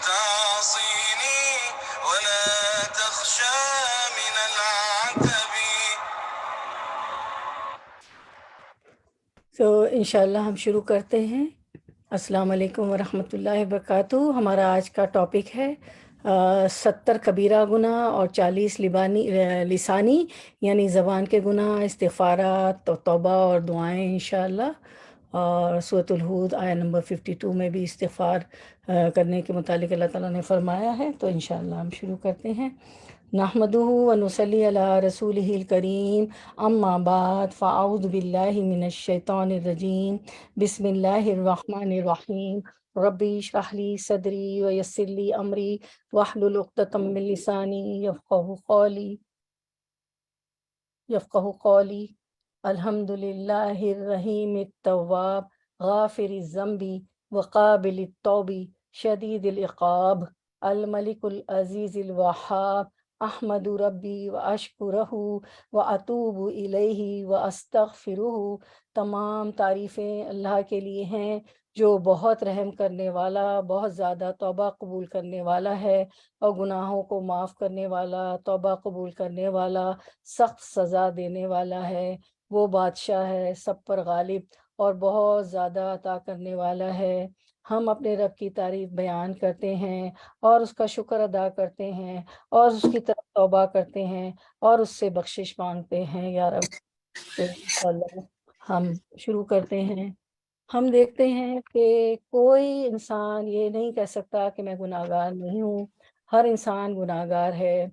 تعصيني ولا تخشى من العتب. تو انشاءاللہ ہم شروع کرتے ہیں۔ السلام علیکم ورحمۃ اللہ وبرکاتہ۔ ہمارا آج کا ٹاپک ہے 70 کبیرہ گناہ اور 40 لسانی یعنی زبان کے گناہ، استغفارات، توبہ اور دعائیں انشاءاللہ۔ اور سورۃ الہود آیہ نمبر 52 میں بھی استغفار کرنے کے متعلق اللہ تعالیٰ نے فرمایا ہے۔ تو انشاءاللہ ہم شروع کرتے ہیں۔ نحمدہ ونصلی علی رسولہ الکریم، اما بعد فاعوذ باللہ من الشیطان الرجیم، بسم اللہ الرحمن الرحیم۔ ربی اشرح لی صدری ویسر لی امری واحلل عقدۃ من لسانی یفقہوا قولی۔ الحمد للہ الرحیم التواب، غافر الذنب وقابل التوب، شدید العقاب، الملک العزیز الوہاب۔ احمد ربی و اشکرہ و اتوب الیہ و استغفرہ۔ تمام تعریفیں اللہ کے لیے ہیں جو بہت رحم کرنے والا، بہت زیادہ توبہ قبول کرنے والا ہے، اور گناہوں کو معاف کرنے والا، توبہ قبول کرنے والا، سخت سزا دینے والا ہے۔ وہ بادشاہ ہے، سب پر غالب اور بہت زیادہ عطا کرنے والا ہے۔ ہم اپنے رب کی تعریف بیان کرتے ہیں اور اس کا شکر ادا کرتے ہیں اور اس کی طرف توبہ کرتے ہیں اور اس سے بخشش مانگتے ہیں یا رب۔ تو انشاءاللہ ہم شروع کرتے ہیں۔ ہم دیکھتے ہیں کہ کوئی انسان یہ نہیں کہہ سکتا کہ میں گناہ گار نہیں ہوں۔ ہر انسان گناہ گار ہے،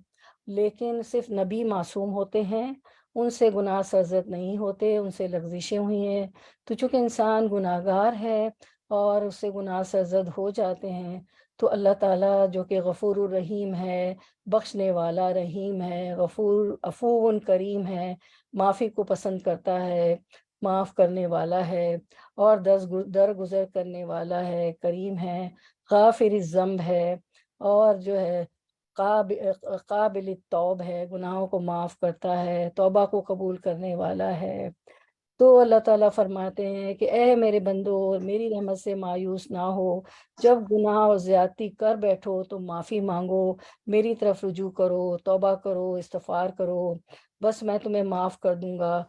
لیکن صرف نبی معصوم ہوتے ہیں، ان سے گناہ سرزد نہیں ہوتے، ان سے لغزشیں ہوئی ہیں۔ تو چونکہ انسان گناہ گار ہے اور اس سے گناہ سرزد ہو جاتے ہیں، تو اللہ تعالیٰ جو کہ غفور الرحیم ہے، بخشنے والا رحیم ہے، غفور عفو کریم ہے، معافی کو پسند کرتا ہے، معاف کرنے والا ہے اور درگزر کرنے والا ہے، کریم ہے، غافر الذنب ہے، اور جو ہے قابل التوب ہے، گناہوں کو معاف کرتا ہے، توبہ کو قبول کرنے والا ہے۔ تو اللہ تعالیٰ فرماتے ہیں کہ اے میرے بندو، میری رحمت سے مایوس نہ ہو، جب گناہ اور زیادتی کر بیٹھو تو معافی مانگو، میری طرف رجوع کرو، توبہ کرو، استغفار کرو، بس میں تمہیں معاف کر دوں گا۔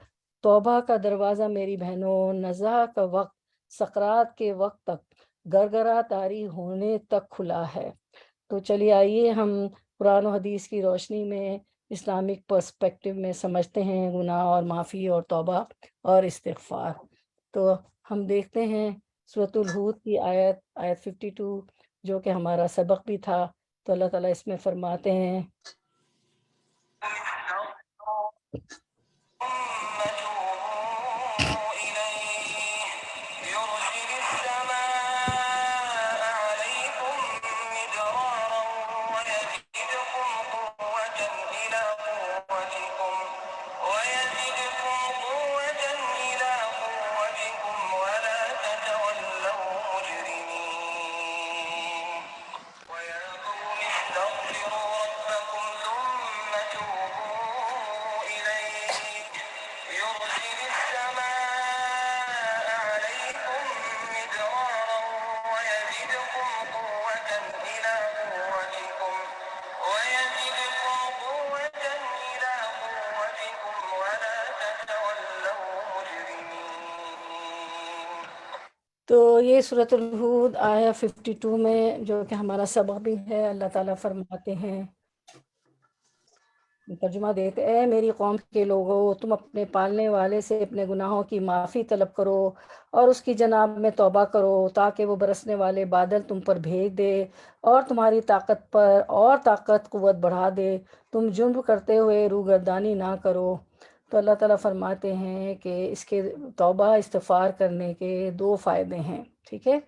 توبہ کا دروازہ میری بہنوں نزع کا وقت، سکرات کے وقت تک، گرگرہ طاری ہونے تک کھلا ہے۔ تو چلیے آئیے ہم قرآن و حدیث کی روشنی میں اسلامک پرسپیکٹو میں سمجھتے ہیں گناہ اور معافی اور توبہ اور استغفار۔ تو ہم دیکھتے ہیں سورۃ الہود کی آیت 52 جو کہ ہمارا سبق بھی تھا۔ تو اللہ تعالیٰ اس میں فرماتے ہیں تو یہ سورۃ الہود آیہ 52 میں جو کہ ہمارا سبق بھی ہے، اللہ تعالیٰ فرماتے ہیں، ترجمہ دیتے، اے میری قوم کے لوگو، تم اپنے پالنے والے سے اپنے گناہوں کی معافی طلب کرو اور اس کی جناب میں توبہ کرو، تاکہ وہ برسنے والے بادل تم پر بھیج دے اور تمہاری طاقت پر اور طاقت قوت بڑھا دے، تم جنب کرتے ہوئے روگردانی نہ کرو۔ تو اللہ تعالیٰ فرماتے ہیں کہ اس کے توبہ استغفار کرنے کے 2 فائدے ہیں، ٹھیک ہے۔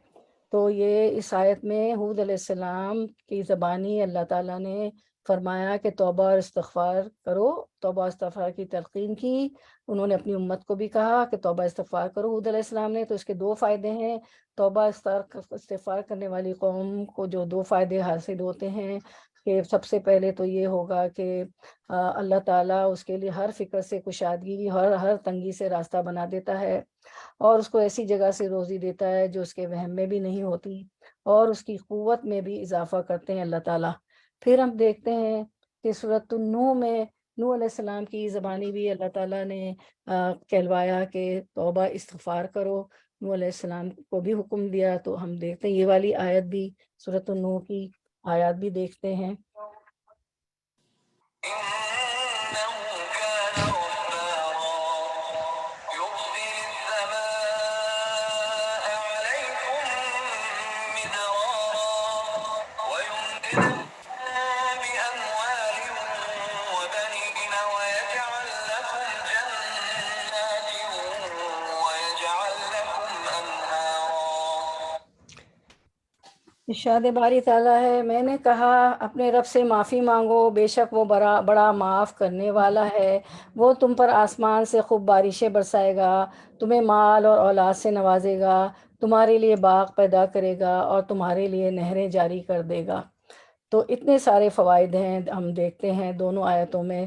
تو یہ اس آیت میں حود علیہ السلام کی زبانی اللہ تعالیٰ نے فرمایا کہ توبہ اور استغفار کرو، توبہ استغفار کی تلقین کی۔ انہوں نے اپنی امت کو بھی کہا کہ توبہ استغفار کرو حود علیہ السلام نے۔ تو اس کے 2 فائدے ہیں۔ توبہ استغفار کرنے والی قوم کو جو 2 فائدے حاصل ہوتے ہیں کہ سب سے پہلے تو یہ ہوگا کہ اللہ تعالیٰ اس کے لیے ہر فکر سے کشادگی، ہر تنگی سے راستہ بنا دیتا ہے، اور اس کو ایسی جگہ سے روزی دیتا ہے جو اس کے وہم میں بھی نہیں ہوتی، اور اس کی قوت میں بھی اضافہ کرتے ہیں اللہ تعالیٰ۔ پھر ہم دیکھتے ہیں کہ سورۃ النوح میں نوح علیہ السلام کی زبانی بھی اللہ تعالیٰ نے کہلوایا کہ توبہ استغفار کرو، نوح علیہ السلام کو بھی حکم دیا۔ تو ہم دیکھتے ہیں یہ والی آیت بھی، سورۃ النوح کی آیات بھی دیکھتے ہیں۔ إنه كان غفارا يرسل السماء عليكم مدرارا ويمددكم بأموال وبنين ويجعل لكم جنات ويجعل لكم أنهارا۔ ارشاد باری تعالیٰ ہے، میں نے کہا اپنے رب سے معافی مانگو، بے شک وہ بڑا معاف کرنے والا ہے، وہ تم پر آسمان سے خوب بارشیں برسائے گا، تمہیں مال اور اولاد سے نوازے گا، تمہارے لیے باغ پیدا کرے گا اور تمہارے لیے نہریں جاری کر دے گا۔ تو اتنے سارے فوائد ہیں ہم دیکھتے ہیں دونوں آیتوں میں۔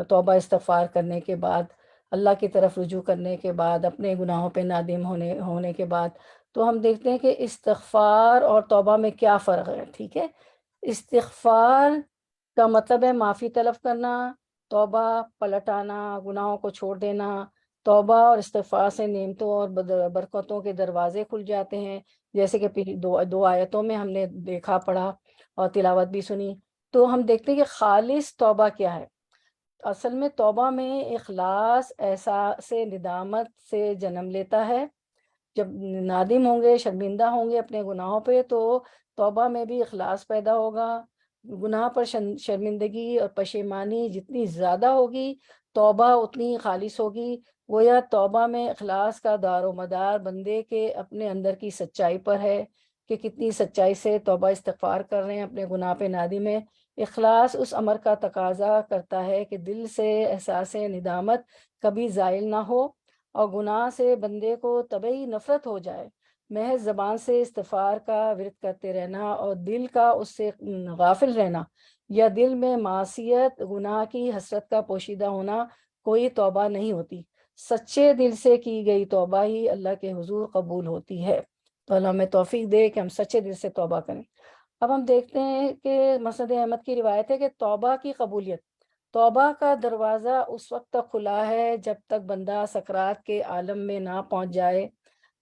توبہ استغفار کرنے کے بعد، اللہ کی طرف رجوع کرنے کے بعد، اپنے گناہوں پہ نادم ہونے کے بعد، تو ہم دیکھتے ہیں کہ استغفار اور توبہ میں کیا فرق ہے۔ ٹھیک ہے، استغفار کا مطلب ہے معافی طلب کرنا، توبہ پلٹ آنا، گناہوں کو چھوڑ دینا۔ توبہ اور استغفار سے نعمتوں اور برکتوں کے دروازے کھل جاتے ہیں، جیسے کہ دو آیتوں میں ہم نے دیکھا، پڑھا اور تلاوت بھی سنی۔ تو ہم دیکھتے ہیں کہ خالص توبہ کیا ہے۔ اصل میں توبہ میں اخلاص، احساس ندامت سے جنم لیتا ہے۔ جب نادم ہوں گے، شرمندہ ہوں گے اپنے گناہوں پہ، تو توبہ میں بھی اخلاص پیدا ہوگا۔ گناہ پر شرمندگی اور پشیمانی جتنی زیادہ ہوگی، توبہ اتنی خالص ہوگی۔ گویا توبہ میں اخلاص کا دار و مدار بندے کے اپنے اندر کی سچائی پر ہے کہ کتنی سچائی سے توبہ استغفار کر رہے ہیں، اپنے گناہ پہ نادم ہے۔ اخلاص اس امر کا تقاضا کرتا ہے کہ دل سے احساس ندامت کبھی زائل نہ ہو اور گناہ سے بندے کو طبعی نفرت ہو جائے۔ محض زبان سے استغفار کا ورد کرتے رہنا اور دل کا اس سے غافل رہنا، یا دل میں معصیت گناہ کی حسرت کا پوشیدہ ہونا، کوئی توبہ نہیں ہوتی۔ سچے دل سے کی گئی توبہ ہی اللہ کے حضور قبول ہوتی ہے۔ تو اللہ ہمیں توفیق دے کہ ہم سچے دل سے توبہ کریں۔ اب ہم دیکھتے ہیں کہ مسند احمد کی روایت ہے کہ توبہ کی قبولیت، توبہ کا دروازہ اس وقت تک کھلا ہے جب تک بندہ سکرات کے عالم میں نہ پہنچ جائے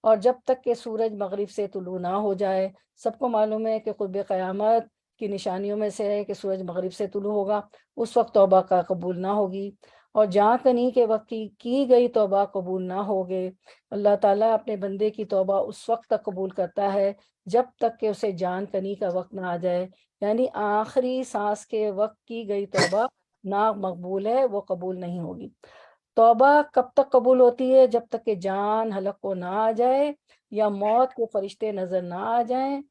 اور جب تک کہ سورج مغرب سے طلوع نہ ہو جائے۔ سب کو معلوم ہے کہ قرب قیامت کی نشانیوں میں سے ہے کہ سورج مغرب سے طلوع ہوگا، اس وقت توبہ کا قبول نہ ہوگی، اور جہاں کنی کے وقت کی گئی توبہ قبول نہ ہوگے۔ اللہ تعالیٰ اپنے بندے کی توبہ اس وقت تک قبول کرتا ہے جب تک کہ اسے جان کنی کا وقت نہ آ جائے، یعنی آخری سانس کے وقت کی گئی توبہ نا مقبول ہے، وہ قبول نہیں ہوگی۔ توبہ کب تک قبول ہوتی ہے؟ جب تک کہ جان حلق کو نہ آ جائے یا موت کے فرشتے نظر نہ آ جائیں۔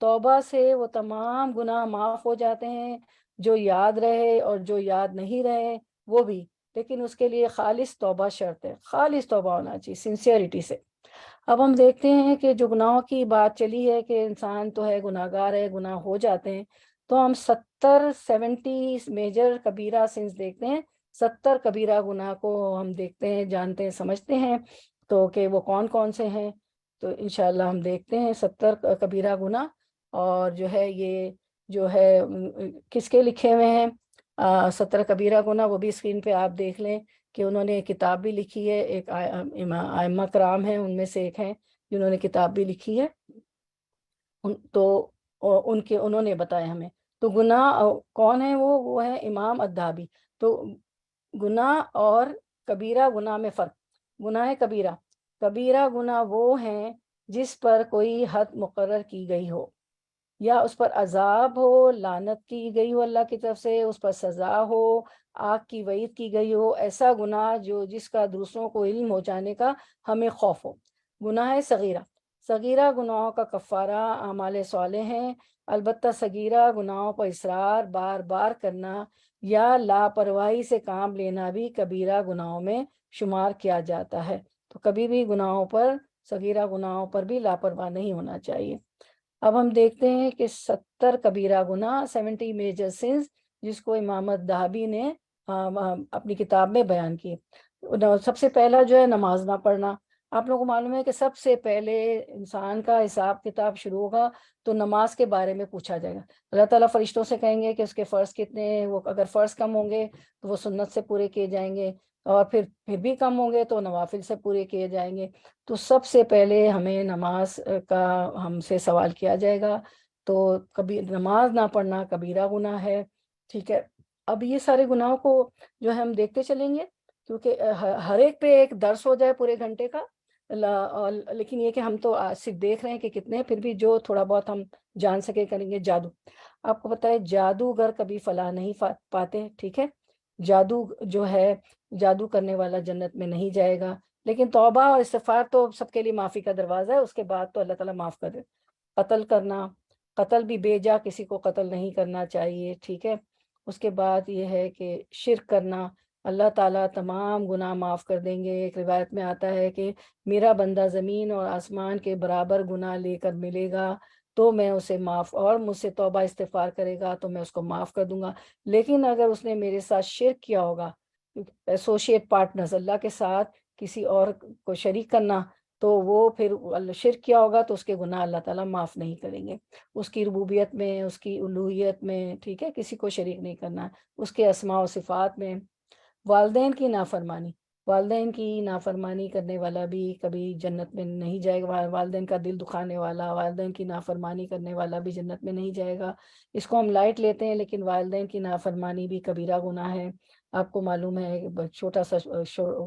توبہ سے وہ تمام گناہ معاف ہو جاتے ہیں جو یاد رہے اور جو یاد نہیں رہے وہ بھی، لیکن اس کے لیے خالص توبہ شرط ہے، خالص توبہ ہونا چاہیے سنسیئرٹی سے۔ اب ہم دیکھتے ہیں کہ جو گناہوں کی بات چلی ہے کہ انسان تو ہے گناہ گار ہے، گناہ ہو جاتے ہیں، تو ہم 70 میجر کبیرہ سنس دیکھتے ہیں۔ 70 کبیرہ گناہ کو ہم دیکھتے ہیں، جانتے ہیں، سمجھتے ہیں، تو کہ وہ کون کون سے ہیں۔ تو انشاءاللہ ہم دیکھتے ہیں 70 کبیرہ گناہ، اور جو ہے یہ جو ہے کس کے لکھے ہوئے ہیں 70 کبیرہ گناہ، وہ بھی اسکرین پہ آپ دیکھ لیں کہ انہوں نے کتاب بھی لکھی ہے، ایک ائمہ کرام ہیں، ان میں سے ایک ہیں جنہوں نے کتاب بھی لکھی ہے، تو انہوں نے بتایا ہمیں۔ تو گناہ کون ہیں؟ وہ ہیں امام الذھبی۔ تو گناہ اور کبیرہ گناہ میں فرق۔ گناہ کبیرہ گناہ وہ ہیں جس پر کوئی حد مقرر کی گئی ہو، یا اس پر عذاب ہو، لعنت کی گئی ہو اللہ کی طرف سے، اس پر سزا ہو، آگ کی وعید کی گئی ہو، ایسا گناہ جس کا دوسروں کو علم ہو جانے کا ہمیں خوف ہو۔ گناہ صغیرہ گناہوں کا کفارہ اعمال صالح ہیں، البتہ صغیرہ گناہوں پر اصرار بار بار کرنا یا لاپرواہی سے کام لینا بھی کبیرہ گناہوں میں شمار کیا جاتا ہے۔ تو کبھی بھی صغیرہ گناہوں پر بھی لاپرواہ نہیں ہونا چاہیے۔ اب ہم دیکھتے ہیں کہ 70 کبیرہ گناہ 70 میجر سنس، جس کو امام الذھبی نے اپنی کتاب میں بیان کی۔ سب سے پہلا جو ہے نماز نہ پڑھنا۔ آپ لوگوں کو معلوم ہے کہ سب سے پہلے انسان کا حساب کتاب شروع ہوگا تو نماز کے بارے میں پوچھا جائے گا. اللہ تعالیٰ فرشتوں سے کہیں گے کہ اس کے فرض کتنے ہیں، وہ اگر فرض کم ہوں گے تو وہ سنت سے پورے کیے جائیں گے، اور پھر بھی کم ہوں گے تو نوافل سے پورے کیے جائیں گے. تو سب سے پہلے ہمیں نماز کا ہم سے سوال کیا جائے گا. تو کبھی نماز نہ پڑھنا کبیرہ گناہ ہے. ٹھیک ہے، اب یہ سارے گناہوں کو جو ہے ہم دیکھتے چلیں گے، کیونکہ ہر ایک پہ ایک درس ہو جائے پورے گھنٹے کا. لیکن یہ کہ ہم تو صرف دیکھ رہے ہیں کہ کتنے ہیں، پھر بھی جو تھوڑا بہت ہم جان سکے کریں گے. جادو، آپ کو پتہ ہے جادوگر کبھی فلاح نہیں پاتے. ٹھیک ہے، جادو جو ہے، جادو کرنے والا جنت میں نہیں جائے گا. لیکن توبہ اور استغفار تو سب کے لیے معافی کا دروازہ ہے، اس کے بعد تو اللہ تعالیٰ معاف کر دے. قتل کرنا، قتل بھی بے جا کسی کو قتل نہیں کرنا چاہیے. ٹھیک ہے، اس کے بعد یہ ہے کہ شرک کرنا، اللہ تعالیٰ تمام گناہ معاف کر دیں گے. ایک روایت میں آتا ہے کہ میرا بندہ زمین اور آسمان کے برابر گناہ لے کر ملے گا تو میں اسے معاف، اور مجھ سے توبہ استغفار کرے گا تو میں اس کو معاف کر دوں گا. لیکن اگر اس نے میرے ساتھ شرک کیا ہوگا، ایسوشیٹ پارٹنرز، اللہ کے ساتھ کسی اور کو شریک کرنا، تو وہ پھر شرک کیا ہوگا تو اس کے گناہ اللہ تعالیٰ معاف نہیں کریں گے. اس کی ربوبیت میں، اس کی الوہیت میں، ٹھیک ہے، کسی کو شریک نہیں کرنا. اس کے اسماء و صفات میں. والدین کی نافرمانی، والدین کی نافرمانی کرنے والا بھی کبھی جنت میں نہیں جائے گا. والدین کا دل دکھانے والا، والدین کی نافرمانی کرنے والا بھی جنت میں نہیں جائے گا. اس کو ہم لائٹ لیتے ہیں، لیکن والدین کی نافرمانی بھی کبیرہ گناہ ہے. آپ کو معلوم ہے، چھوٹا سا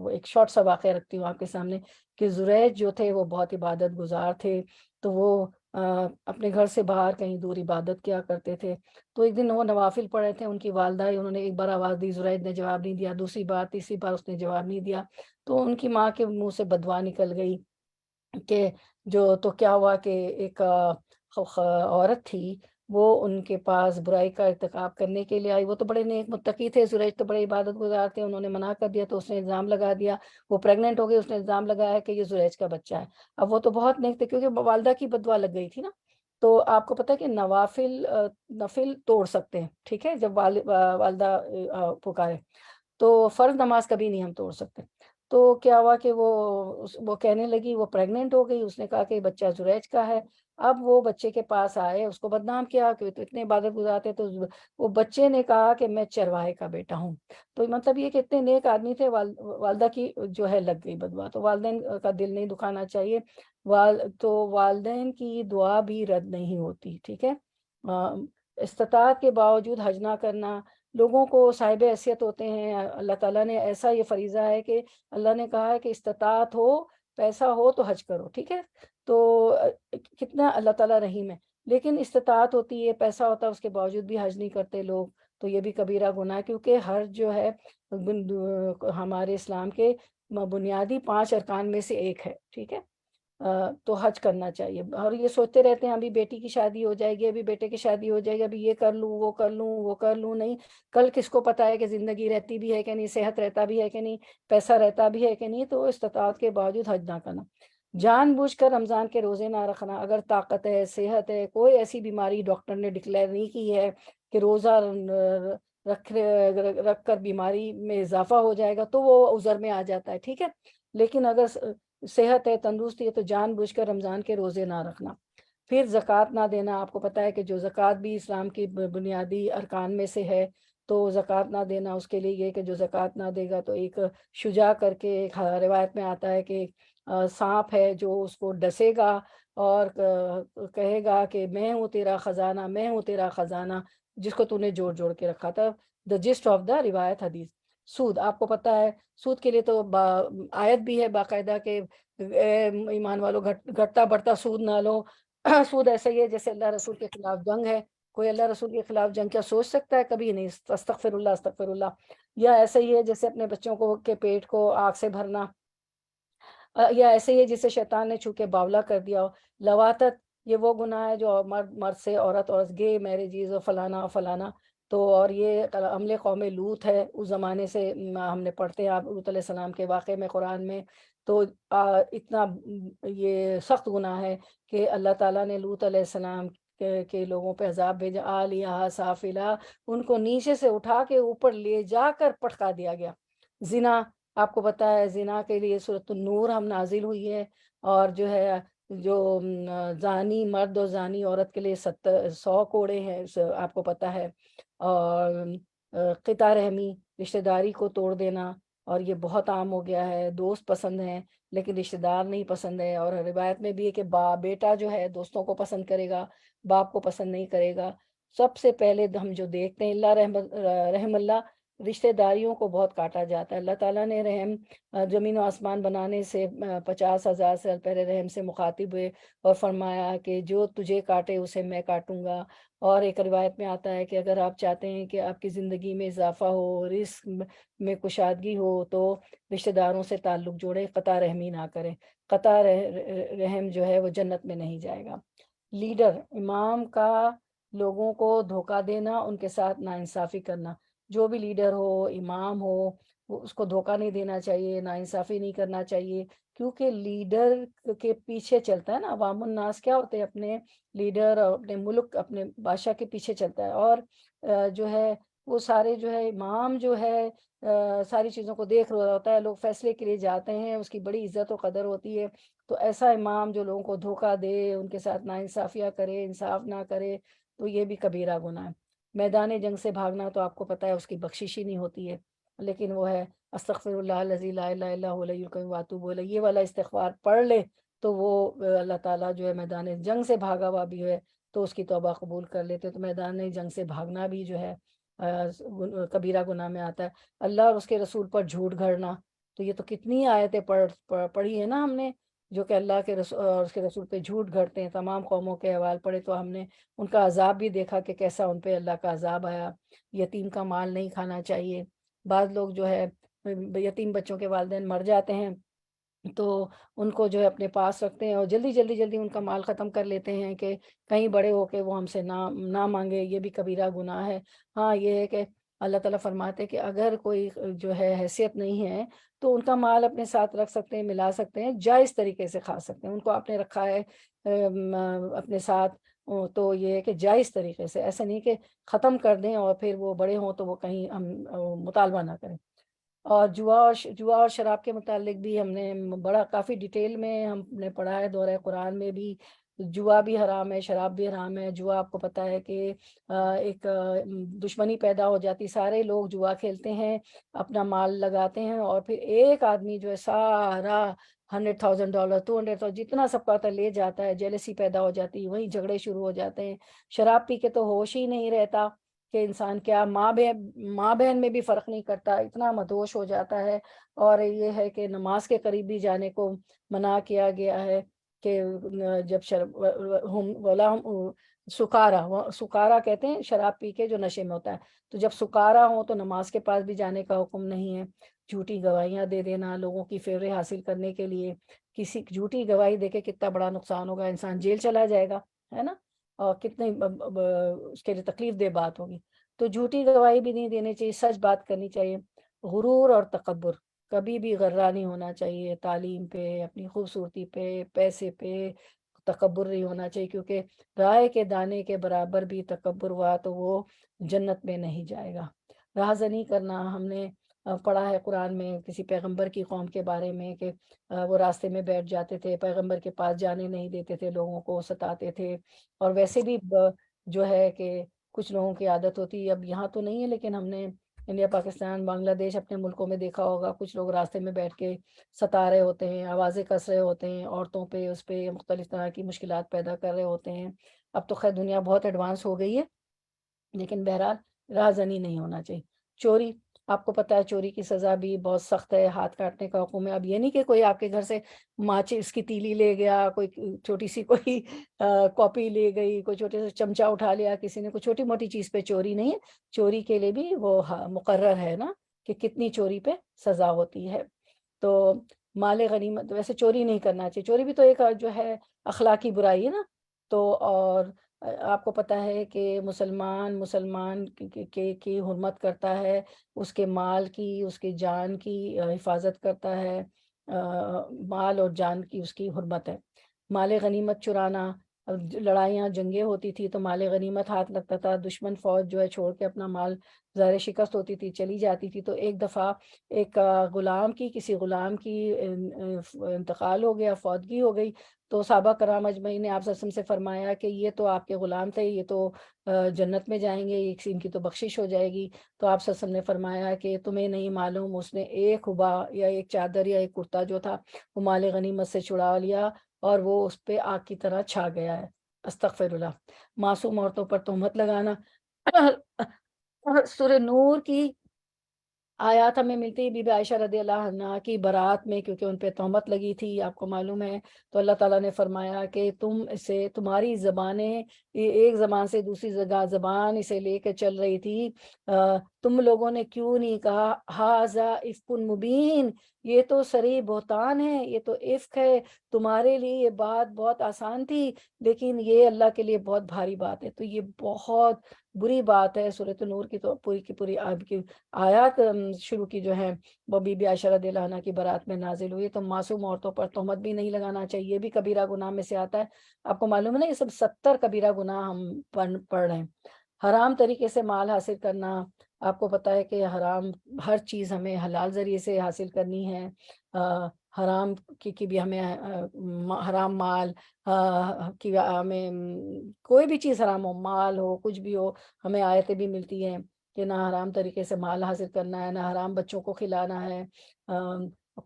ایک شارٹ سا واقعہ رکھتی ہوں آپ کے سامنے، کہ زریج جو تھے وہ بہت عبادت گزار تھے. تو وہ اپنے گھر سے باہر کہیں دور عبادت کیا کرتے تھے. تو ایک دن وہ نوافل پڑھ رہے تھے، ان کی والدہ انہوں نے ایک بار آواز دی، زریج نے جواب نہیں دیا، دوسری بار، تیسری بار اس نے جواب نہیں دیا. تو ان کی ماں کے منہ سے بدوا نکل گئی کہ تو کیا ہوا کہ ایک عورت تھی، وہ ان کے پاس برائی کا ارتکاب کرنے کے لیے آئی. وہ تو بڑے نیک متقی تھے، زریج تو بڑے عبادت گزار تھے. انہوں نے منع کر دیا تو اس نے الزام لگا دیا. وہ پریگننٹ ہو گئی، اس نے الزام لگایا کہ یہ زریج کا بچہ ہے. اب وہ تو بہت نیک تھے کیونکہ والدہ کی بدوا لگ گئی تھی نا. تو آپ کو پتہ ہے کہ نفل توڑ سکتے ہیں. ٹھیک ہے، جب والدہ پکارے تو فرض نماز کبھی نہیں ہم توڑ سکتے. تو کیا ہوا کہ وہ کہنے لگی، وہ پریگننٹ ہو گئی. اس نے کہا کہ بچہ زریج کا ہے. اب وہ بچے کے پاس آئے، اس کو بدنام کیا کہ تو اتنے عبادت گزارتے. تو وہ بچے نے کہا کہ میں چرواہے کا بیٹا ہوں. تو مطلب یہ کہ اتنے نیک آدمی تھے، والدہ کی جو ہے لگ گئی بدوا. تو والدین کا دل نہیں دکھانا چاہیے. تو والدین کی دعا بھی رد نہیں ہوتی. ٹھیک ہے، استطاعت کے باوجود حج نہ کرنا. لوگوں کو صاحب حیثیت ہوتے ہیں، اللہ تعالیٰ نے ایسا یہ فریضہ ہے کہ اللہ نے کہا ہے کہ استطاعت ہو، پیسہ ہو تو حج کرو. ٹھیک ہے، تو کتنا اللہ تعالیٰ رحیم ہے. لیکن استطاعت ہوتی ہے، پیسہ ہوتا ہے، اس کے باوجود بھی حج نہیں کرتے لوگ. تو یہ بھی کبیرہ گناہ ہے، کیونکہ حج جو ہے ہمارے اسلام کے بنیادی 5 ارکان میں سے ایک ہے. ٹھیک ہے، تو حج کرنا چاہیے. اور یہ سوچتے رہتے ہیں ابھی بیٹی کی شادی ہو جائے گی، ابھی بیٹے کی شادی ہو جائے گی، ابھی یہ کر لوں، وہ کر لوں، وہ کر لوں. نہیں، کل کس کو پتا ہے کہ زندگی رہتی بھی ہے کہ نہیں، صحت رہتا بھی ہے کہ نہیں، پیسہ رہتا بھی ہے کہ نہیں. تو استطاعت کے باوجود حج نہ کرنا. جان بوجھ کر رمضان کے روزے نہ رکھنا. اگر طاقت ہے، صحت ہے، کوئی ایسی بیماری ڈاکٹر نے ڈکلیئر نہیں کی ہے کہ روزہ رکھ کر بیماری میں اضافہ ہو جائے گا، تو وہ عذر میں آ جاتا ہے. ٹھیک ہے، لیکن اگر صحت ہے، تندرستی ہے، تو جان بوجھ کر رمضان کے روزے نہ رکھنا. پھر زکوٰۃ نہ دینا. آپ کو پتہ ہے کہ جو زکوٰۃ بھی اسلام کی بنیادی ارکان میں سے ہے، تو زکوٰۃ نہ دینا. اس کے لیے یہ کہ جو زکوٰۃ نہ دے گا تو ایک شجاع کر کے ایک روایت میں آتا ہے کہ سانپ ہے جو اس کو ڈسے گا اور کہے گا کہ میں ہوں تیرا خزانہ، میں ہوں تیرا خزانہ، جس کو تو نے جوڑ جوڑ کے رکھا تھا. دا جسٹ آف دا روایت حدیث. سود، آپ کو پتہ ہے سود کے لیے تو آیت بھی ہے باقاعدہ کہ ایمان والو گھٹتا بڑھتا سود نہ لو. سود ایسا ہی ہے جیسے اللہ رسول کے خلاف جنگ ہے. کوئی اللہ رسول کے خلاف جنگ کیا سوچ سکتا ہے؟ کبھی نہیں. استغفر اللہ، استغفر اللہ. یا ایسا ہی ہے جیسے اپنے بچوں کے پیٹ کو آگ سے بھرنا. یا ایسے ہی ہے جسے شیطان نے چھو کے باولا کر دیا ہو. لواطت، یہ وہ گناہ ہے جو مرد سے عورت گے میرجز اور فلانا اور فلانا. تو اور یہ عمل قوم لوط ہے. اس زمانے سے ہم نے پڑھتے ہیں آپ لوط علیہ السلام کے واقعے میں قرآن میں. تو اتنا یہ سخت گناہ ہے کہ اللہ تعالیٰ نے لوط علیہ السلام کے لوگوں پہ عذاب بھیجا. عالیہا سافلہ، ان کو نیچے سے اٹھا کے اوپر لے جا کر پٹکا دیا گیا. زنا، آپ کو پتہ ہے زنا کے لیے سورۃ النور ہم نازل ہوئی ہے، اور جو ہے جو زانی مرد اور زانی عورت کے لیے 100 کوڑے ہیں، آپ کو پتہ ہے۔ اور قطع رحمی، رشتہ داری کو توڑ دینا، اور یہ بہت عام ہو گیا ہے۔ دوست پسند ہیں لیکن رشتہ دار نہیں پسند ہے، اور روایت میں بھی ہے کہ بیٹا جو ہے دوستوں کو پسند کرے گا، باپ کو پسند نہیں کرے گا۔ سب سے پہلے ہم جو دیکھتے ہیں، رحم اللہ، رشتہ داریوں کو بہت کاٹا جاتا ہے۔ اللہ تعالیٰ نے رحم زمین و آسمان بنانے سے 50,000 سال پہلے رحم سے مخاطب ہوئے اور فرمایا کہ جو تجھے کاٹے اسے میں کاٹوں گا۔ اور ایک روایت میں آتا ہے کہ اگر آپ چاہتے ہیں کہ آپ کی زندگی میں اضافہ ہو، رزق میں کشادگی ہو، تو رشتہ داروں سے تعلق جوڑیں، قطع رحمی نہ کریں۔ قطع رحم جو ہے وہ جنت میں نہیں جائے گا۔ لیڈر، امام کا لوگوں کو دھوکہ دینا، ان کے ساتھ ناانصافی کرنا۔ جو بھی لیڈر ہو، امام ہو، اس کو دھوکہ نہیں دینا چاہیے، ناانصافی نہیں کرنا چاہیے، کیونکہ لیڈر کے پیچھے چلتا ہے نا۔ عوام الناس کیا ہوتے ہیں؟ اپنے لیڈر اور اپنے ملک، اپنے بادشاہ کے پیچھے چلتا ہے، اور جو ہے وہ سارے جو ہے امام جو ہے ساری چیزوں کو دیکھ رہا ہوتا ہے، لوگ فیصلے کے لیے جاتے ہیں، اس کی بڑی عزت و قدر ہوتی ہے۔ تو ایسا امام جو لوگوں کو دھوکہ دے، ان کے ساتھ ناانصافیاں کرے، انصاف نہ کرے، تو یہ بھی کبیرہ گناہ ہے۔ میدان جنگ سے بھاگنا تو آپ کو پتہ ہے اس کی بخشش ہی نہیں ہوتی ہے، لیکن وہ ہے استغفر اللہ الذی لا الہ الا هو الحی القیوم واتوب الیہ، یہ والا استغفار پڑھ لے تو وہ اللہ تعالیٰ جو ہے میدان جنگ سے بھاگا ہوا بھی ہے تو اس کی توبہ قبول کر لیتے۔ تو میدان جنگ سے بھاگنا بھی جو ہے کبیرہ گناہ میں آتا ہے۔ اللہ اور اس کے رسول پر جھوٹ گھڑنا، تو یہ تو کتنی آیتیں پڑھی ہے نا ہم نے، جو کہ اللہ کے رسول اور اس کے رسول پہ جھوٹ گھڑتے ہیں۔ تمام قوموں کے احوال پڑھے تو ہم نے ان کا عذاب بھی دیکھا کہ کیسا ان پہ اللہ کا عذاب آیا۔ یتیم کا مال نہیں کھانا چاہیے۔ بعض لوگ جو ہے یتیم بچوں کے والدین مر جاتے ہیں تو ان کو جو ہے اپنے پاس رکھتے ہیں اور جلدی ان کا مال ختم کر لیتے ہیں کہ کہیں بڑے ہو کے وہ ہم سے نہ مانگے، یہ بھی کبیرہ گناہ ہے۔ ہاں یہ ہے کہ اللہ تعالیٰ فرماتے ہیں کہ اگر کوئی جو ہے حیثیت نہیں ہے تو ان کا مال اپنے ساتھ رکھ سکتے ہیں، ملا سکتے ہیں، جائز طریقے سے کھا سکتے ہیں۔ ان کو آپ نے رکھا ہے اپنے ساتھ، تو یہ ہے کہ جائز طریقے سے، ایسا نہیں کہ ختم کر دیں اور پھر وہ بڑے ہوں تو وہ کہیں ہم مطالبہ نہ کریں۔ اور جوا اور شراب کے متعلق بھی ہم نے بڑا کافی ڈیٹیل میں ہم نے پڑھا ہے، دورہ قرآن میں بھی۔ جوا بھی حرام ہے، شراب بھی حرام ہے۔ جوا آپ کو پتہ ہے کہ ایک دشمنی پیدا ہو جاتی، سارے لوگ جوا کھیلتے ہیں، اپنا مال لگاتے ہیں، اور پھر ایک آدمی جو ہے سارا $100,000 $200,000 جتنا سب کا ہوتا ہے لے جاتا ہے، جیلسی پیدا ہو جاتی ہے، وہیں جھگڑے شروع ہو جاتے ہیں۔ شراب پی کے تو ہوش ہی نہیں رہتا کہ انسان کیا ماں بہن میں بھی فرق نہیں کرتا، اتنا مدہوش ہو جاتا ہے۔ اور یہ ہے کہ نماز کے قریب بھی جانے کو منع کیا گیا ہے کہ جب سکارا کہتے ہیں شراب پی کے جو نشے میں ہوتا ہے، تو جب سکارا ہو تو نماز کے پاس بھی جانے کا حکم نہیں ہے۔ جھوٹی گواہیاں دے دینا لوگوں کی فیوریں حاصل کرنے کے لیے، کسی جھوٹی گواہی دے کے کتنا بڑا نقصان ہوگا، انسان جیل چلا جائے گا، ہے نا، اور کتنی اس کے لیے تکلیف دہ بات ہوگی۔ تو جھوٹی گواہی بھی نہیں دینی چاہیے، سچ بات کرنی چاہیے۔ غرور اور تکبر، کبھی بھی غرہ نہیں ہونا چاہیے، تعلیم پہ، اپنی خوبصورتی پہ، پیسے پہ تکبر نہیں ہونا چاہیے، کیونکہ رائے کے دانے کے برابر بھی تکبر ہوا تو وہ جنت میں نہیں جائے گا۔ رہزنی کرنا، ہم نے پڑھا ہے قرآن میں کسی پیغمبر کی قوم کے بارے میں کہ وہ راستے میں بیٹھ جاتے تھے، پیغمبر کے پاس جانے نہیں دیتے تھے، لوگوں کو ستاتے تھے۔ اور ویسے بھی جو ہے کہ کچھ لوگوں کی عادت ہوتی ہے، اب یہاں تو نہیں ہے لیکن ہم نے انڈیا، پاکستان، بنگلہ دیش اپنے ملکوں میں دیکھا ہوگا، کچھ لوگ راستے میں بیٹھ کے ستا رہے ہوتے ہیں، آوازیں کس رہے ہوتے ہیں، عورتوں پہ اس پہ مختلف طرح کی مشکلات پیدا کر رہے ہوتے ہیں۔ اب تو خیر دنیا بہت ایڈوانس ہو گئی ہے، لیکن بہرحال رہزنی نہیں ہونا چاہیے۔ چوری، آپ کو پتہ ہے چوری کی سزا بھی بہت سخت ہے، ہاتھ کاٹنے کا حکم ہے۔ اب یہ نہیں کہ کوئی آپ کے گھر سے ماچس کی تیلی لے گیا، کوئی چھوٹی سی کوئی کاپی لے گئی، کوئی چھوٹے سے چمچہ اٹھا لیا کسی نے، کوئی چھوٹی موٹی چیز پہ چوری نہیں ہے۔ چوری کے لیے بھی وہ مقرر ہے نا کہ کتنی چوری پہ سزا ہوتی ہے۔ تو مال غنیمت، ویسے چوری نہیں کرنا چاہیے، چوری بھی تو ایک جو ہے اخلاقی برائی ہے نا۔ تو اور آپ کو پتہ ہے کہ مسلمان کی حرمت کرتا ہے، اس کے مال کی، اس کے جان کی حفاظت کرتا ہے، مال اور جان کی اس کی حرمت ہے۔ مال غنیمت چرانا، لڑائیاں جنگیں ہوتی تھی تو مال غنیمت ہاتھ لگتا تھا، دشمن فوج جو ہے چھوڑ کے اپنا مال ظاہر شکست ہوتی تھی چلی جاتی تھی. تو ایک دفعہ ایک کسی غلام کی انتقال ہو گیا، فوتگی ہو گئی. تو صحابہ کرام اجمعین نے آپ صلی اللہ علیہ وسلم سے فرمایا کہ یہ تو آپ کے غلام تھے، یہ تو جنت میں جائیں گے، ان کی تو بخشش ہو جائے گی. تو آپ صلی اللہ علیہ وسلم نے فرمایا کہ تمہیں نہیں معلوم اس نے ایک حبا یا ایک چادر یا ایک کرتا جو تھا وہ مال غنیمت سے چھڑا لیا اور وہ اس پہ آگ کی طرح چھا گیا ہے. استغفر اللہ. معصوم عورتوں پر تہمت لگانا. سورہ نور کی آیات ہمیں ملتی ہے بی بی عائشہ رضی اللہ عنہا کی برات میں، کیونکہ ان پہ تہمت لگی تھی، آپ کو معلوم ہے. تو اللہ تعالیٰ نے فرمایا کہ تمہاری زبانیں ایک زبان سے دوسری زبان اسے لے کے چل رہی تھی، تم لوگوں نے کیوں نہیں کہا ھذا افک مبین، یہ تو صریح بہتان ہے، یہ تو افک ہے. تمہارے لیے یہ بات بہت آسان تھی لیکن یہ اللہ کے لیے بہت بھاری بات ہے. تو یہ بہت بری بات ہے. سورۃ نور کی تو پوری کی پوری آپ کی آیات شروع کی جو ہیں وہ بی بی عائشہ رضی اللہ عنہا کی برات میں نازل ہوئی. تو معصوم عورتوں پر تہمت بھی نہیں لگانا چاہیے، یہ بھی کبیرہ گناہ میں سے آتا ہے. آپ کو معلوم ہے نا یہ سب 70 کبیرہ گناہ ہم پڑھ رہے ہیں. حرام طریقے سے مال حاصل کرنا، آپ کو پتہ ہے کہ حرام ہر چیز ہمیں حلال ذریعے سے حاصل کرنی ہے. حرام کی بھی ہمیں حرام مال کی ہمیں کوئی بھی چیز حرام ہو، مال ہو، کچھ بھی ہو، ہمیں آیتیں بھی ملتی ہیں کہ نہ حرام طریقے سے مال حاصل کرنا ہے، نہ حرام بچوں کو کھلانا ہے،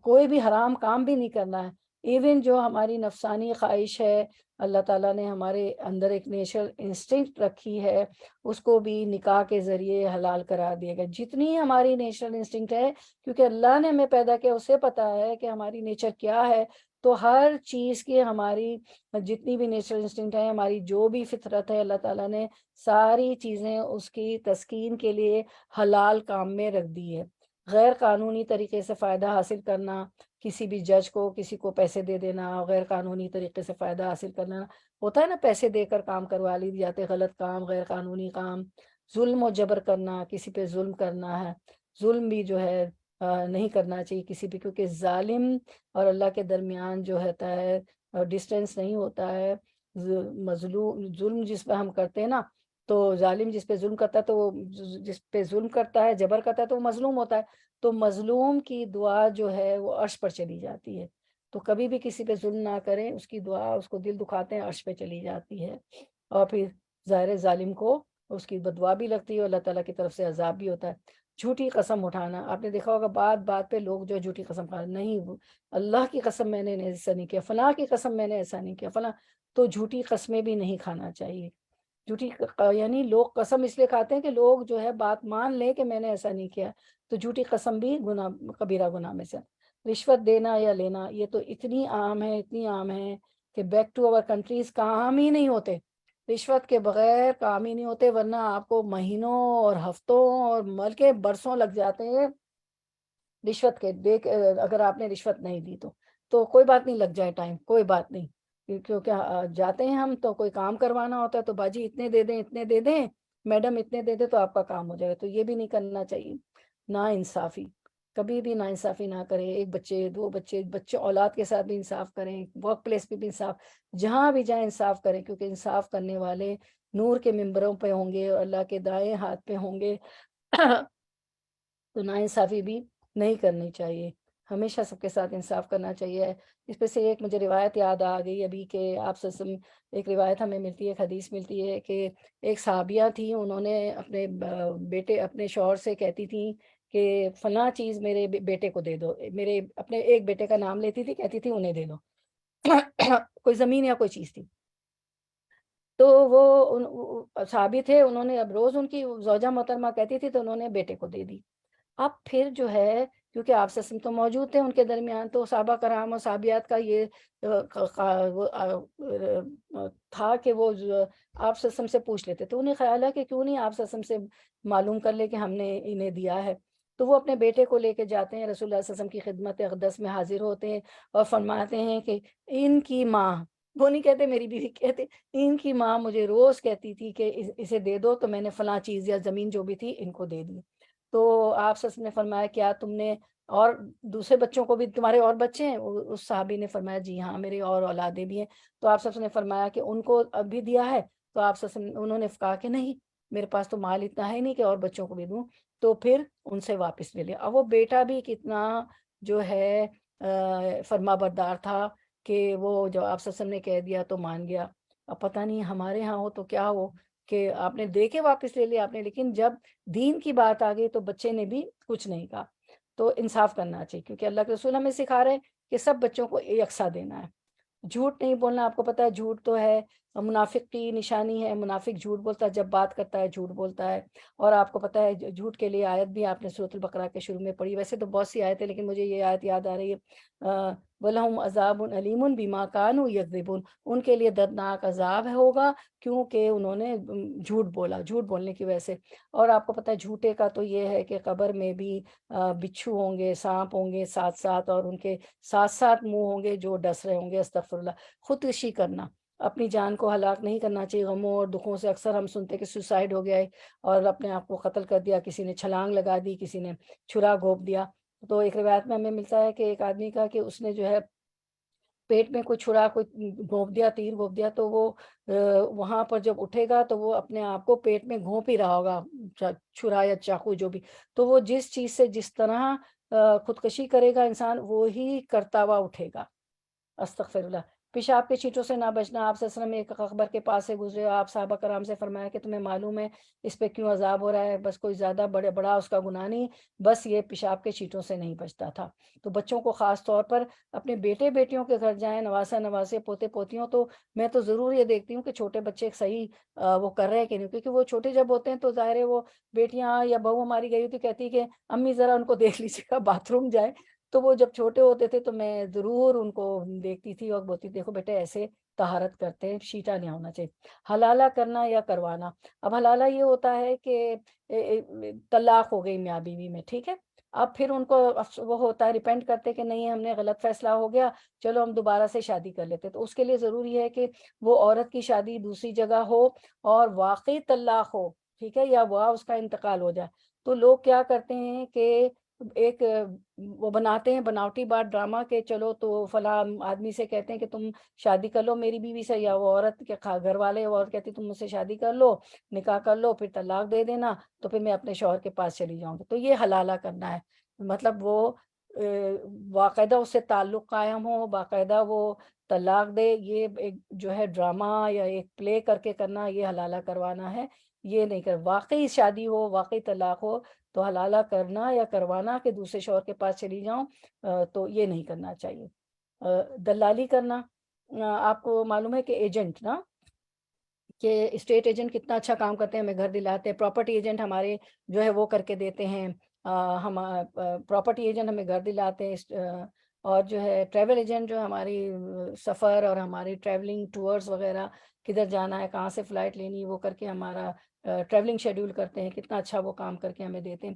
کوئی بھی حرام کام بھی نہیں کرنا ہے. ایون جو ہماری نفسانی خواہش ہے، اللہ تعالیٰ نے ہمارے اندر ایک نیچرل انسٹنکٹ رکھی ہے، اس کو بھی نکاح کے ذریعے حلال قرار دیا گیا. جتنی ہماری نیچرل انسٹنکٹ ہے، کیونکہ اللہ نے ہمیں پیدا کیا، اسے پتا ہے کہ ہماری نیچر کیا ہے. تو ہر چیز کی ہماری جتنی بھی نیچرل انسٹنکٹ ہے، ہماری جو بھی فطرت ہے، اللہ تعالیٰ نے ساری چیزیں اس کی تسکین کے لیے حلال کام میں رکھ دی ہے. غیر قانونی طریقے سے فائدہ حاصل کرنا، کسی بھی جج کو کسی کو پیسے دے دینا، غیر قانونی طریقے سے فائدہ حاصل کرنا ہوتا ہے نا، پیسے دے کر کام کروا لی جاتے، غلط کام، غیر قانونی کام. ظلم و جبر کرنا، کسی پہ ظلم کرنا ہے، ظلم بھی جو ہے نہیں کرنا چاہیے کسی پہ، کیونکہ ظالم اور اللہ کے درمیان جو ہوتا ہے ڈسٹینس نہیں ہوتا ہے. ظلم جس پہ ہم کرتے ہیں نا، تو ظالم جس پہ ظلم کرتا ہے، تو جس پہ ظلم کرتا ہے، جبر کرتا ہے، تو وہ مظلوم ہوتا ہے. تو مظلوم کی دعا جو ہے وہ عرش پر چلی جاتی ہے. تو کبھی بھی کسی پہ ظلم نہ کریں، اس کی دعا اس کو دل دکھاتے ہیں عرش پہ چلی جاتی ہے. اور پھر ظاہر ظالم کو اس کی بددعا بھی لگتی ہے اور اللہ تعالیٰ کی طرف سے عذاب بھی ہوتا ہے. جھوٹی قسم اٹھانا، آپ نے دیکھا ہوگا بات بات پہ لوگ جو جھوٹی قسم کھاتے، نہیں اللہ کی قسم میں نے ایسا نہیں کیا، فلاں کی قسم میں نے ایسا نہیں کیا، فلاں. تو جھوٹی قسمیں بھی نہیں کھانا چاہیے. یعنی لوگ قسم اس لیے کھاتے ہیں کہ لوگ جو ہے بات مان لیں کہ میں نے ایسا نہیں کیا. تو جھوٹی قسم بھی کبیرہ گناہ میں سے. رشوت دینا یا لینا، یہ تو اتنی عام ہے، اتنی عام ہے کہ بیک ٹو اوور کنٹریز کام ہی نہیں ہوتے، رشوت کے بغیر کام ہی نہیں ہوتے، ورنہ آپ کو مہینوں اور ہفتوں اور بلکہ برسوں لگ جاتے ہیں رشوت کے. اگر آپ نے رشوت نہیں دی تو کوئی بات نہیں، لگ جائے ٹائم، کوئی بات نہیں. کیونکہ جاتے ہیں ہم تو کوئی کام کروانا ہوتا ہے تو باجی اتنے دے دیں، اتنے دے دیں، میڈم اتنے دے دیں تو آپ کا کام ہو جائے گا. تو یہ بھی نہیں کرنا چاہیے. نا انصافی، کبھی بھی نا انصافی نہ کریں. ایک بچے، دو بچے اولاد کے ساتھ بھی انصاف کریں، ورک پلیس پہ بھی انصاف، جہاں بھی جائیں انصاف کریں، کیونکہ انصاف کرنے والے نور کے ممبروں پہ ہوں گے اور اللہ کے دائیں ہاتھ پہ ہوں گے. تو نا انصافی بھی نہیں کرنی چاہیے، ہمیشہ سب کے ساتھ انصاف کرنا چاہیے. اس پہ سے ایک مجھے روایت یاد آ گئی ابھی کہ آپ سے ایک روایت ہمیں ملتی ہے، ایک حدیث ملتی ہے کہ ایک صحابیہ تھیں، انہوں نے اپنے بیٹے، اپنے شوہر سے کہتی تھیں کہ فلاں چیز میرے بیٹے کو دے دو. میرے اپنے ایک بیٹے کا نام لیتی تھی، کہتی تھی انہیں دے دو. کوئی زمین یا کوئی چیز تھی. تو وہ صحابی تھے، انہوں نے اب روز ان کی زوجہ محترمہ کہتی تھی تو انہوں نے بیٹے کو دے دی. اب پھر جو ہے کیونکہ آپ سے تو موجود تھے ان کے درمیان، تو صحابہ کرام اور صحابیات کا یہ تھا کہ وہ آپ سے پوچھ لیتے. تو انہیں خیال ہے کہ کیوں نہیں آپ سے معلوم کر لے کہ ہم نے انہیں دیا ہے. تو وہ اپنے بیٹے کو لے کے جاتے ہیں، رسول اللہ صلی اللہ علیہ وسلم کی خدمت اقدس میں حاضر ہوتے ہیں اور فرماتے ہیں کہ ان کی ماں، وہ نہیں کہتے میری بیوی، کہتے ان کی ماں مجھے روز کہتی تھی کہ اسے دے دو، تو میں نے فلاں چیز یا زمین جو بھی تھی ان کو دے دی. تو آپ نے فرمایا کیا تم نے اور دوسرے بچوں کو بھی تمہارے اور بچے ہیں؟ اس صحابی نے فرمایا جی ہاں میرے اور اولادیں بھی ہیں. تو آپ سب نے فرمایا کہ ان کو اب بھی دیا ہے؟ تو آپ سب انہوں نے کہا کہ نہیں میرے پاس تو مال اتنا ہے نہیں کہ اور بچوں کو بھی دوں. تو پھر ان سے واپس لے لیا. اب وہ بیٹا بھی کتنا جو ہے فرما بردار تھا کہ وہ جو آپ سب نے کہہ دیا تو مان گیا. اب پتہ نہیں ہمارے ہاں ہو تو کیا ہو کہ آپ نے دے کے واپس لے لیا آپ نے، لیکن جب دین کی بات آ گئی تو بچے نے بھی کچھ نہیں کہا. تو انصاف کرنا چاہیے، کیونکہ اللہ کے رسول ہمیں سکھا رہے ہیں کہ سب بچوں کو یکساں دینا ہے. جھوٹ نہیں بولنا. آپ کو پتا ہے جھوٹ تو ہے منافق کی نشانی ہے. منافق جھوٹ بولتا ہے، جب بات کرتا ہے جھوٹ بولتا ہے. اور آپ کو پتا ہے جھوٹ کے لیے آیت بھی آپ نے سورۃ البقرہ کے شروع میں پڑھی. ویسے تو بہت سی آیتیں لیکن مجھے یہ آیت یاد آ رہی ہے، وَلَهُمْ عَذَابٌ أَلِيمٌ بِمَا كَانُوا يَكْذِبُونَ. ان کے لیے دردناک عذاب ہوگا کیونکہ انہوں نے جھوٹ بولا، جھوٹ بولنے کی وجہ سے. اور آپ کو پتا ہے جھوٹے کا تو یہ ہے کہ قبر میں بھی بچھو ہوں گے، سانپ ہوں گے ساتھ ساتھ، اور ان کے ساتھ ساتھ منہ ہوں گے جو ڈس رہے ہوں گے. استغفر اللہ. خودکشی کرنا، اپنی جان کو ہلاک نہیں کرنا چاہیے. غموں اور دکھوں سے اکثر ہم سنتے کہ سوسائڈ ہو گیا ہے اور اپنے آپ کو قتل کر دیا، کسی نے چھلانگ لگا دی، کسی نے چھرا گھونپ دیا. تو ایک روایت میں ہمیں ملتا ہے کہ ایک آدمی کا کہ اس نے جو ہے پیٹ میں کوئی چھرا کوئی گھونپ دیا، تیر گھونپ دیا، تو وہ وہاں پر جب اٹھے گا تو وہ اپنے آپ کو پیٹ میں گھونپ ہی رہا ہوگا چھرا یا چاقو جو بھی. تو وہ جس چیز سے جس طرح خودکشی کرے گا انسان وہی کرتا ہوا اٹھے گا. استغفر اللہ. پیشاب کے چھینٹوں سے نہ بچنا. آپ صلی اللہ علیہ وسلم ایک اخبر کے پاس سے گزرے، آپ صحابہ کرام سے فرمایا کہ تمہیں معلوم ہے اس پہ کیوں عذاب ہو رہا ہے؟ بس کوئی زیادہ بڑا اس کا گناہ نہیں، بس یہ پیشاب کے چھینٹوں سے نہیں بچتا تھا. تو بچوں کو خاص طور پر اپنے بیٹے بیٹیوں کے گھر جائیں، نواسا نواسے پوتے پوتیوں، تو میں تو ضرور یہ دیکھتی ہوں کہ چھوٹے بچے صحیح وہ کر رہے ہیں کہ نہیں. کیونکہ وہ چھوٹے جب ہوتے ہیں تو ظاہر ہے وہ بیٹیاں یا بہو ہماری گئی ہوتی کہتی کہ امی ذرا ان کو دیکھ لیجیے گا باتھ روم جائے. تو وہ جب چھوٹے ہوتے تھے تو میں ضرور ان کو دیکھتی تھی اور بولتی دیکھو بیٹے ایسے طہارت کرتے ہیں، شیٹا نہیں ہونا چاہیے. حلالہ کرنا یا کروانا. اب حلالہ یہ ہوتا ہے کہ طلاق ہو گئی میاں بیوی میں، ٹھیک ہے. اب پھر ان کو وہ ہوتا ہے ریپینٹ کرتے کہ نہیں ہم نے غلط فیصلہ ہو گیا، چلو ہم دوبارہ سے شادی کر لیتے. تو اس کے لیے ضروری ہے کہ وہ عورت کی شادی دوسری جگہ ہو اور واقعی طلاق ہو، ٹھیک ہے، یا وہ اس کا انتقال ہو جائے. تو لوگ کیا کرتے ہیں کہ ایک وہ بناتے ہیں بناوٹی بات ڈرامہ کہ چلو تو فلاں آدمی سے کہتے ہیں کہ تم شادی کر لو میری بیوی سے، یا وہ عورت کے گھر والے وہ عورت کہتی تم مجھ سے شادی کر لو، نکاح کر لو، پھر طلاق دے دینا تو پھر میں اپنے شوہر کے پاس چلی جاؤں گی. تو یہ حلالہ کرنا ہے. مطلب وہ باقاعدہ اس سے تعلق قائم ہو، باقاعدہ وہ طلاق دے. یہ ایک جو ہے ڈرامہ یا ایک پلے کر کے کرنا، یہ حلالہ کروانا ہے. یہ نہیں کر واقعی شادی ہو، واقعی طلاق ہو تو حلالہ کرنا یا کروانا کہ دوسرے شوہر کے پاس چلی جاؤں تو یہ نہیں کرنا چاہیے. دلالی کرنا. آپ کو معلوم ہے کہ ایجنٹ نا، کہ اسٹیٹ ایجنٹ کتنا اچھا کام کرتے ہیں، ہمیں گھر دلاتے ہیں. پراپرٹی ایجنٹ ہمارے جو ہے وہ کر کے دیتے ہیں، ہم پراپرٹی ایجنٹ ہمیں گھر دلاتے ہیں. اور جو ہے ٹریول ایجنٹ جو ہماری سفر اور ہماری ٹریولنگ ٹورز وغیرہ کدھر جانا ہے، کہاں سے فلائٹ لینی، وہ کر کے ہمارا ٹریولنگ شیڈول کرتے ہیں. کتنا اچھا وہ کام کر کے ہمیں دیتے ہیں.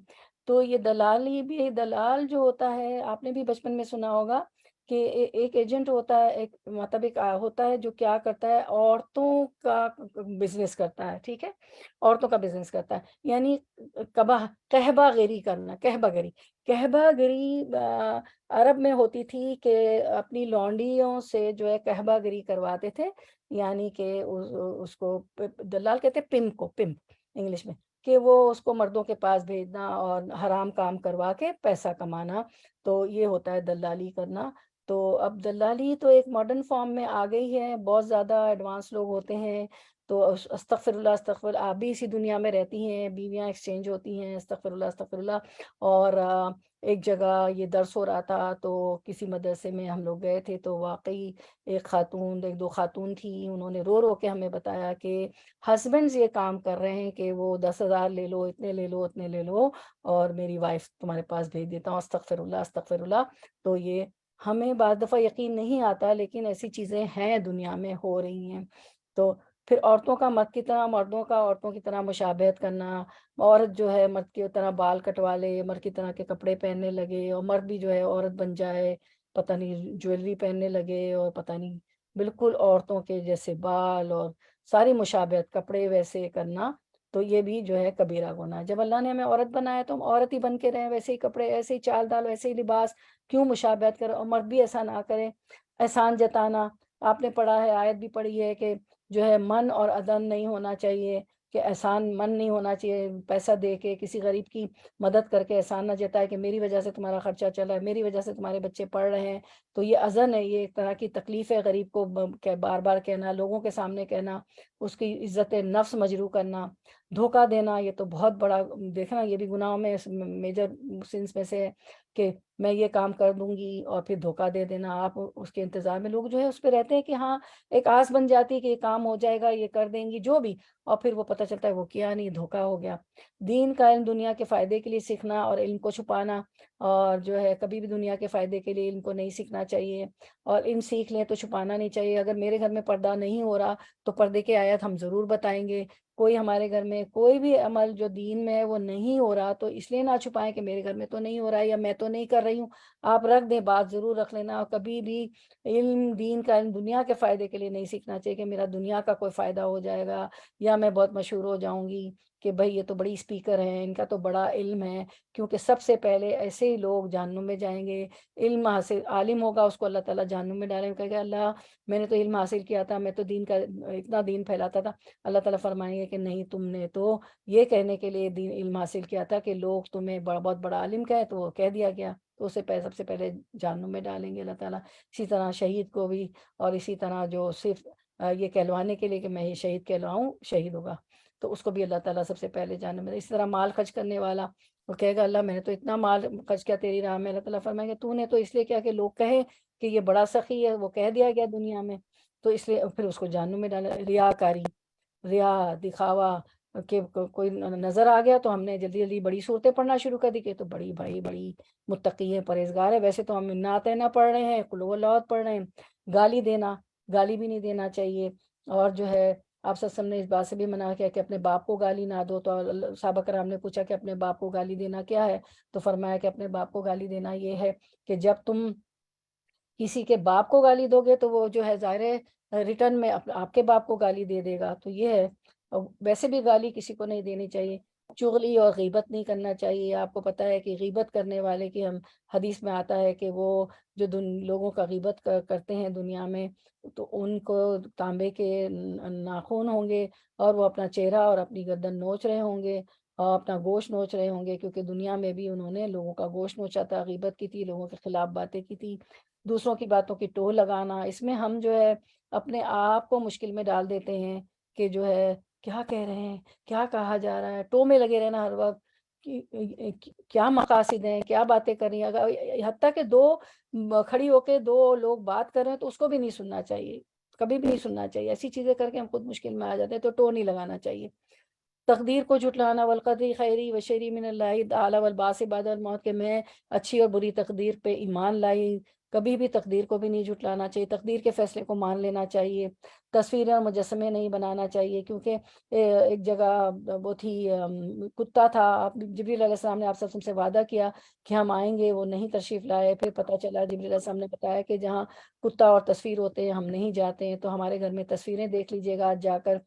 تو یہ دلالی بھی، دلال جو ہوتا ہے آپ نے بھی بچپن میں سنا ہوگا کہ ایک ایجنٹ ہوتا ہے، ایک مطلب ایک ہوتا ہے جو کیا کرتا ہے عورتوں کا بزنس کرتا ہے، ٹھیک ہے، عورتوں کا بزنس کرتا ہے. یعنی کہبہ گیری کرنا. کہبہ گیری عرب میں ہوتی تھی کہ اپنی لونڈیوں سے جو ہے کہبہ گیری کرواتے تھے. یعنی کہ اس کو دلال کہتے ہیں، پمپ انگلش میں، کہ وہ اس کو مردوں کے پاس بھیجنا اور حرام کام کروا کے پیسہ کمانا. تو یہ ہوتا ہے دلالی کرنا. تو اب دلالی تو ایک ماڈرن فارم میں آ گئی ہے، بہت زیادہ ایڈوانس لوگ ہوتے ہیں. تو استغفر اللہ استغفر اللہ. آپ بھی اسی دنیا میں رہتی ہیں، بیویاں ایکسچینج ہوتی ہیں. استغفر اللہ استغفر اللہ. اور ایک جگہ یہ درس ہو رہا تھا تو کسی مدرسے میں ہم لوگ گئے تھے تو واقعی ایک دو خاتون تھی، انہوں نے رو رو کے ہمیں بتایا کہ ہسبینڈز یہ کام کر رہے ہیں کہ وہ 10,000 لے لو، اتنے لے لو، اتنے لے لو، اور میری وائف تمہارے پاس بھیج دیتا ہوں. استغفر اللہ استغفر اللہ. تو یہ ہمیں بعض دفعہ یقین نہیں آتا لیکن ایسی چیزیں ہیں دنیا میں، ہو رہی ہیں. تو پھر عورتوں کا مرد کی طرح، مردوں کا عورتوں کی طرح مشابہت کرنا. عورت جو ہے مرد کی طرح بال کٹوا لے، مرد کی طرح کے کپڑے پہننے لگے، اور مرد بھی جو ہے عورت بن جائے، پتہ نہیں جویلری پہننے لگے، اور پتہ نہیں بالکل عورتوں کے جیسے بال اور ساری مشابہت، کپڑے ویسے کرنا. تو یہ بھی جو ہے کبیرہ گناہ ہے۔ جب اللہ نے ہمیں عورت بنایا تو ہم عورت ہی بن کے رہیں، ویسے ہی کپڑے، ایسے ہی چال ڈال، ویسے ہی لباس، کیوں مشابہت کرو؟ اور مرد بھی ایسا نہ کرے، احسان جتانا۔ آپ نے پڑھا ہے، آیت بھی پڑھی ہے کہ جو ہے من اور عدن نہیں ہونا چاہیے، کہ احسان من نہیں ہونا چاہیے، پیسہ دے کے کسی غریب کی مدد کر کے احسان نہ جتائے کہ میری وجہ سے تمہارا خرچہ چلا ہے، میری وجہ سے تمہارے بچے پڑھ رہے ہیں۔ تو یہ اذن ہے، یہ ایک طرح کی تکلیف ہے غریب کو بار بار کہنا، لوگوں کے سامنے کہنا، اس کی عزت نفس مجروح کرنا۔ دھوکہ دینا، یہ تو بہت بڑا، دیکھنا یہ بھی گناہوں میں میجر سنس میں سے ہے کہ میں یہ کام کر دوں گی اور پھر دھوکہ دے دینا۔ آپ اس کے انتظار میں، لوگ جو ہے اس پہ رہتے ہیں کہ ہاں ایک آس بن جاتی ہے کہ یہ کام ہو جائے گا، یہ کر دیں گی جو بھی، اور پھر وہ پتہ چلتا ہے وہ کیا نہیں، دھوکہ ہو گیا۔ دین کا علم دنیا کے فائدے کے لیے سیکھنا اور علم کو چھپانا، اور جو ہے کبھی بھی دنیا کے فائدے کے لیے علم کو نہیں سیکھنا چاہیے، اور علم سیکھ لیں تو چھپانا نہیں چاہیے۔ اگر میرے گھر میں پردہ نہیں ہو رہا تو پردے کی آیت ہم ضرور بتائیں گے۔ کوئی ہمارے گھر میں کوئی بھی عمل جو دین میں ہے وہ نہیں ہو رہا تو اس لیے نہ چھپائیں کہ میرے گھر میں تو نہیں ہو رہا ہے یا میں تو نہیں کر رہی ہوں، آپ رکھ دیں، بات ضرور رکھ لینا۔ اور کبھی بھی علم، دین کا علم دنیا کے فائدے کے لیے نہیں سیکھنا چاہیے کہ میرا دنیا کا کوئی فائدہ ہو جائے گا یا میں بہت مشہور ہو جاؤں گی کہ بھئی یہ تو بڑی اسپیکر ہیں، ان کا تو بڑا علم ہے۔ کیونکہ سب سے پہلے ایسے ہی لوگ جہنم میں جائیں گے۔ علم حاصل عالم ہوگا، اس کو اللہ تعالیٰ جہنم میں ڈالیں گے، کہے گا اللہ میں نے تو علم حاصل کیا تھا، میں تو دین کا اتنا دین پھیلاتا تھا۔ اللہ تعالیٰ فرمائیں گے کہ نہیں، تم نے تو یہ کہنے کے لیے دین علم حاصل کیا تھا کہ لوگ تمہیں بہت بڑا عالم کہیں، تو وہ کہہ دیا گیا، تو اسے سب سے پہلے جہنم میں ڈالیں گے اللہ تعالیٰ۔ اسی طرح شہید کو بھی، اور اسی طرح جو صرف یہ کہلوانے کے لیے کہ میں یہ شہید کہلواؤں، شہید ہوگا، تو اس کو بھی اللہ تعالیٰ سب سے پہلے جہنم میں۔ اسی طرح مال خرچ کرنے والا، وہ کہے گا اللہ میں نے تو اتنا مال خرچ کیا تیری راہ میں، اللہ تعالیٰ فرمائیں گے تو نے تو اس لیے کیا کہ لوگ کہیں کہ یہ بڑا سخی ہے، وہ کہہ دیا گیا دنیا میں، تو اس لیے پھر اس کو جہنم میں ڈالا۔ ریاکاری، ریا، دکھاوا، کہ کوئی نظر آ گیا تو ہم نے جلدی جلدی بڑی صورتیں پڑھنا شروع کر دی کہ تو بڑی بھائی بڑی متقی ہے، پرہیزگار ہے، ویسے تو ہم نعتیں نہ پڑھ رہے ہیں، قل ہو اللہ پڑھ رہے ہیں۔ گالی دینا، گالی بھی نہیں دینا چاہیے۔ اور جو ہے آپ صلی اللہ علیہ وسلم نے اس بات سے بھی منع کیا کہ اپنے باپ کو گالی نہ دو، تو صحابہ کرام نے پوچھا کہ اپنے باپ کو گالی دینا کیا ہے؟ تو فرمایا کہ اپنے باپ کو گالی دینا یہ ہے کہ جب تم کسی کے باپ کو گالی دو گے تو وہ جو ہے ظاہر ہے ریٹرن میں آپ کے باپ کو گالی دے دے گا، تو یہ ہے۔ اور ویسے بھی گالی کسی کو نہیں دینی چاہیے۔ چغلی اور غیبت نہیں کرنا چاہیے۔ آپ کو پتہ ہے کہ غیبت کرنے والے کی ہم حدیث میں آتا ہے کہ وہ جو لوگوں کا غیبت کرتے ہیں دنیا میں، تو ان کو تانبے کے ناخن ہوں گے، اور وہ اپنا چہرہ اور اپنی گردن نوچ رہے ہوں گے اور اپنا گوشت نوچ رہے ہوں گے، کیونکہ دنیا میں بھی انہوں نے لوگوں کا گوشت نوچا تھا، غیبت کی تھی، لوگوں کے خلاف باتیں کی تھی، دوسروں کی باتوں کی ٹوہ لگانا۔ اس میں ہم جو ہے اپنے آپ کو مشکل میں ڈال دیتے ہیں کہ جو ہے کیا کہہ رہے ہیں، کیا کہا جا رہا ہے، ٹو میں لگے رہنا ہر وقت، کیا مقاصد ہیں، کیا باتیں کر رہی ہیں۔ اگر حتیٰ کہ کھڑی ہو کے دو لوگ بات کر رہے ہیں تو اس کو بھی نہیں سننا چاہیے، کبھی بھی نہیں سننا چاہیے۔ ایسی چیزیں کر کے ہم خود مشکل میں آ جاتے ہیں، تو ٹو نہیں لگانا چاہیے۔ تقدیر کو جھٹلانا، والقدر خیری و شری من اللہ تعالی والبعث بعد الموت، کہ میں اچھی اور بری تقدیر پہ ایمان لائی، کبھی بھی تقدیر کو بھی نہیں جھٹلانا چاہیے، تقدیر کے فیصلے کو مان لینا چاہیے۔ تصویریں اور مجسمے نہیں بنانا چاہیے، کیونکہ ایک جگہ وہ تھی، کتا تھا، جبریل علیہ السلام نے آپ سب سے وعدہ کیا کہ ہم آئیں گے، وہ نہیں تشریف لائے۔ پھر پتہ چلا، جبریل علیہ السلام نے بتایا کہ جہاں کتا اور تصویر ہوتے ہیں ہم نہیں جاتے ہیں، تو ہمارے گھر میں تصویریں دیکھ لیجیے گا آج جا کر،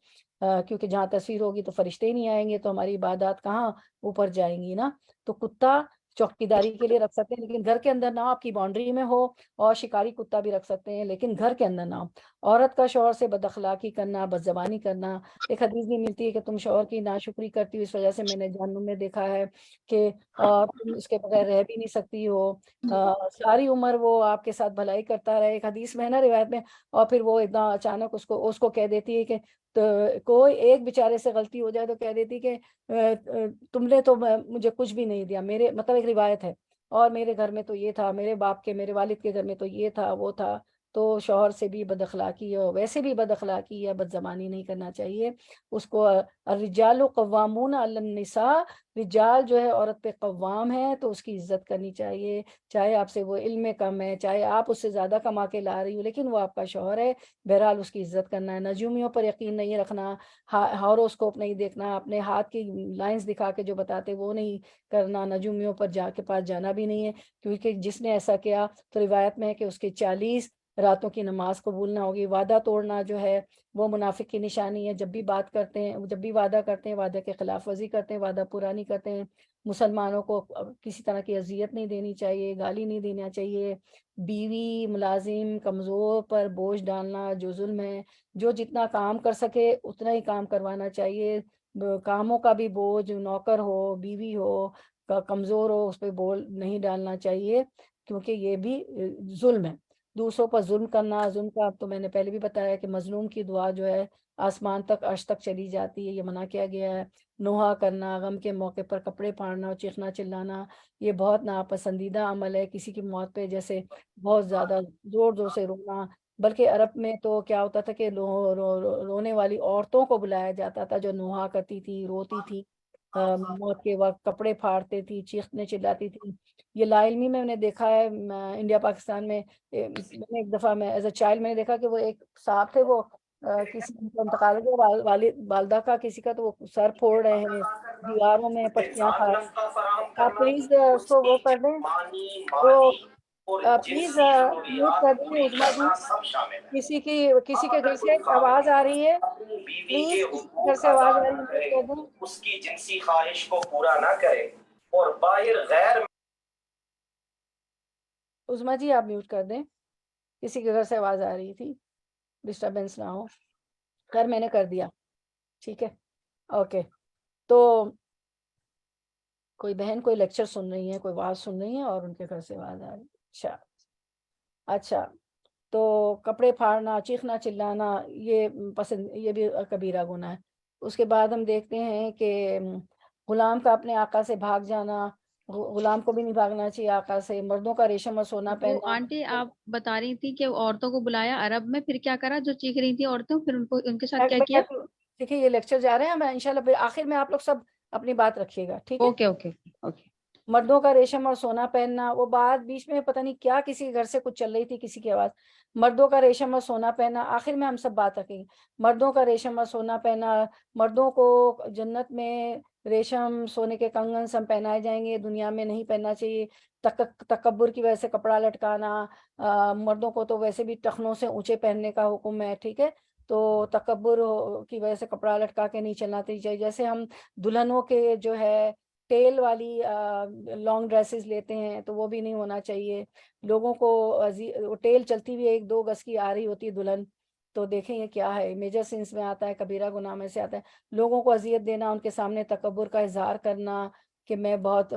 کیونکہ جہاں تصویر ہوگی تو فرشتے ہی نہیں آئیں گے، تو ہماری عبادات کہاں اوپر جائیں گی نا۔ تو کتا چوکیداری کے لیے رکھ سکتے ہیں لیکن گھر کے اندر نہ ہو، آپ کی باؤنڈری میں ہو، اور شکاری کتا بھی رکھ سکتے ہیں لیکن گھر کے اندر نہ ہو۔ عورت کا شوہر سے بد اخلاقی کرنا، بد زبانی کرنا، ایک حدیث بھی ملتی ہے کہ تم شوہر کی ناشکری کرتی ہو، اس وجہ سے میں نے جہنم میں دیکھا ہے کہ تم اس کے بغیر رہ بھی نہیں سکتی ہو، ساری عمر وہ آپ کے ساتھ بھلائی کرتا رہے، ایک حدیث میں ہے نا، روایت میں، اور پھر وہ اتنا اچانک اس کو کہہ دیتی ہے کہ تو کوئی ایک بیچارے سے غلطی ہو جائے تو کہہ دیتی کہ تم نے تو مجھے کچھ بھی نہیں دیا، میرے مطلب ایک روایت ہے، اور میرے گھر میں تو یہ تھا، میرے باپ کے، میرے والد کے گھر میں تو یہ تھا وہ تھا۔ تو شوہر سے بھی بد اخلاقی اور ویسے بھی بد اخلاقی یا بد زبانی نہیں کرنا چاہیے اس کو۔ الرجال قوامون علی النساء، رجال جو ہے عورت پہ قوام ہے، تو اس کی عزت کرنی چاہیے، چاہے آپ سے وہ علم میں کم ہے، چاہے آپ اس سے زیادہ کما کے لا رہی ہو، لیکن وہ آپ کا شوہر ہے، بہرحال اس کی عزت کرنا ہے۔ نجومیوں پر یقین نہیں رکھنا، ہاروسکوپ نہیں دیکھنا، اپنے ہاتھ کی لائنز دکھا کے جو بتاتے وہ نہیں کرنا، نجومیوں پر کے پاس جانا بھی نہیں ہے، کیونکہ جس نے ایسا کیا تو روایت میں ہے کہ اس کے 40 راتوں کی نماز قبول نہ ہوگی۔ وعدہ توڑنا جو ہے وہ منافق کی نشانی ہے، جب بھی بات کرتے ہیں، جب بھی وعدہ کرتے ہیں وعدہ کے خلاف ورزی کرتے ہیں، وعدہ پورا نہیں کرتے ہیں۔ مسلمانوں کو کسی طرح کی اذیت نہیں دینی چاہیے، گالی نہیں دینا چاہیے۔ بیوی، ملازم، کمزور پر بوجھ ڈالنا جو ظلم ہے، جو جتنا کام کر سکے اتنا ہی کام کروانا چاہیے۔ کاموں کا بھی بوجھ، نوکر ہو، بیوی ہو، کمزور ہو، اس پہ بول نہیں ڈالنا چاہیے، کیونکہ یہ بھی ظلم ہے۔ دوسروں پر ظلم کرنا، ظلم کا تو میں نے پہلے بھی بتایا کہ مظلوم کی دعا جو ہے آسمان تک، عرش تک چلی جاتی ہے، یہ منع کیا گیا ہے۔ نوحہ کرنا، غم کے موقع پر کپڑے پھاڑنا، چیخنا چلانا، یہ بہت ناپسندیدہ عمل ہے۔ کسی کی موت پہ جیسے بہت زیادہ زور زور سے رونا، بلکہ عرب میں تو کیا ہوتا تھا کہ رونے والی عورتوں کو بلایا جاتا تھا جو نوحہ کرتی تھی، روتی تھی، موت کے وقت کپڑے پھاڑتے تھی، چیخنے چلاتی تھی۔ یہ لا علمی میں نے دیکھا ہے، انڈیا پاکستان میں میں نے ایک دفعہ میں ایز اے چائلڈ میں نے دیکھا کہ وہ ایک صاحب تھے، وہ کسی کا انتقال ہو گیا، والدہ کا کسی کا، تو وہ سر پھوڑ رہے ہیں، دیواروں میں پٹیاں کھا رہے ہیں۔ آپ پلیز اس کو وہ کر دیں، وہ پلیز میوٹ کر دیں عظمیٰ جی۔ کسی کے گھر سے آواز آ رہی ہے، پلیز کسی کے گھر سے آواز آ رہی ہے، میوٹ کر دیں۔ اس کی جنسی خواہش کو پورا نہ کرے اور باہر غیر عظمیٰ جی آپ میوٹ کر دیں، کسی کے گھر سے آواز آ رہی تھی، ڈسٹربینس نہ ہو۔ خیر میں نے کر دیا، ٹھیک ہے، اوکے۔ تو کوئی بہن کوئی لیکچر سن رہی ہے، کوئی واز سن رہی ہے اور ان کے گھر سے آواز آ رہی ہے۔ اچھا، تو کپڑے پھاڑنا، چیخنا چلانا، یہ یہ بھی کبیرہ گناہ ہے۔ اس کے بعد ہم دیکھتے ہیں کہ غلام کا اپنے آقا سے بھاگ جانا، غلام کو بھی نہیں بھاگنا چاہیے آقا سے۔ مردوں کا ریشم اور سونا وہ پہننا۔ آنٹی آپ بتا رہی تھی کہ عورتوں کو بلایا عرب میں، پھر کیا کرا جو چیخ رہی تھی عورتیں، پھر ان کے ساتھ کیا کیا؟ دیکھیے یہ لیکچر جا رہے ہیں، میں انشاءاللہ پھر آخر میں آپ لوگ سب اپنی بات رکھیے گا، ٹھیک ہے۔ Okay okay okay. مردوں کا ریشم اور سونا پہننا، وہ بات بیچ میں پتہ نہیں کیا کسی کے گھر سے کچھ چل رہی تھی، کسی کی آواز۔ مردوں کا ریشم اور سونا پہننا، آخر میں ہم سب بات رکھیں گے۔ مردوں کا ریشم اور سونا پہننا، مردوں کو جنت میں ریشم سونے کے کنگن سب پہنائے جائیں گے، دنیا میں نہیں پہننا چاہیے۔ تکبر کی وجہ سے کپڑا لٹکانا، مردوں کو تو ویسے بھی ٹخنوں سے اونچے پہننے کا حکم ہے، ٹھیک ہے، تو تکبر کی وجہ سے کپڑا لٹکا کے نہیں چلنا چاہیے۔ جیسے ہم دلہنوں کے جو ہے ٹیل والی لانگ ڈریسز لیتے ہیں تو وہ بھی نہیں ہونا چاہیے۔ لوگوں کو ٹیل چلتی ہوئی 1-2 گز کی آ رہی ہوتی ہے دلہن، تو دیکھیں یہ کیا ہے، میجر سینس میں آتا ہے، کبیرہ گناہ میں سے آتا ہے۔ لوگوں کو اذیت دینا، ان کے سامنے تکبر کا اظہار کرنا کہ میں بہت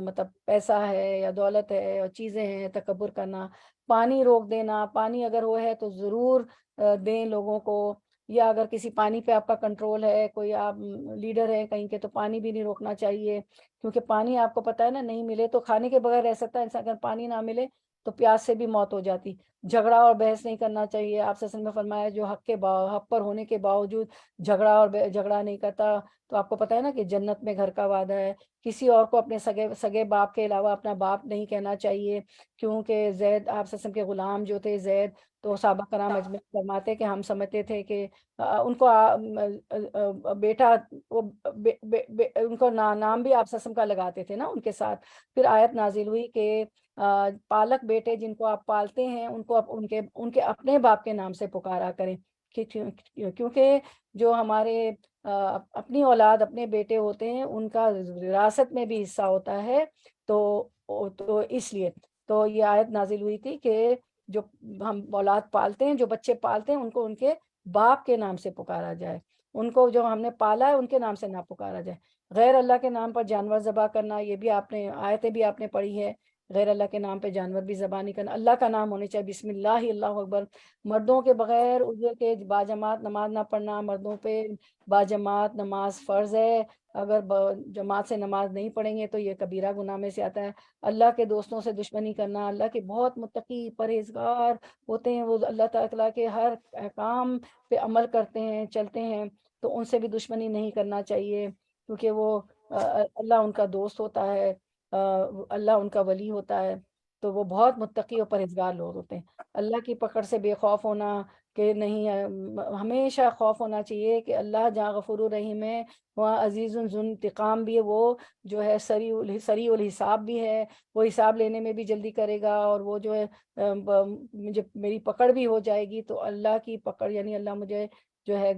مطلب پیسہ ہے یا دولت ہے اور چیزیں ہیں، تکبر کرنا۔ پانی روک دینا، پانی اگر وہ ہے تو ضرور دیں لوگوں کو، یا اگر کسی پانی پہ آپ کا کنٹرول ہے، کوئی آپ لیڈر ہے کہیں کے، تو پانی بھی نہیں روکنا چاہیے، کیونکہ پانی آپ کو پتہ ہے نا، نہیں ملے تو کھانے کے بغیر رہ سکتا ہے انسان، اگر پانی نہ ملے تو پیاس سے بھی موت ہو جاتی۔ جھگڑا اور بحث نہیں کرنا چاہیے، آپ صلی اللہ علیہ وسلم نے فرمایا جو حق پر ہونے کے باوجود جھگڑا نہیں کرتا، تو آپ کو پتہ ہے نا کہ جنت میں گھر کا وعدہ ہے۔ کسی اور کو اپنے سگے باپ کے علاوہ اپنا باپ نہیں کہنا چاہیے، کیونکہ زید، آپ صلی اللہ علیہ وسلم کے غلام جو تھے زید، تو صحابہ کرام اجمعین فرماتے کہ ہم سمجھتے تھے کہ ان کو بیٹا، ان کو نام بھی آپ سسم کا لگاتے تھے نا ان کے ساتھ۔ پھر آیت نازل ہوئی کہ پالک بیٹے جن کو آپ پالتے ہیں ان کو ان کے اپنے باپ کے نام سے پکارا کریں، کیونکہ جو ہمارے اپنی اولاد، اپنے بیٹے ہوتے ہیں، ان کا وراثت میں بھی حصہ ہوتا ہے، تو اس لیے تو یہ آیت نازل ہوئی تھی کہ جو ہم اولاد پالتے ہیں، جو بچے پالتے ہیں، ان کو ان کے باپ کے نام سے پکارا جائے، ان کو جو ہم نے پالا ہے ان کے نام سے نہ پکارا جائے۔ غیر اللہ کے نام پر جانور ذبح کرنا، یہ بھی آپ نے آیتیں بھی آپ نے پڑھی ہے، غیر اللہ کے نام پہ جانور بھی ذبح نہیں کرنا، اللہ کا نام ہونے چاہیے، بسم اللہ، اللہ اکبر۔ مردوں کے بغیر عذر کے باجماعت نماز نہ پڑھنا، مردوں پہ باجماعت نماز فرض ہے، اگر جماعت سے نماز نہیں پڑھیں گے تو یہ کبیرہ گناہ میں سے آتا ہے۔ اللہ کے دوستوں سے دشمنی کرنا، اللہ کے بہت متقی پرہیزگار ہوتے ہیں، وہ اللہ تعالیٰ کے ہر احکام پہ عمل کرتے ہیں، چلتے ہیں، تو ان سے بھی دشمنی نہیں کرنا چاہیے، کیونکہ وہ اللہ ان کا دوست ہوتا ہے، اللہ ان کا ولی ہوتا ہے۔ تو وہ بہت متقی اور پرہیزگار لوگ ہوتے ہیں۔ اللہ کی پکڑ سے بے خوف ہونا کہ نہیں، ہمیشہ خوف ہونا چاہیے کہ اللہ جہاں غفور الرحیم ہے وہاں عزیز ذو انتقام بھی ہے، وہ جو ہے سریع الحساب بھی ہے، وہ حساب لینے میں بھی جلدی کرے گا، اور وہ جو ہے مجھے میری پکڑ بھی ہو جائے گی تو اللہ کی پکڑ یعنی اللہ مجھے جو ہے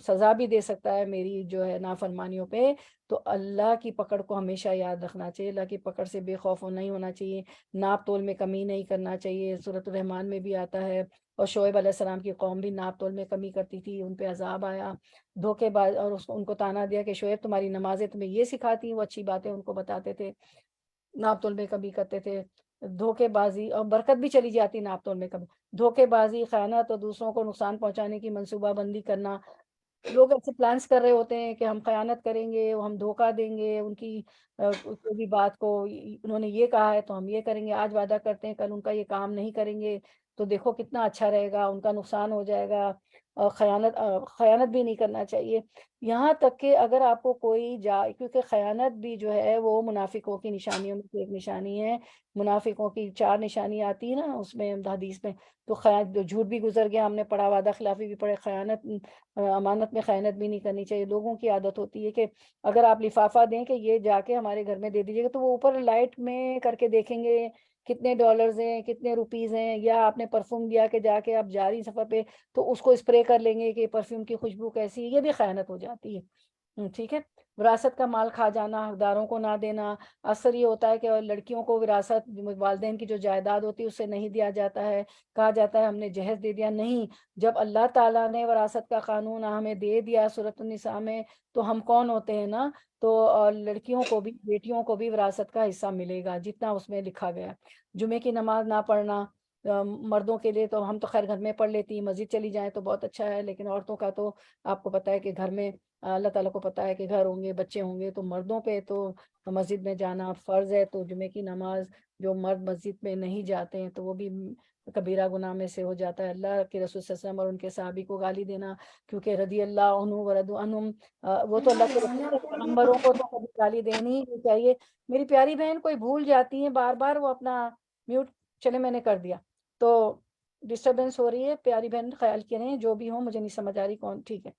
سزا بھی دے سکتا ہے میری جو ہے نافرمانیوں پہ۔ تو اللہ کی پکڑ کو ہمیشہ یاد رکھنا چاہیے، اللہ کی پکڑ سے بے خوف نہیں ہونا چاہیے، ناپ تول میں کمی نہیں کرنا چاہیے۔ سورۃ الرحمن میں بھی آتا ہے، اور شعیب علیہ السلام کی قوم بھی ناپ تول میں کمی کرتی تھی، ان پہ عذاب آیا، دھوکے باز، اور ان کو تانا دیا کہ شعیب تمہاری نمازیں تمہیں یہ سکھاتی ہیں، وہ اچھی باتیں ان کو بتاتے تھے، ناپ تول میں کمی کرتے تھے۔ دھوکے بازی اور برکت بھی چلی جاتی ناپ تول میں کمی، دھوکے بازی، خیانت اور دوسروں کو نقصان پہنچانے کی منصوبہ بندی کرنا۔ لوگ ایسے پلانس کر رہے ہوتے ہیں کہ ہم خیانت کریں گے، ہم دھوکہ دیں گے، ان کی کوئی بھی بات کو، انہوں نے یہ کہا ہے تو ہم یہ کریں گے، آج وعدہ کرتے ہیں کل ان کا یہ کام نہیں کریں گے، تو دیکھو کتنا اچھا رہے گا، ان کا نقصان ہو جائے گا۔ اور خیانت بھی نہیں کرنا چاہیے، یہاں تک کہ اگر آپ کو کوئی کیونکہ خیانت بھی جو ہے وہ منافقوں کی نشانیوں میں سے ایک نشانی ہے، منافقوں کی 4 نشانی آتی ہے نا اس میں حدیث میں، تو جھوٹ بھی گزر گیا، ہم نے پڑھا، وعدہ خلافی بھی پڑھے، خیانت، امانت میں خیانت بھی نہیں کرنی چاہیے۔ لوگوں کی عادت ہوتی ہے کہ اگر آپ لفافہ دیں کہ یہ جا کے ہمارے گھر میں دے دیجیے گا، تو وہ اوپر لائٹ میں کر کے دیکھیں گے کتنے ڈالرز ہیں، کتنے روپیز ہیں، یا آپ نے پرفیوم دیا کہ جا کے آپ جا رہی سفر پہ تو اس کو اسپرے کر لیں گے کہ پرفیوم کی خوشبو کیسی ہے، یہ بھی خیانت ہو جاتی ہے۔ ٹھیک ہے، وراثت کا مال کھا جانا، حقداروں کو نہ دینا، اکثر یہ ہوتا ہے کہ لڑکیوں کو وراثت والدین کی جو جائیداد ہوتی ہے اس سے نہیں دیا جاتا ہے، کہا جاتا ہے ہم نے جہیز دے دیا، نہیں، جب اللہ تعالیٰ نے وراثت کا قانون ہمیں دے دیا سورۃ النساء میں، تو ہم کون ہوتے ہیں نا، تو لڑکیوں کو بھی، بیٹیوں کو بھی وراثت کا حصہ ملے گا جتنا اس میں لکھا گیا۔ جمعے کی نماز نہ پڑھنا، مردوں کے لیے تو ہم تو خیر گھر میں پڑھ لیتی ہیں، مسجد چلی جائیں تو بہت اچھا ہے، لیکن عورتوں کا تو آپ کو پتہ ہے کہ گھر میں اللہ تعالیٰ کو پتہ ہے کہ گھر ہوں گے، بچے ہوں گے، تو مردوں پہ تو مسجد میں جانا فرض ہے، تو جمعے کی نماز جو مرد مسجد میں نہیں جاتے ہیں تو وہ بھی کبیرہ گناہ میں سے ہو جاتا ہے۔ اللہ کے رسول صلی اللہ علیہ وسلم اور ان کے صحابی کو گالی دینا، کیونکہ رضی اللہ عنہ ورضوا عنہم، وہ تو اللہ کے رسول کے پیغمبروں کو تو کبھی گالی دینی ہی نہیں چاہیے۔ میری پیاری بہن کوئی بھول جاتی ہیں بار بار، وہ اپنا میوٹ، چلے میں نے کر دیا، تو ڈسٹربنس ہو رہی ہے، پیاری بہن خیال کے رہیں، جو بھی ہوں، مجھے نہیں سمجھ آ رہی کون، ٹھیک ہے۔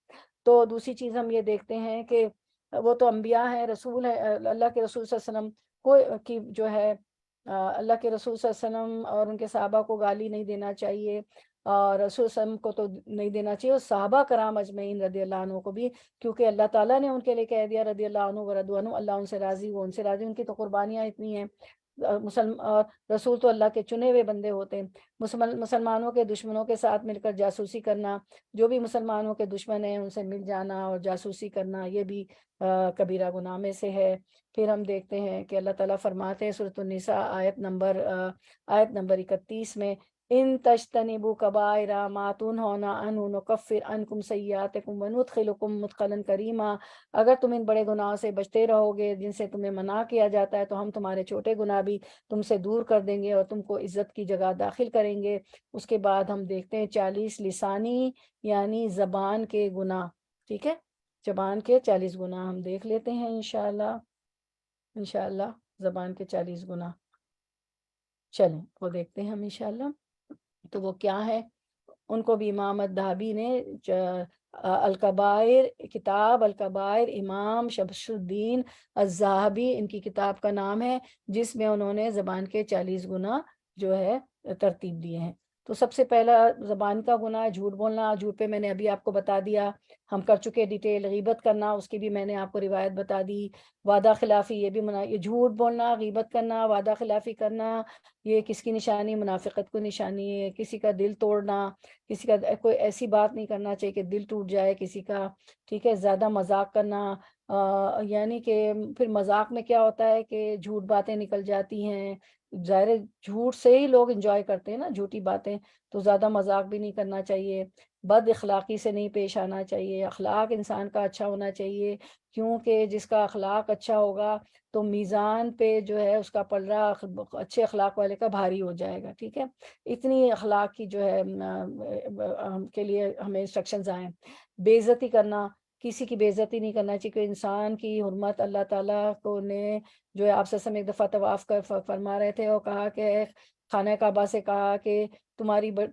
تو دوسری چیز ہم یہ دیکھتے ہیں کہ وہ تو انبیاء ہیں، رسول ہے، اللہ کے رسول صلی اللہ علیہ وسلم کو کی جو ہے اللہ کے رسول صلی اللہ علیہ وسلم اور ان کے صحابہ کو گالی نہیں دینا چاہیے، اور رسول صلی اللہ علیہ وسلم کو تو نہیں دینا چاہیے، اور صحابہ کرام اجمعین رضی اللہ عنہ کو بھی، کیونکہ اللہ تعالیٰ نے ان کے لیے کہہ دیا رضی اللہ عنہ ورضوا عنہ، اللہ ان سے راضی، وہ ان سے راضی، ان کی تو قربانیاں اتنی ہیں۔ اور رسول تو اللہ کے چنے ہوئے بندے ہوتے ہیں۔ مسلمانوں کے دشمنوں کے ساتھ مل کر جاسوسی کرنا، جو بھی مسلمانوں کے دشمن ہیں ان سے مل جانا اور جاسوسی کرنا، یہ بھی کبیرہ گناہ میں سے ہے۔ پھر ہم دیکھتے ہیں کہ اللہ تعالیٰ فرماتے ہیں سورۃ النساء آیت نمبر 31 میں، ان تجتنبوا کبائر ما تنہون عنہ نکفر عنکم سیئاتکم وندخلکم مدخلا کریما، اگر تم ان بڑے گناہوں سے بچتے رہو گے جن سے تمہیں منع کیا جاتا ہے، تو ہم تمہارے چھوٹے گناہ بھی تم سے دور کر دیں گے اور تم کو عزت کی جگہ داخل کریں گے۔ اس کے بعد ہم دیکھتے ہیں 40 لسانی یعنی زبان کے گناہ، ٹھیک ہے، زبان کے 40 گناہ ہم دیکھ لیتے ہیں انشاءاللہ زبان کے 40 گناہ، چلیں وہ دیکھتے ہیں ہم انشاءاللہ۔ تو وہ کیا ہے، ان کو بھی امام الذہبی نے الکبائر، کتاب الکبائر، امام شمس الدین الذہبی ان کی کتاب کا نام ہے، جس میں انہوں نے زبان کے 40 گناہ جو ہے ترتیب دیے ہیں۔ تو سب سے پہلا زبان کا گناہ ہے جھوٹ بولنا، جھوٹ پہ میں نے ابھی آپ کو بتا دیا، ہم کر چکے ڈیٹیل۔ غیبت کرنا، اس کی بھی میں نے آپ کو روایت بتا دی۔ وعدہ خلافی، یہ بھی یہ جھوٹ بولنا، غیبت کرنا، وعدہ خلافی کرنا، یہ کس کی نشانی، منافقت کو نشانی ہے۔ کسی کا دل توڑنا، کسی کا کوئی ایسی بات نہیں کرنا چاہیے کہ دل ٹوٹ جائے کسی کا، ٹھیک ہے۔ زیادہ مذاق کرنا، یعنی کہ پھر مذاق میں کیا ہوتا ہے کہ جھوٹ باتیں نکل جاتی ہیں، ظاہر ہے جھوٹ سے ہی لوگ انجوائے کرتے ہیں نا جھوٹی باتیں، تو زیادہ مذاق بھی نہیں کرنا چاہیے۔ بد اخلاقی سے نہیں پیش آنا چاہیے، اخلاق انسان کا اچھا ہونا چاہیے، کیونکہ جس کا اخلاق اچھا ہوگا تو میزان پہ جو ہے اس کا پلڑا اچھے اخلاق والے کا بھاری ہو جائے گا، ٹھیک ہے۔ اتنی اخلاق کی جو ہے کے لیے ہمیں انسٹرکشنز آئے ہیں۔ بے عزتی کرنا، کسی کی بے عزتی نہیں کرنا چاہیے، کہ انسان کی حرمت اللہ تعالیٰ کو نے جو ہے آپ سے ایک دفعہ طواف کر فرما رہے تھے اور کہا کہ خانہ کعبہ سے کہا کہ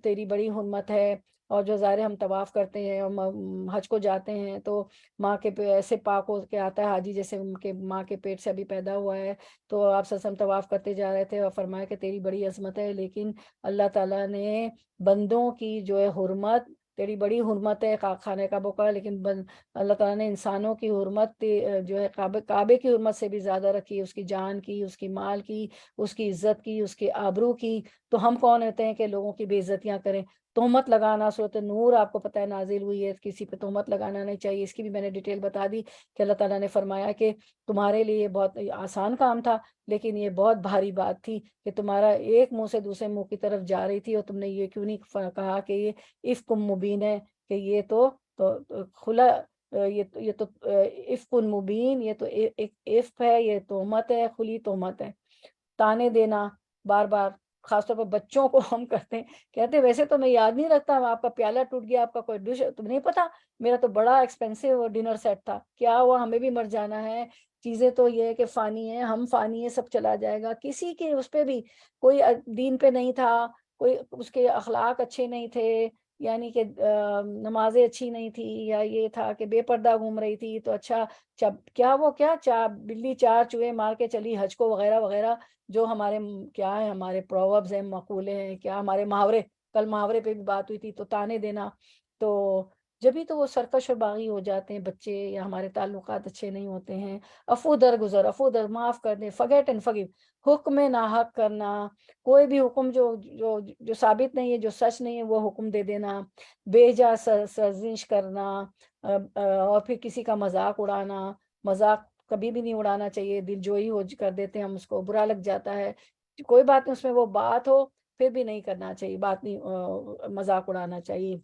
تیری بڑی حرمت ہے، اور جو ظاہر ہم طواف کرتے ہیں اور حج کو جاتے ہیں تو ماں کے ایسے پاک ہو کے آتا ہے حاجی جیسے ان کے ماں کے پیٹ سے ابھی پیدا ہوا ہے، تو آپ سسم طواف کرتے جا رہے تھے اور فرمایا کہ تیری بڑی عظمت ہے، لیکن اللہ تعالیٰ نے بندوں کی جو ہے حرمت، تیری بڑی حرمت ہے خانہ کعبہ کا، لیکن اللہ تعالیٰ نے انسانوں کی حرمت جو ہے کعبے کی حرمت سے بھی زیادہ رکھی، اس کی جان کی، اس کی مال کی، اس کی عزت کی، اس کی آبرو کی۔ تو ہم کون ہوتے ہیں کہ لوگوں کی بے عزتیاں کریں؟ تہمت لگانا، صورت نور آپ کو پتہ ہے نازل ہوئی ہے، کسی پہ تہمت لگانا نہیں چاہیے، اس کی بھی میں نے ڈیٹیل بتا دی کہ اللہ تعالیٰ نے فرمایا کہ تمہارے لیے یہ بہت آسان کام تھا، لیکن یہ بہت بھاری بات تھی کہ تمہارا ایک منہ سے دوسرے منہ کی طرف جا رہی تھی، اور تم نے یہ کیوں نہیں کہا کہ یہ افک مبین ہے، کہ یہ تو کھلا یہ تو افک مبین، یہ تو ایک افک ہے، یہ تہمت ہے، کھلی تہمت ہے۔ تانے دینا بار بار، خاص طور پر بچوں کو ہم کرتے ہیں، کہتے ہیں ویسے تو میں یاد نہیں رکھتا، آپ کا پیالہ ٹوٹ گیا، آپ کا کوئی ڈش، تم نہیں پتا میرا تو بڑا ایکسپینسو ڈنر سیٹ تھا، کیا ہوا، ہمیں بھی مر جانا ہے، چیزیں تو یہ ہے کہ فانی ہے، ہم فانی ہے، سب چلا جائے گا۔ کسی کے اس پہ بھی کوئی دین پہ نہیں تھا، کوئی اس کے اخلاق اچھے نہیں تھے، یعنی کہ نمازیں اچھی نہیں تھی، یا یہ تھا کہ بے پردہ گھوم رہی تھی، تو اچھا کیا بلی چار چوہے مار کے چلی حج کو، وغیرہ وغیرہ، جو ہمارے کیا ہے، ہمارے پرووربز ہیں، مقولے ہیں، کیا ہمارے محاورے، کل محاورے پہ بھی بات ہوئی تھی، تو تانے دینا، تو جبھی تو وہ سرکش اور باغی ہو جاتے ہیں بچے، یا ہمارے تعلقات اچھے نہیں ہوتے ہیں۔ عفو درگزر، عفو در معاف کر دیں، فگیٹ اینڈ فگیو، حکم ناحق کرنا، کوئی بھی حکم جو ثابت نہیں ہے، جو سچ نہیں ہے، وہ حکم دے دینا، بے جا سرزنش کرنا، اور پھر کسی کا مذاق اڑانا، مذاق کبھی بھی نہیں اڑانا چاہیے، دل جوئی ہو کر دیتے ہیں ہم، اس کو برا لگ جاتا ہے، کوئی بات نہیں، اس میں وہ بات ہو پھر بھی نہیں کرنا چاہیے، بات نہیں مذاق اڑانا چاہیے۔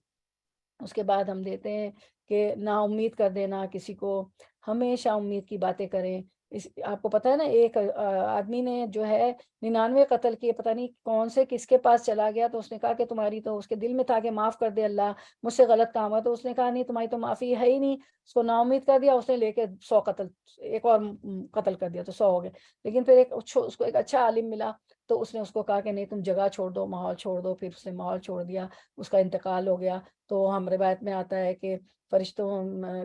اس کے بعد ہم دیتے ہیں کہ نا امید کر دینا کسی کو، ہمیشہ امید کی باتیں کریں۔ آپ کو پتہ ہے نا، ایک آدمی نے جو ہے 99 قتل کیے، پتہ نہیں کون سے کس کے پاس چلا گیا، تو اس نے کہا کہ تمہاری تو، اس کے دل میں تھا کہ معاف کر دے اللہ، مجھ سے غلط کام ہوا، تو اس نے کہا نہیں، تمہاری تو معافی ہے ہی نہیں، اس کو نا امید کر دیا، اس نے لے کے 100 قتل، ایک اور قتل کر دیا، تو 100 ہو گئے۔ لیکن پھر اس کو ایک اچھا عالم ملا، تو اس نے اس کو کہا کہ نہیں، تم جگہ چھوڑ دو، ماحول چھوڑ دو، پھر اس نے ماحول چھوڑ دیا، اس کا انتقال ہو گیا۔ تو ہم روایت میں آتا ہے کہ فرشتوں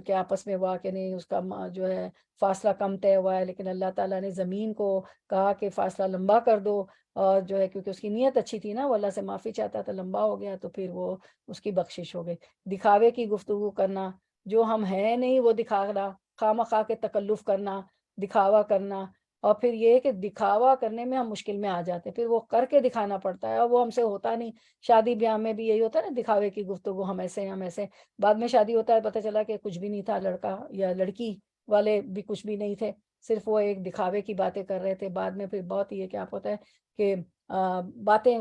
کے آپس میں ہوا کہ نہیں، اس کا جو ہے فاصلہ کم طے ہوا ہے، لیکن اللہ تعالیٰ نے زمین کو کہا کہ فاصلہ لمبا کر دو، اور جو ہے کیونکہ اس کی نیت اچھی تھی نا، وہ اللہ سے معافی چاہتا تھا، لمبا ہو گیا، تو پھر وہ اس کی بخشش ہو گئی۔ دکھاوے کی گفتگو کرنا، جو ہم ہیں نہیں وہ دکھانا، خواہ مخواہ کے تکلف کرنا، دکھاوا کرنا، اور پھر یہ کہ دکھاوا کرنے میں ہم مشکل میں آ جاتے ہیں، پھر وہ کر کے دکھانا پڑتا ہے، اور وہ ہم سے ہوتا نہیں۔ شادی بیاہ میں بھی یہی ہوتا ہے نا، دکھاوے کی گفتگو، ہم ایسے ہیں، ہم ایسے، بعد میں شادی ہوتا ہے، پتہ چلا کہ کچھ بھی نہیں تھا، لڑکا یا لڑکی والے بھی کچھ بھی نہیں تھے، صرف وہ ایک دکھاوے کی باتیں کر رہے تھے۔ بعد میں پھر بہت یہ کیا ہوتا ہے کہ باتیں،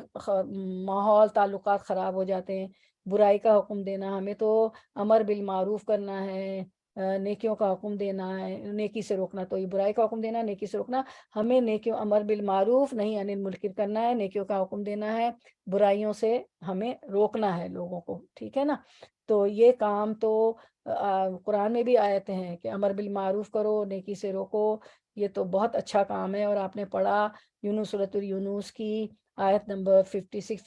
ماحول، تعلقات خراب ہو جاتے ہیں۔ برائی کا حکم دینا، ہمیں تو امر بالمعروف کرنا ہے، نیکیوں کا حکم دینا ہے، نیکی سے روکنا، تو یہ برائی کا حکم دینا، نیکی سے روکنا، ہمیں نیکیوں، امر بالمعروف نہیں عن المنکر کرنا ہے، نیکیوں کا حکم دینا ہے، برائیوں سے ہمیں روکنا ہے لوگوں کو، ٹھیک ہے نا۔ تو یہ کام تو قرآن میں بھی آیتیں ہیں کہ امر بالمعروف کرو، نیکی سے روکو، یہ تو بہت اچھا کام ہے۔ اور آپ نے پڑھا یونس، سورۃ یونس کی آیت نمبر 56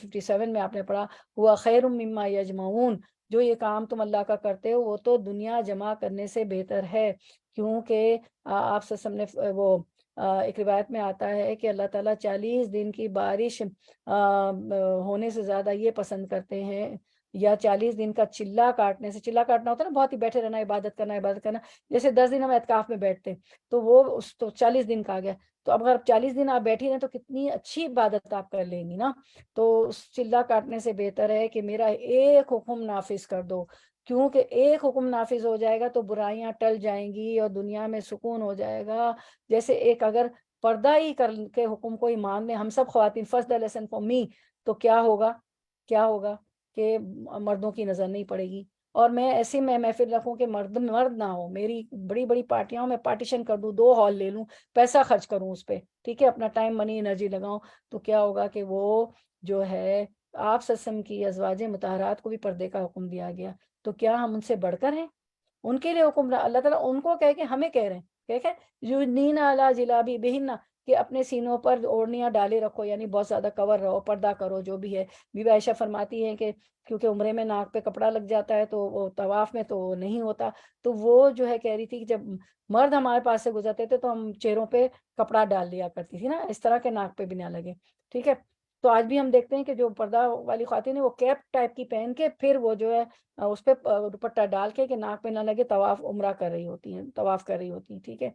57 میں آپ نے پڑھا، ہوا خیر مما یجمعون، جو یہ کام تم اللہ کا کرتے ہو وہ تو دنیا جمع کرنے سے بہتر ہے، کیونکہ آپ سے سب نے وہ ایک روایت میں آتا ہے کہ اللہ تعالیٰ 40 دن کی بارش ہونے سے زیادہ یہ پسند کرتے ہیں، یا 40 دن کا چلا کاٹنے سے، چلا کاٹنا ہوتا ہے نا، بہت ہی بیٹھے رہنا، عبادت کرنا، جیسے 10 دن ہم اعتکاف میں بیٹھتے ہیں، تو وہ تو 40 دن کا آ گیا، تو اب اگر 40 دن آپ بیٹھی رہیں تو کتنی اچھی عبادت آپ کر لیں گی نا۔ تو اس چلا کاٹنے سے بہتر ہے کہ میرا ایک حکم نافذ کر دو، کیونکہ ایک حکم نافذ ہو جائے گا تو برائیاں ٹل جائیں گی اور دنیا میں سکون ہو جائے گا۔ جیسے ایک اگر پردہ ہی کر کے حکم کو ہی مان لیں ہم سب خواتین، first the lesson for me, تو کیا ہوگا کہ مردوں کی نظر نہیں پڑے گی، اور میں ایسی محفل رکھوں کہ مرد نہ ہو، میری بڑی بڑی پارٹیاں میں پارٹیشن کر دوں، 2 ہال لے لوں، پیسہ خرچ کروں اس پہ، ٹھیک ہے، اپنا ٹائم، منی، انرجی لگاؤں، تو کیا ہوگا کہ وہ جو ہے آپ سسم کی ازواج مطہرات کو بھی پردے کا حکم دیا گیا، تو کیا ہم ان سے بڑھ کر ہیں؟ ان کے لیے حکم اللہ تعالیٰ ان کو کہہ کے ہمیں کہہ رہے ہیں کہ یدنین علی جلابی بہن، کہ اپنے سینوں پر اوڑھنیاں ڈالے رکھو، یعنی بہت زیادہ کور رہو، پردہ کرو جو بھی ہے۔ بی بی عائشہ فرماتی ہیں کہ کیونکہ عمرے میں ناک پہ کپڑا لگ جاتا ہے تو وہ طواف میں تو نہیں ہوتا، تو وہ جو ہے کہہ رہی تھی کہ جب مرد ہمارے پاس سے گزرتے تھے تو ہم چہروں پہ کپڑا ڈال لیا کرتی تھی نا، اس طرح کے ناک پہ بھی نہ لگے، ٹھیک ہے۔ تو آج بھی ہم دیکھتے ہیں کہ جو پردہ والی خواتین ہیں وہ کیپ ٹائپ کی پہن کے پھر وہ جو ہے اس پہ دوپٹہ ڈال کے کہ ناک پہ نہ لگے طواف عمرہ کر رہی ہوتی ہیں، طواف کر رہی ہوتی ہیں، ٹھیک ہے۔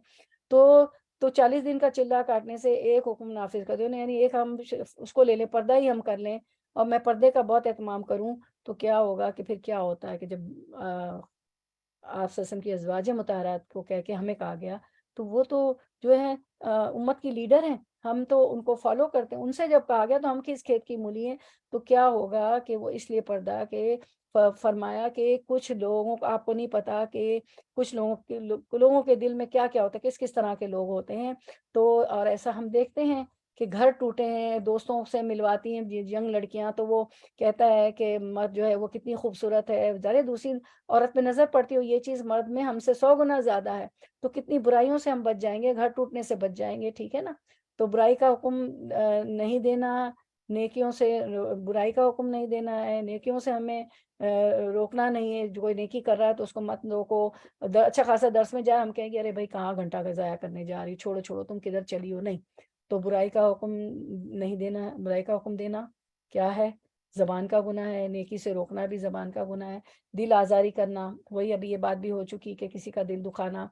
تو 40 دن کا چلہ کاٹنے سے ایک حکم نافذ کر دو، یعنی ایک ہم اس کو لے لیں، پردہ ہی ہم کر لیں، اور میں پردے کا بہت اہتمام کروں، تو کیا ہوگا کہ پھر کیا ہوتا ہے کہ جب آپ وسلم کی ازواج مطہرات کو کہہ کے ہمیں کہا گیا، تو وہ تو جو ہے امت کی لیڈر ہیں، ہم تو ان کو فالو کرتے ہیں، ان سے جب کہا گیا تو ہم کس کھیت کی مولی ہیں، تو کیا ہوگا کہ وہ اس لیے پردہ کہ فرمایا کہ کچھ لوگوں کو آپ کو نہیں پتا کہ کچھ لوگوں کے دل میں کیا کیا ہوتا ہے، کس کس طرح کے لوگ ہوتے ہیں۔ تو اور ایسا ہم دیکھتے ہیں کہ گھر ٹوٹے ہیں، دوستوں سے ملواتی ہیں ینگ لڑکیاں، تو وہ کہتا ہے کہ مرد جو ہے وہ کتنی خوبصورت ہے، ذرا دوسری عورت پہ نظر پڑتی ہو یہ چیز مرد میں ہم سے 100 گنا زیادہ ہے، تو کتنی برائیوں سے ہم بچ جائیں گے، گھر ٹوٹنے سے بچ جائیں گے، ٹھیک ہے نا۔ تو برائی کا حکم نہیں دینا، نیکیوں سے برائی کا حکم نہیں دینا ہے، نیکیوں سے ہمیں روکنا نہیں ہے، جو کوئی نیکی کر رہا ہے تو اس کو مت روکو، اچھا خاصا درس میں جائے ہم کہیں گے ارے بھائی کہاں گھنٹہ کا ضائع کرنے جا رہی، چھوڑو چھوڑو تم کدھر چلی ہو، نہیں۔ تو برائی کا حکم نہیں دینا، برائی کا حکم دینا کیا ہے؟ زبان کا گناہ ہے، نیکی سے روکنا بھی زبان کا گناہ ہے، دل آزاری کرنا، وہی ابھی یہ بات بھی ہو چکی کہ کسی کا دل دکھانا،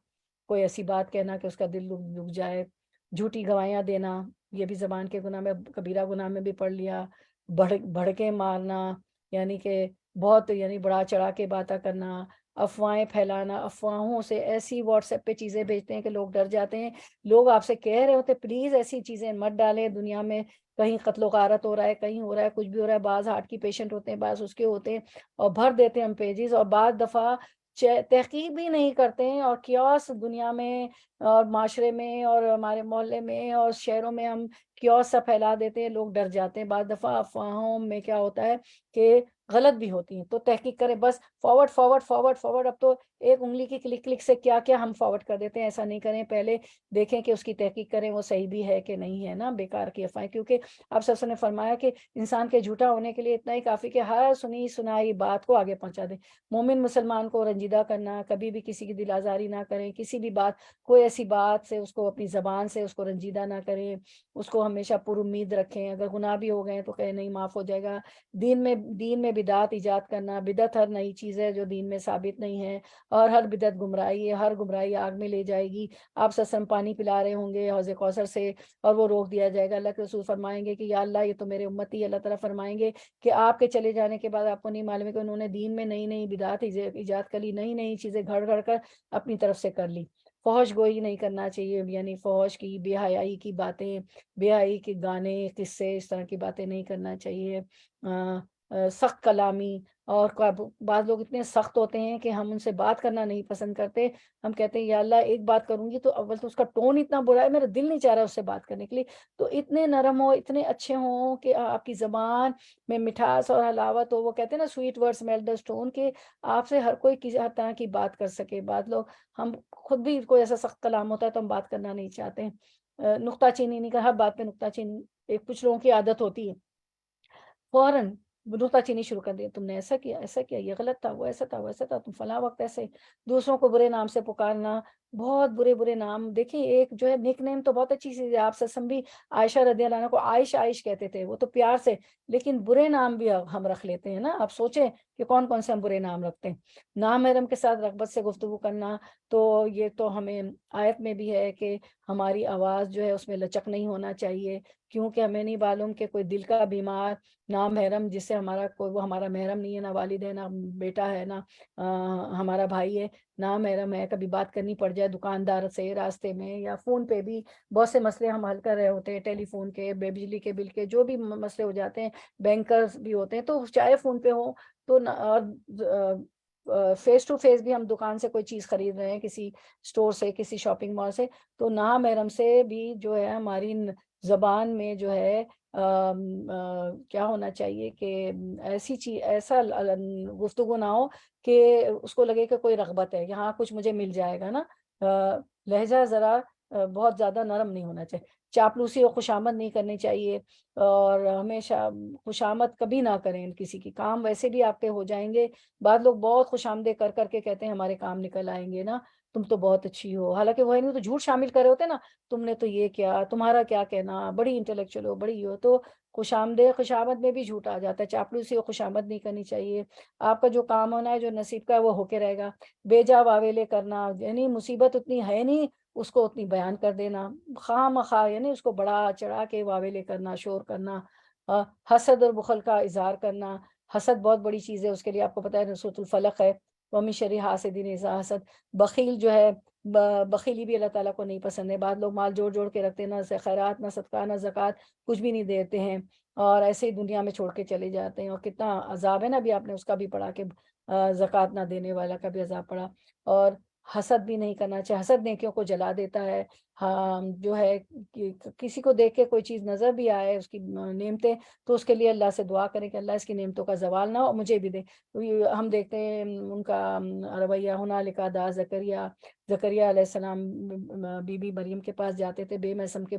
کوئی ایسی بات کہنا کہ اس کا دل دکھ جائے، جھوٹی گواہیاں دینا، یہ بھی زبان کے گناہ میں، کبیرہ گناہ میں بھی پڑھ لیا، بھڑکے مارنا، یعنی کہ بہت یعنی بڑا چڑھا کے باتیں کرنا، افواہیں پھیلانا، افواہوں سے ایسی واٹس ایپ پہ چیزیں بھیجتے ہیں کہ لوگ ڈر جاتے ہیں، لوگ آپ سے کہہ رہے ہوتے پلیز ایسی چیزیں مت ڈالیں، دنیا میں کہیں قتل و غارت ہو رہا ہے، کہیں ہو رہا ہے، کچھ بھی ہو رہا ہے، بعض ہارٹ کی پیشنٹ ہوتے ہیں، بعض اس کے ہوتے ہیں، اور بھر دیتے ہیں ہم پیجز، اور بعض دفعہ تحقیق بھی نہیں کرتے ہیں، اور کیوس دنیا میں اور معاشرے میں اور ہمارے محلے میں اور شہروں میں ہم کیوس سا پھیلا دیتے ہیں، لوگ ڈر جاتے ہیں، بعض دفعہ افواہوں میں کیا ہوتا ہے کہ غلط بھی ہوتی ہیں، تو تحقیق کریں، بس فارورڈ فارورڈ فارورڈ فارورڈ، اب تو ایک انگلی کی کلک سے کیا کیا ہم فارورڈ کر دیتے ہیں، ایسا نہیں کریں، پہلے دیکھیں کہ اس کی تحقیق کریں وہ صحیح بھی ہے کہ نہیں ہے نا، بیکار کی افواہیں، کیونکہ آپ سب نے فرمایا کہ انسان کے جھوٹا ہونے کے لیے اتنا ہی کافی کہ ہر سنی سنائی بات کو آگے پہنچا دیں۔ مومن مسلمان کو رنجیدہ کرنا، کبھی بھی کسی کی دل آزاری نہ کریں، کسی بھی بات، کوئی ایسی بات سے اس کو اپنی زبان سے اس کو رنجیدہ نہ کریں، اس کو ہمیشہ پر امید رکھیں، اگر گناہ بھی ہو گئے تو کہیں نہیں معاف ہو جائے گا۔ دین میں بدعت ایجاد کرنا، بدعت ہر نئی چیز ہے جو دین میں ثابت نہیں ہے، اور ہر بدعت گمراہی ہے، ہر گمراہی آگ میں لے جائے گی۔ آپ سسم پانی پلا رہے ہوں گے حوض کوثر سے اور وہ روک دیا جائے گا، اللہ کے رسول فرمائیں گے کہ یا اللہ یہ تو میرے امتی، اللہ تعالیٰ فرمائیں گے کہ آپ کے چلے جانے کے بعد آپ کو نہیں معلوم ہے کہ انہوں نے دین میں نئی نئی بدعت ایجاد کر لی، نئی نئی چیزیں گھڑ گھڑ کر اپنی طرف سے کر لی۔ فحش گوئی نہیں کرنا چاہیے، یعنی فحش کی، بے حیائی کی باتیں، بے حیائی کے گانے، قصے، اس طرح کی باتیں نہیں کرنا چاہیے۔ سخت کلامی، اور بعض لوگ اتنے سخت ہوتے ہیں کہ ہم ان سے بات کرنا نہیں پسند کرتے، ہم کہتے ہیں یا اللہ ایک بات کروں گی تو اول تو اس کا ٹون اتنا برا ہے، میرا دل نہیں چاہ رہا اس سے بات کرنے کے لیے، تو اتنے نرم ہو، اتنے اچھے ہوں کہ آپ کی زبان میں مٹھاس اور حلاوت ہو، وہ کہتے ہیں نا sweet words melt the stone, کہ آپ سے ہر کوئی کسی ہر طرح کی بات کر سکے۔ بعض لوگ، ہم خود بھی کوئی ایسا سخت کلام ہوتا ہے تو ہم بات کرنا نہیں چاہتے ہیں، نکتہ چینی نہیں کہا، ہر بات پہ نکتہ چینی، ایک کچھ لوگوں کی عادت ہوتی ہے، فوراً نکتہ چینی شروع کر دیا، تم نے ایسا کیا، یہ غلط تھا، وہ ایسا تھا، وہ ایسا تھا، تم فلاں وقت ایسے، دوسروں کو برے نام سے پکارنا، بہت برے برے نام۔ دیکھیں ایک جو ہے نک نیم تو بہت اچھی چیز ہے، آپ سسم بھی عائشہ رضی اللہ عنہ کو عائش عائش کہتے تھے، وہ تو پیار سے، لیکن برے نام بھی ہم رکھ لیتے ہیں نا، آپ سوچیں کہ کون کون سے ہم برے نام رکھتے ہیں۔ نامحرم کے ساتھ رغبت سے گفتگو کرنا، تو یہ تو ہمیں آیت میں بھی ہے کہ ہماری آواز جو ہے اس میں لچک نہیں ہونا چاہیے، کیونکہ ہمیں نہیں معلوم کہ کوئی دل کا بیمار نامحرم جس سے ہمارا کوئی، وہ ہمارا محرم نہیں ہے، نہ والد ہے، نہ بیٹا ہے، نہ ہمارا بھائی ہے، نامحرم ہے، کبھی بات کرنی پڑ جائے دکاندار سے راستے میں یا فون پہ بھی، بہت سے مسئلے ہم حل کر رہے ہوتے ہیں، ٹیلی فون کے، بجلی کے بل کے، جو بھی مسئلے ہو جاتے ہیں، بینکرز بھی ہوتے ہیں، تو چاہے فون پہ ہو تو فیس ٹو فیس بھی ہم دکان سے کوئی چیز خرید رہے ہیں، کسی اسٹور سے، کسی شاپنگ مال سے، تو نامحرم سے بھی جو ہے ہماری زبان میں جو ہے کیا ہونا چاہیے کہ ایسی چیز ایسا گفتگو نہ ہو کہ اس کو لگے کہ کوئی رغبت ہے، یہاں کچھ مجھے مل جائے گا نا۔ لہجہ ذرا بہت زیادہ نرم نہیں ہونا چاہیے، چاپلوسی اور خوشامد نہیں کرنی چاہیے، اور ہمیشہ خوشامد کبھی نہ کریں کسی کی، کام ویسے بھی آپ کے ہو جائیں گے۔ بعض لوگ بہت خوش آمدید کر کر کے کہتے ہیں ہمارے کام نکل آئیں گے نا، تم تو بہت اچھی ہو، حالانکہ وہ نہیں تو جھوٹ شامل کر رہے ہوتے نا، تم نے تو یہ کیا، تمہارا کیا کہنا، بڑی انٹلیکچوئل ہو، بڑی ہو، تو خوش آمدید خوشامد میں بھی جھوٹ آ جاتا ہے، چاپلوسی اور خوشامد نہیں کرنی چاہیے۔ آپ کا جو کام ہونا ہے، جو نصیب کا ہے، وہ ہو کے رہے گا۔ بے جا واویلے کرنا، یعنی مصیبت اتنی ہے نہیں اس کو اتنی بیان کر دینا، خواہ مخواہ یعنی اس کو بڑا چڑھا کے واویلے کرنا، شور کرنا، حسد اور بخل کا اظہار کرنا۔ حسد بہت بڑی چیز ہے، اس کے لیے آپ کو پتہ ہے سورۃ الفلق ہے، وَمِن شَرِّ حاسد اذا حسد۔ بخیل جو ہے، بخیلی بھی اللہ تعالیٰ کو نہیں پسند ہے۔ بعض لوگ مال جوڑ جوڑ کے رکھتے ہیں، نہ خیرات، نہ صدقہ، نہ زکوٰۃ، کچھ بھی نہیں دیتے ہیں، اور ایسے ہی دنیا میں چھوڑ کے چلے جاتے ہیں، اور کتنا عذاب ہے نا، ابھی آپ نے اس کا بھی پڑھا کہ زکوٰۃ نہ دینے والا کا بھی عذاب پڑا۔ اور حسد بھی نہیں کرنا چاہیے، حسد نیکیوں کو جلا دیتا ہے۔ ہاں جو ہے کسی کو دیکھ کے کوئی چیز نظر بھی آئے، اس کی نعمتیں، تو اس کے لیے اللہ سے دعا کریں کہ اللہ اس کی نعمتوں کا زوال نہ ہو، مجھے بھی دے۔ ہم دیکھتے ہیں ان کا رویہ، ہنالک دعا زکریا، زکریا علیہ السلام بی بی مریم کے پاس جاتے تھے، بے موسم کے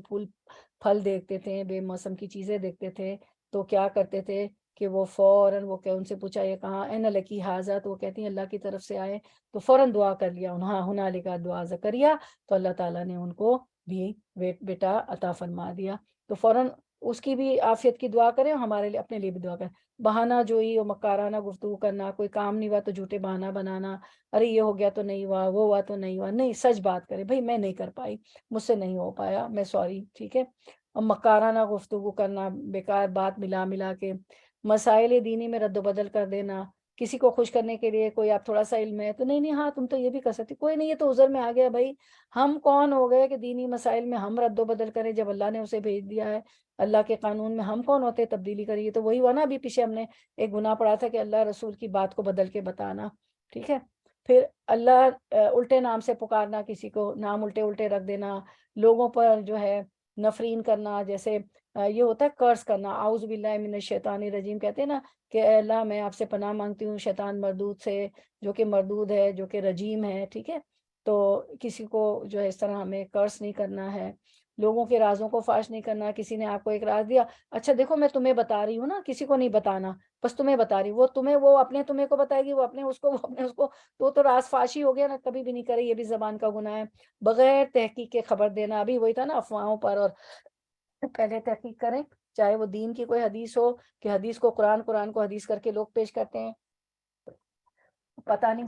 پھل دیکھتے تھے، بے موسم کی چیزیں دیکھتے تھے، تو کیا کرتے تھے کہ وہ فوراً وہ کہ ان سے پوچھا یہ کہاں این لکی حاضہ، تو وہ کہتی ہیں اللہ کی طرف سے آئے، تو فوراً دعا کر لیا ہنالک دعا زکریا، تو اللہ تعالیٰ نے ان کو بھی بیٹا عطا فرما دیا۔ تو فوراً اس کی بھی عافیت کی دعا کریں، اور ہمارے لیے اپنے لیے بھی دعا کریں۔ بہانہ جوئی اور مکارانہ گفتگو کرنا، کوئی کام نہیں ہوا تو جھوٹے بہانہ بنانا، ارے یہ ہو گیا تو نہیں ہوا، وہ ہوا تو نہیں ہوا، نہیں، سچ بات کرے، بھائی میں نہیں کر پائی، مجھ سے نہیں ہو پایا، میں سوری، ٹھیک ہے۔ اور مکارانہ گفتگو کرنا، بیکار بات ملا ملا کے، مسائل دینی میں رد و بدل کر دینا، کسی کو خوش کرنے کے لیے، کوئی آپ تھوڑا سا علم ہے تو نہیں نہیں ہاں تم تو یہ بھی کر سکتی، کوئی نہیں، یہ تو عذر میں آ گیا، بھائی ہم کون ہو گئے کہ دینی مسائل میں ہم رد و بدل کریں، جب اللہ نے اسے بھیج دیا ہے، اللہ کے قانون میں ہم کون ہوتے تبدیلی کریے؟ تو وہی ہوا نا، ابھی پیچھے ہم نے ایک گناہ پڑھا تھا کہ اللہ رسول کی بات کو بدل کے بتانا، ٹھیک ہے۔ پھر اللہ الٹے نام سے پکارنا، کسی کو نام الٹے الٹے رکھ دینا، لوگوں پر جو ہے نفرین کرنا، جیسے یہ ہوتا ہے کرس کرنا، اعوذ باللہ من الشیطان الرجیم، کہتے ہیں نا کہ اے اللہ میں آپ سے پناہ مانگتی ہوں شیطان مردود سے، جو کہ مردود ہے، جو کہ رجیم ہے، ٹھیک ہے۔ تو کسی کو جو ہے اس طرح ہمیں کرس نہیں کرنا ہے، لوگوں کے رازوں کو فاش نہیں کرنا۔ کسی نے آپ کو ایک راز دیا، اچھا دیکھو میں تمہیں بتا رہی ہوں نا، کسی کو نہیں بتانا، بس تمہیں بتا رہی، وہ تمہیں، وہ اپنے تمہیں کو بتائے گی، وہ اپنے اس کو، وہ اپنے اس کو، تو راز فاشی ہو گیا نا، کبھی بھی نہیں کرے، یہ بھی زبان کا گناہ ہے۔ بغیر تحقیق کے خبر دینا، ابھی وہی تھا نا افواہوں پر، اور پہلے تحقیق کریں، چاہے وہ دین کی کوئی حدیث ہو، کہ حدیث کو قرآن، قرآن کو حدیث کر کے لوگ پیش کرتے ہیں، پتہ نہیں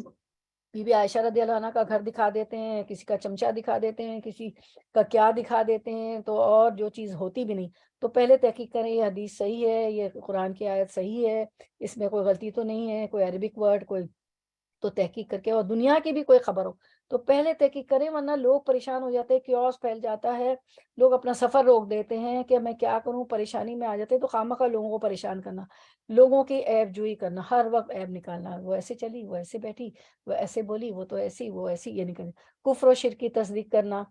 بی بی عائشہ رضی اللہ عنہ کا گھر دکھا دیتے ہیں، کسی کا چمچہ دکھا دیتے ہیں، کسی کا کیا دکھا دیتے ہیں، تو اور جو چیز ہوتی بھی نہیں، تو پہلے تحقیق کریں یہ حدیث صحیح ہے، یہ قرآن کی آیت صحیح ہے، اس میں کوئی غلطی تو نہیں ہے، کوئی عربک ورڈ کوئی، تو تحقیق کر کے، اور دنیا کی بھی کوئی خبر ہو تو پہلے تحقیق کریں، ورنہ لوگ پریشان ہو جاتے ہیں، کیوس پھیل جاتا ہے، لوگ اپنا سفر روک دیتے ہیں کہ میں کیا کروں، پریشانی میں آ جاتے ہیں، تو خواہ لوگوں کو پریشان کرنا، لوگوں کی عیب جوئی کرنا، ہر وقت عیب نکالنا، وہ ایسے چلی، وہ ایسے بیٹھی، وہ ایسے بولی، وہ تو ایسی، وہ ایسی، یہ نہیں کرنا۔ کفر و شرک کی تصدیق کرنا،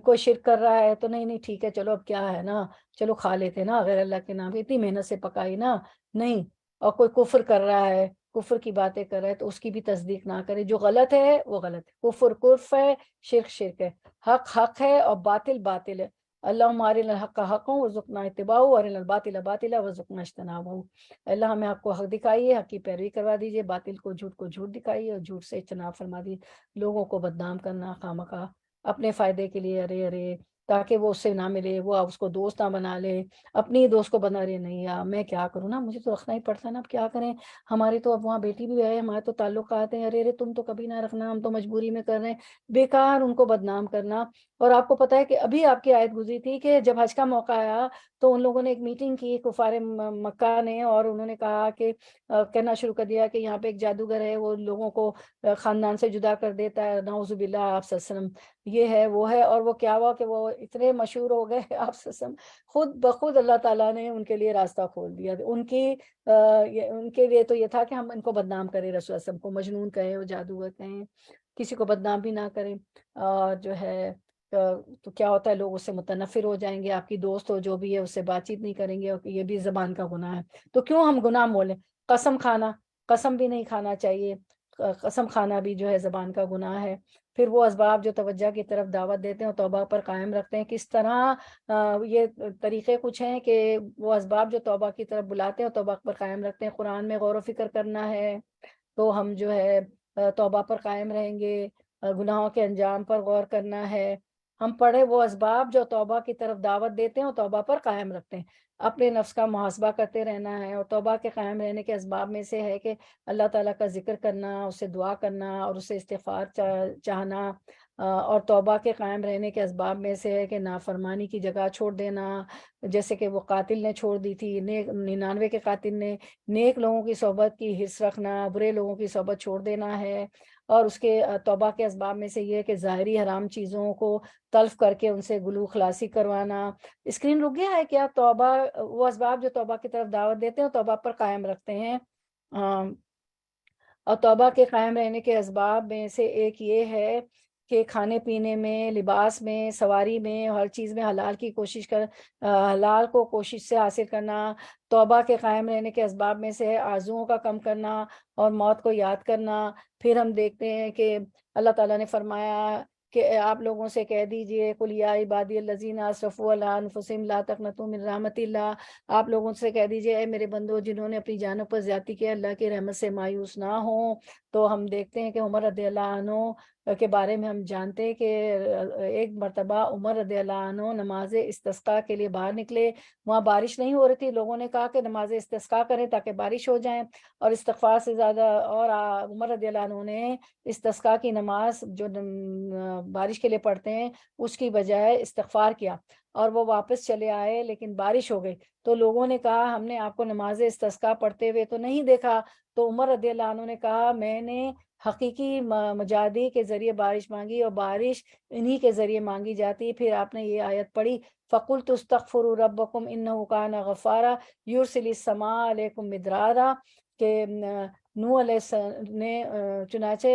کوئی شرک کر رہا ہے تو نہیں نہیں ٹھیک ہے، چلو اب کیا ہے نا، چلو کھا لیتے نا غیر اللہ کے نام پہ، اتنی محنت سے پکائی نا، نہیں۔ اور کوئی کفر کر رہا ہے، کفر کی باتیں کر رہا ہے، تو اس کی بھی تصدیق نہ کرے، جو غلط ہے وہ غلط ہے، کفر کفر ہے، شرک شرک ہے، حق حق ہے اور باطل باطل ہے۔ اللہم ارنا الحق حقا وارزقنا اتباعہ وارنا الباطل باطلا وارزقنا اجتنابہ۔ اللہ ہمیں حق کو حق دکھائیے، حق کی پیروی کروا دیجیے، باطل کو جھوٹ دکھائیے، اور جھوٹ سے اجتناب فرما دیجیے۔ لوگوں کو بدنام کرنا خواہ اپنے فائدے کے لیے، ارے ارے، تاکہ وہ اس سے نہ ملے، وہ اس کو دوست نہ بنا لے، اپنی دوست کو بنا رہے، نہیں یار میں کیا کروں نا، مجھے تو رکھنا ہی پڑتا ہے نا، اب کیا کریں، ہماری تو اب وہاں بیٹی بھی ہے، ہمارے تو تعلقات ہیں، ارے ارے تم تو کبھی نہ رکھنا، ہم تو مجبوری میں کر رہے ہیں، بیکار ان کو بدنام کرنا۔ اور آپ کو پتہ ہے کہ ابھی آپ کی آیت گزری تھی کہ جب حج کا موقع آیا تو ان لوگوں نے ایک میٹنگ کی کفار مکہ نے، اور انہوں نے کہا کہ کہنا شروع کر دیا کہ یہاں پہ ایک جادوگر ہے، وہ لوگوں کو خاندان سے جدا کر دیتا ہے، نعوذ باللہ، آپ صلی اللہ علیہ وسلم، یہ ہے وہ ہے، اور وہ کیا ہوا کہ وہ اتنے مشہور ہو گئے، آپ صلی اللہ علیہ وسلم خود بخود اللہ تعالیٰ نے ان کے لیے راستہ کھول دیا، ان کے لیے تو یہ تھا کہ ہم ان کو بدنام کریں، رسول اللہ صلی اللہ علیہ وسلم کو مجنون کہیں، وہ جادوگر کہیں، کسی کو بدنام بھی نہ کریں، اور جو ہے تو کیا ہوتا ہے لوگ اس سے متنفر ہو جائیں گے، آپ کی دوست ہو جو بھی ہے اس سے بات چیت نہیں کریں گے، اور یہ بھی زبان کا گناہ ہے۔ تو کیوں ہم گناہ مولیں؟ قسم کھانا، قسم بھی نہیں کھانا چاہیے، قسم کھانا بھی جو ہے زبان کا گناہ ہے۔ پھر وہ اسباب جو توجہ کی طرف دعوت دیتے ہیں اور توبہ پر قائم رکھتے ہیں، کس طرح یہ طریقے کچھ ہیں کہ وہ اسباب جو توبہ کی طرف بلاتے ہیں اور توبہ پر قائم رکھتے ہیں۔ قرآن میں غور و فکر کرنا ہے تو ہم جو ہے توبہ پر قائم رہیں گے، گناہوں کے انجام پر غور کرنا ہے۔ ہم پڑھے وہ اسباب جو توبہ کی طرف دعوت دیتے ہیں اور توبہ پر قائم رکھتے ہیں۔ اپنے نفس کا محاسبہ کرتے رہنا ہے، اور توبہ کے قائم رہنے کے اسباب میں سے ہے کہ اللہ تعالیٰ کا ذکر کرنا، اسے دعا کرنا اور اسے استغفار چاہنا، اور توبہ کے قائم رہنے کے اسباب میں سے ہے کہ نافرمانی کی جگہ چھوڑ دینا، جیسے کہ وہ قاتل نے چھوڑ دی تھی، 99 کے قاتل نے۔ نیک لوگوں کی صحبت کی حرص رکھنا، برے لوگوں کی صحبت چھوڑ دینا ہے۔ اور اس کے توبہ کے اسباب میں سے یہ ہے کہ ظاہری حرام چیزوں کو تلف کر کے ان سے گلو خلاصی کروانا۔ اسکرین رک گیا ہے کیا؟ توبہ، وہ اسباب جو توبہ کی طرف دعوت دیتے ہیں توبہ پر قائم رکھتے ہیں۔ اور توبہ کے قائم رہنے کے اسباب میں سے ایک یہ ہے کہ کھانے پینے میں، لباس میں، سواری میں، ہر چیز میں حلال کی کوشش حلال کو کوشش سے حاصل کرنا۔ توبہ کے قائم رہنے کے اسباب میں سے ہے آرزوؤں کا کم کرنا اور موت کو یاد کرنا۔ پھر ہم دیکھتے ہیں کہ اللہ تعالیٰ نے فرمایا کہ آپ لوگوں سے کہہ دیجئے قل یا عبادی الذین اسرفوا علی انفسہم لا تقنطوا من رحمت اللہ، آپ لوگوں سے کہہ دیجئے اے میرے بندو جنہوں نے اپنی جانوں پر زیادتی کی، اللہ کی رحمت سے مایوس نہ ہوں۔ تو ہم دیکھتے ہیں کہ عمر رضی اللہ عنہ کے بارے میں ہم جانتے ہیں کہ ایک مرتبہ عمر رضی اللہ عنہ نماز استسقاء کے لیے باہر نکلے، وہاں بارش نہیں ہو رہی تھی، لوگوں نے کہا کہ نماز استسقاء کریں تاکہ بارش ہو جائیں، اور استغفار سے زیادہ، اور عمر رضی اللہ عنہ نے استسقاء کی نماز جو بارش کے لیے پڑھتے ہیں اس کی بجائے استغفار کیا، اور وہ واپس چلے آئے لیکن بارش ہو گئی۔ تو لوگوں نے کہا ہم نے آپ کو نماز استسقاء پڑھتے ہوئے تو نہیں دیکھا۔ تو عمر رضی اللہ عنہ نے کہا میں نے حقیقی مجادی کے ذریعے بارش مانگی، اور بارش انہی کے ذریعے مانگی جاتی۔ پھر آپ نے یہ آیت پڑھی فَقُلْتُ اسْتَغْفِرُوا رَبَّكُمْ إِنَّهُ كَانَ غَفَّارًا يُرْسِلِ السَّمَاءَ عَلَيْكُمْ مِدْرَارًا، کہ نوح علیہ السلام نے چنانچہ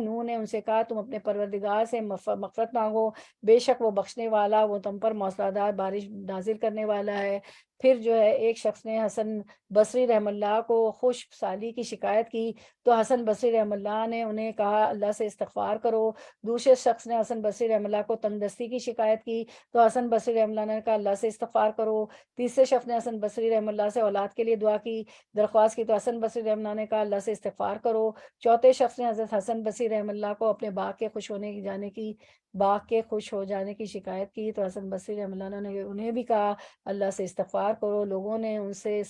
نوح نے ان سے کہا تم اپنے پروردگار سے مغفرت مانگو، بے شک وہ بخشنے والا، وہ تم پر موسلادھار بارش نازل کرنے والا ہے۔ پھر جو ہے ایک شخص نے حسن بصری رحم اللہ کو خشک سالی کی شکایت کی، تو حسن بصری رحم اللہ نے انہیں کہا اللہ سے استغفار کرو۔ دوسرے شخص نے حسن بصری رحم اللہ کو تندرستی کی شکایت کی، تو حسن بصری رحم اللہ نے کہا اللہ سے استغفار کرو۔ تیسرے شخص نے حسن بصری رحم اللہ سے اولاد کے لیے دعا کی، درخواست کی، تو حسن بصری رحم اللہ نے کہا اللہ سے استغفار کرو۔ چوتھے شخص نے حضرت حسن بصری رحم اللہ کو اپنے باغ کے خوش ہو جانے کی شکایت کی، تو حسن بصری رحم اللہ نے انہیں بھی کہا اللہ سے استغفار کرو۔ لوگوں نے ان سے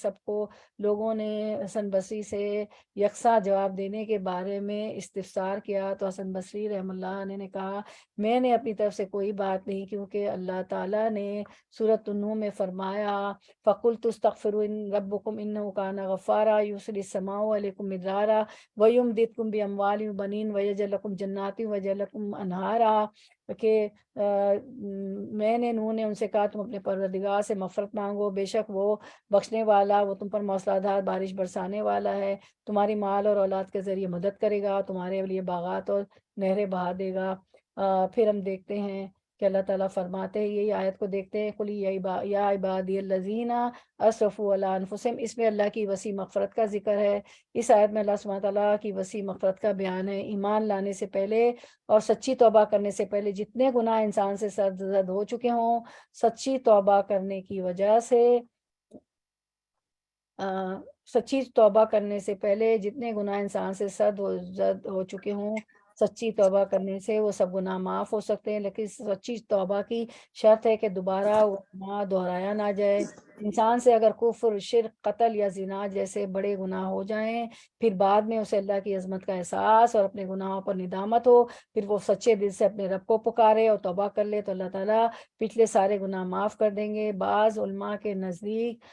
لوگوں نے حسن بصری سے یکساں جواب دینے کے بارے میں استفسار کیا، تو حسن بصری رحم اللہ نے کہا میں نے اپنی طرف سے کوئی بات نہیں، کیونکہ اللہ تعالیٰ نے سورۃ النور میں فرمایا فَقُلْتُ اسْتَغْفِرُوا رَبَّكُمْ إِنَّهُ كَانَ غَفَّارًا يُرْسِلِ السَّمَاءَ عَلَيْكُمْ مِدْرَارًا وَيُمْدِدْكُمْ بِأَمْوَالٍ وَبَنِينَ وَيَجْعَلْ لَكُمْ جَنَّاتٍ وَيَجْعَلْ لَكُمْ أَنْهَارًا، کہ نوح نے ان سے کہا تم اپنے پروردگار سے مغفرت مانگو، بے شک وہ بخشنے والا، وہ تم پر موسلادھار بارش برسانے والا ہے، تمہاری مال اور اولاد کے ذریعے مدد کرے گا، تمہارے لیے باغات اور نہریں بہا دے گا۔ پھر ہم دیکھتے ہیں کہ اللہ تعالیٰ فرماتے ہیں، یہی آیت کو دیکھتے ہیں قُلْ یا عبادی الذین اسرفوا علی انفسہم، اس میں اللہ کی وسیع مغفرت کا ذکر ہے۔ اس آیت میں اللہ سبحانہ تعالیٰ کی وسیع مغفرت کا بیان ہے۔ ایمان لانے سے پہلے اور سچی توبہ کرنے سے پہلے جتنے گناہ انسان سے سرزد ہو چکے ہوں، سچی توبہ کرنے کی وجہ سے سچی توبہ کرنے سے پہلے جتنے گناہ انسان سے سرزد ہو چکے ہوں، سچی توبہ کرنے سے وہ سب گناہ معاف ہو سکتے ہیں، لیکن سچی توبہ کی شرط ہے کہ دوبارہ وہ گناہ دہرایا نہ جائے۔ انسان سے اگر کفر، شرک، قتل یا زنا جیسے بڑے گناہ ہو جائیں، پھر بعد میں اسے اللہ کی عظمت کا احساس اور اپنے گناہوں پر ندامت ہو، پھر وہ سچے دل سے اپنے رب کو پکارے اور توبہ کر لے، تو اللہ تعالیٰ پچھلے سارے گناہ معاف کر دیں گے۔ بعض علماء کے نزدیک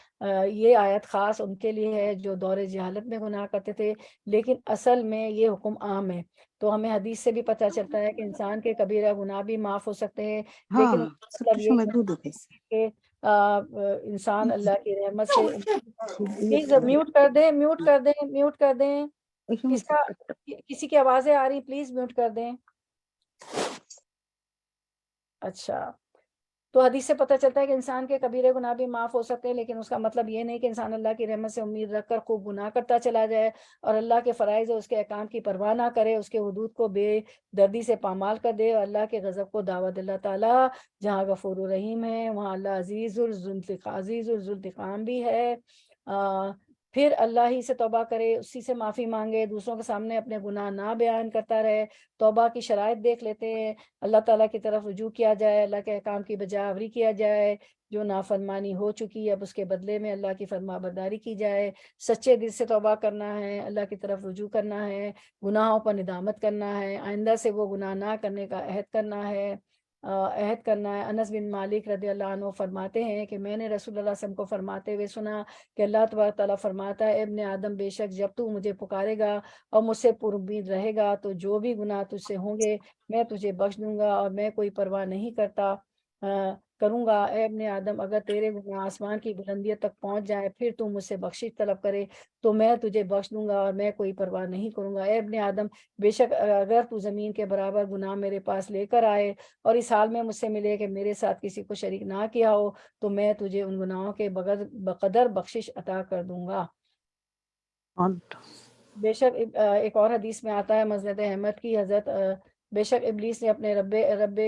یہ آیت خاص ان کے لیے ہے جو دور جہالت میں گناہ کرتے تھے، لیکن اصل میں یہ حکم عام ہے۔ تو ہمیں حدیث سے بھی پتہ چلتا ہے کہ انسان کے کبیرہ گناہ بھی معاف ہو سکتے ہیں، لیکن اس کا مطلب یہ کہ انسان اللہ کی رحمت سے پلیز میوٹ کر دیں کسی کی آوازیں آ رہی، پلیز میوٹ کر دیں۔ اچھا، تو حدیث سے پتہ چلتا ہے کہ انسان کے کبیرے گناہ بھی معاف ہو سکتے ہیں، لیکن اس کا مطلب یہ نہیں کہ انسان اللہ کی رحمت سے امید رکھ کر خوب گناہ کرتا چلا جائے اور اللہ کے فرائض اور اس کے احکام کی پرواہ نہ کرے، اس کے حدود کو بے دردی سے پامال کر دے اور اللہ کے غضب کو دعوت اللہ تعالیٰ جہاں غفور الرحیم ہے وہاں اللہ عزیز الذوالانتقام بھی ہے۔ پھر اللہ ہی سے توبہ کرے، اسی سے معافی مانگے، دوسروں کے سامنے اپنے گناہ نہ بیان کرتا رہے، توبہ کی شرائط دیکھ لیتے ہیں، اللہ تعالیٰ کی طرف رجوع کیا جائے، اللہ کے احکام کی بجا آوری کیا جائے، جو نافرمانی ہو چکی اب اس کے بدلے میں اللہ کی فرما برداری کی جائے، سچے دل سے توبہ کرنا ہے، اللہ کی طرف رجوع کرنا ہے، گناہوں پر ندامت کرنا ہے، آئندہ سے وہ گناہ نہ کرنے کا عہد کرنا ہے۔ انس بن مالک رضی اللہ عنہ فرماتے ہیں کہ میں نے رسول اللہ صلی اللہ علیہ وسلم کو فرماتے ہوئے سنا کہ اللہ تبارک تعالیٰ فرماتا ہے، ابن آدم بے شک جب تو مجھے پکارے گا اور مجھ سے پر امید رہے گا تو جو بھی گناہ تجھ سے ہوں گے میں تجھے بخش دوں گا اور میں کوئی پرواہ نہیں کروں گا۔ اے ابن آدم اگر تیرے گناہ آسمان کی بلندیوں تک پہنچ جائے پھر تو مجھ سے بخشش طلب کرے تو میں تجھے بخش دوں گا اور میں کوئی پرواہ نہیں کروں گا۔ اے ابن آدم بے شک اگر تو زمین کے برابر گناہ میرے پاس لے کر آئے اور اس حال میں مجھ سے ملے کہ میرے ساتھ کسی کو شریک نہ کیا ہو تو میں تجھے ان گناہوں کے بقدر بخشش عطا کر دوں گا۔ بے شک ایک اور حدیث میں آتا ہے مسند احمد کی، حضرت بے شک ابلیس نے اپنے رب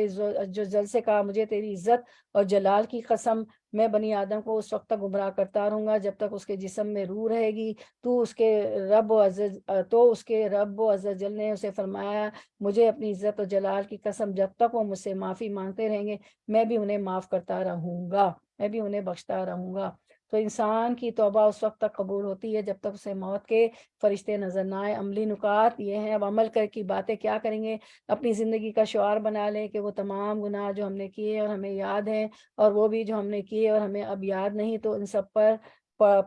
جل سے کہا، مجھے تیری عزت اور جلال کی قسم میں بنی آدم کو اس وقت تک گمراہ کرتا رہوں گا جب تک اس کے جسم میں روح رہے گی۔ تو اس کے رب و عز جل نے اسے فرمایا، مجھے اپنی عزت و جلال کی قسم جب تک وہ مجھ سے معافی مانگتے رہیں گے میں بھی انہیں معاف کرتا رہوں گا، میں بھی انہیں بخشتا رہوں گا۔ تو انسان کی توبہ اس وقت تک قبول ہوتی ہے جب تک اسے موت کے فرشتے نظر نہ آئے۔ عملی نکات یہ ہیں، اب عمل کر کی باتیں کیا کریں گے، اپنی زندگی کا شعار بنا لیں کہ وہ تمام گناہ جو ہم نے کیے اور ہمیں یاد ہیں اور وہ بھی جو ہم نے کیے اور ہمیں اب یاد نہیں تو ان سب پر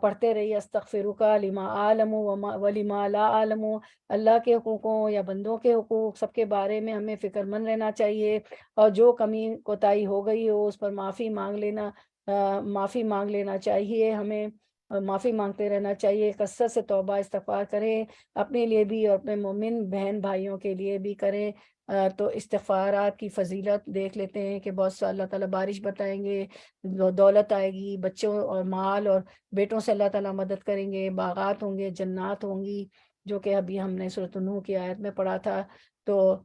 پڑھتے رہیے، استغفرک لما اعلم ولما لا اعلم، اللہ کے حقوقوں یا بندوں کے حقوق سب کے بارے میں ہمیں فکر مند رہنا چاہیے، اور جو کمی کوتاہی ہو گئی ہو اس پر معافی مانگ لینا چاہیے، ہمیں معافی مانگتے رہنا چاہیے، کثرت سے توبہ استغفار کریں، اپنے لیے بھی اور اپنے مومن بہن بھائیوں کے لیے بھی کریں۔ تو استغفارات کی فضیلت دیکھ لیتے ہیں کہ بہت سا اللہ تعالیٰ بارش بتائیں گے، دولت آئے گی، بچوں اور مال اور بیٹوں سے اللہ تعالیٰ مدد کریں گے، باغات ہوں گے، جنات ہوں گی، جو کہ ابھی ہم نے سورۃ نوح کی آیت میں پڑھا تھا۔ تو